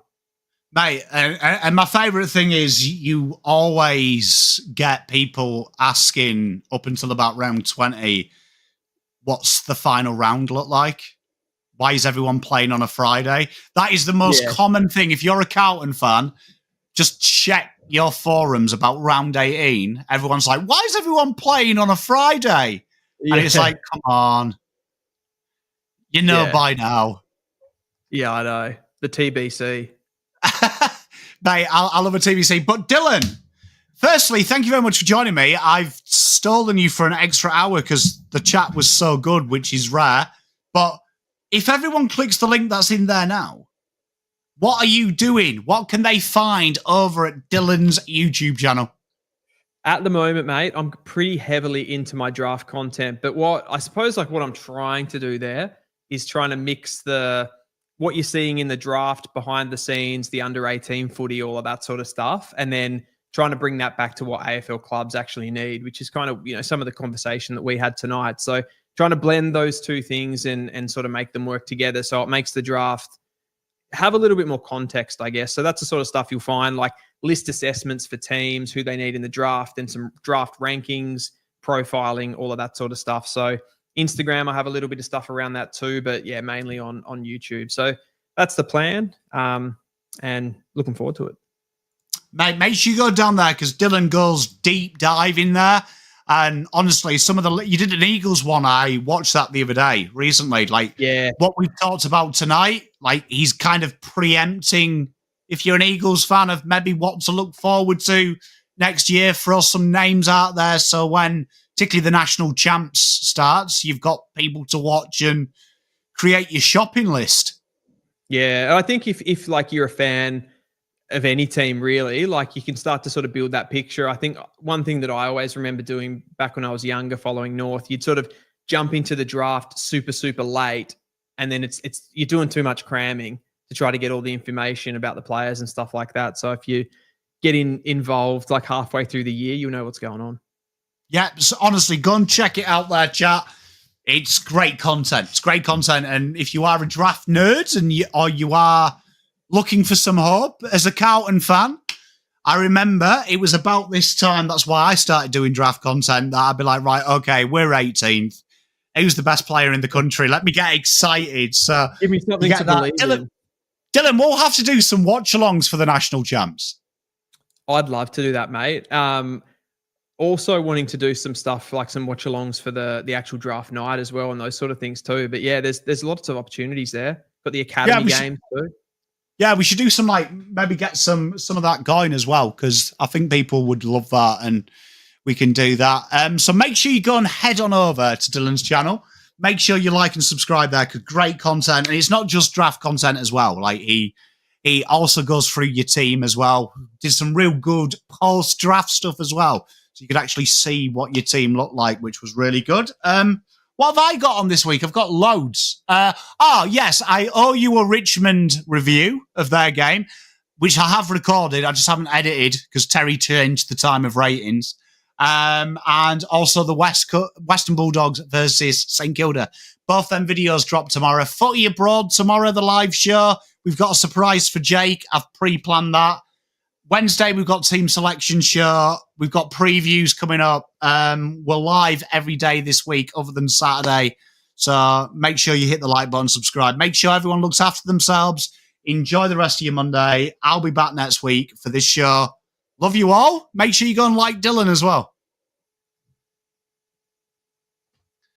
Mate, and my favourite thing is you always get people asking up until about round 20, what's the final round look like? Why is everyone playing on a Friday? That is the most common thing. If you're a Carlton fan, just check your forums about round 18. Everyone's like, why is everyone playing on a Friday? Yeah. And it's like, come on. You know by now. Yeah, I know. The TBC. Mate, I love a TBC. But Dylan, firstly, thank you very much for joining me. I've stolen you for an extra hour because the chat was so good, which is rare. But if everyone clicks the link that's in there now, what are you doing? What can they find over at Dylan's YouTube channel? At the moment, mate, I'm pretty heavily into my draft content. But what I'm trying to do there is trying to mix what you're seeing in the draft, behind the scenes, the under 18 footy, all of that sort of stuff. And then trying to bring that back to what AFL clubs actually need, which is kind of, some of the conversation that we had tonight. So trying to blend those two things and sort of make them work together. So it makes the draft have a little bit more context, I guess. So that's the sort of stuff you'll find, like list assessments for teams, who they need in the draft, and some draft rankings, profiling, all of that sort of stuff. So Instagram, I have a little bit of stuff around that too, but mainly on YouTube. So that's the plan, and looking forward to it. Mate, make sure you go down there because Dylan goes deep dive in there. And honestly, you did an Eagles one. I watched that the other day recently. What we've talked about tonight, he's kind of preempting, if you're an Eagles fan, of maybe what to look forward to next year. Throw some names out there. So when particularly the national champs starts, you've got people to watch and create your shopping list. Yeah, I think if you're a fan of any team, really, you can start to sort of build that picture. I think one thing that I always remember doing back when I was younger, following North, you'd sort of jump into the draft super, super late, and then you're doing too much cramming to try to get all the information about the players and stuff like that. So if you get involved halfway through the year, you'll know what's going on. Yeah, so honestly, go and check it out there, chat. It's great content. It's great content. And if you are a draft nerd and you are looking for some hope as a Carlton fan, I remember it was about this time, that's why I started doing draft content, that I'd be like, right, okay, we're 18th. Who's the best player in the country? Let me get excited. So give me something to believe in. Dylan, we'll have to do some watch-alongs for the national champs. I'd love to do that, mate. Also wanting to do some stuff like some watch-alongs for the actual draft night as well, and those sort of things too. But yeah, there's lots of opportunities there. Got the academy games too. Yeah, we should do some maybe get some of that going as well, because I think people would love that, and we can do that. So make sure you go and head on over to Dylan's channel. Make sure you like and subscribe there, because great content, and it's not just draft content as well. He also goes through your team as well. Did some real good post-draft stuff as well, so you could actually see what your team looked like, which was really good. What have I got on this week? I've got loads. Yes, I owe you a Richmond review of their game, which I have recorded. I just haven't edited because Terry changed the time of ratings. And also the Western Bulldogs versus St Kilda. Both them videos drop tomorrow. Footy Abroad tomorrow, the live show. We've got a surprise for Jake. I've pre-planned that. Wednesday, we've got team selection show. We've got previews coming up. We're live every day this week other than Saturday. So make sure you hit the like button, subscribe. Make sure everyone looks after themselves. Enjoy the rest of your Monday. I'll be back next week for this show. Love you all. Make sure you go and like Dylan as well.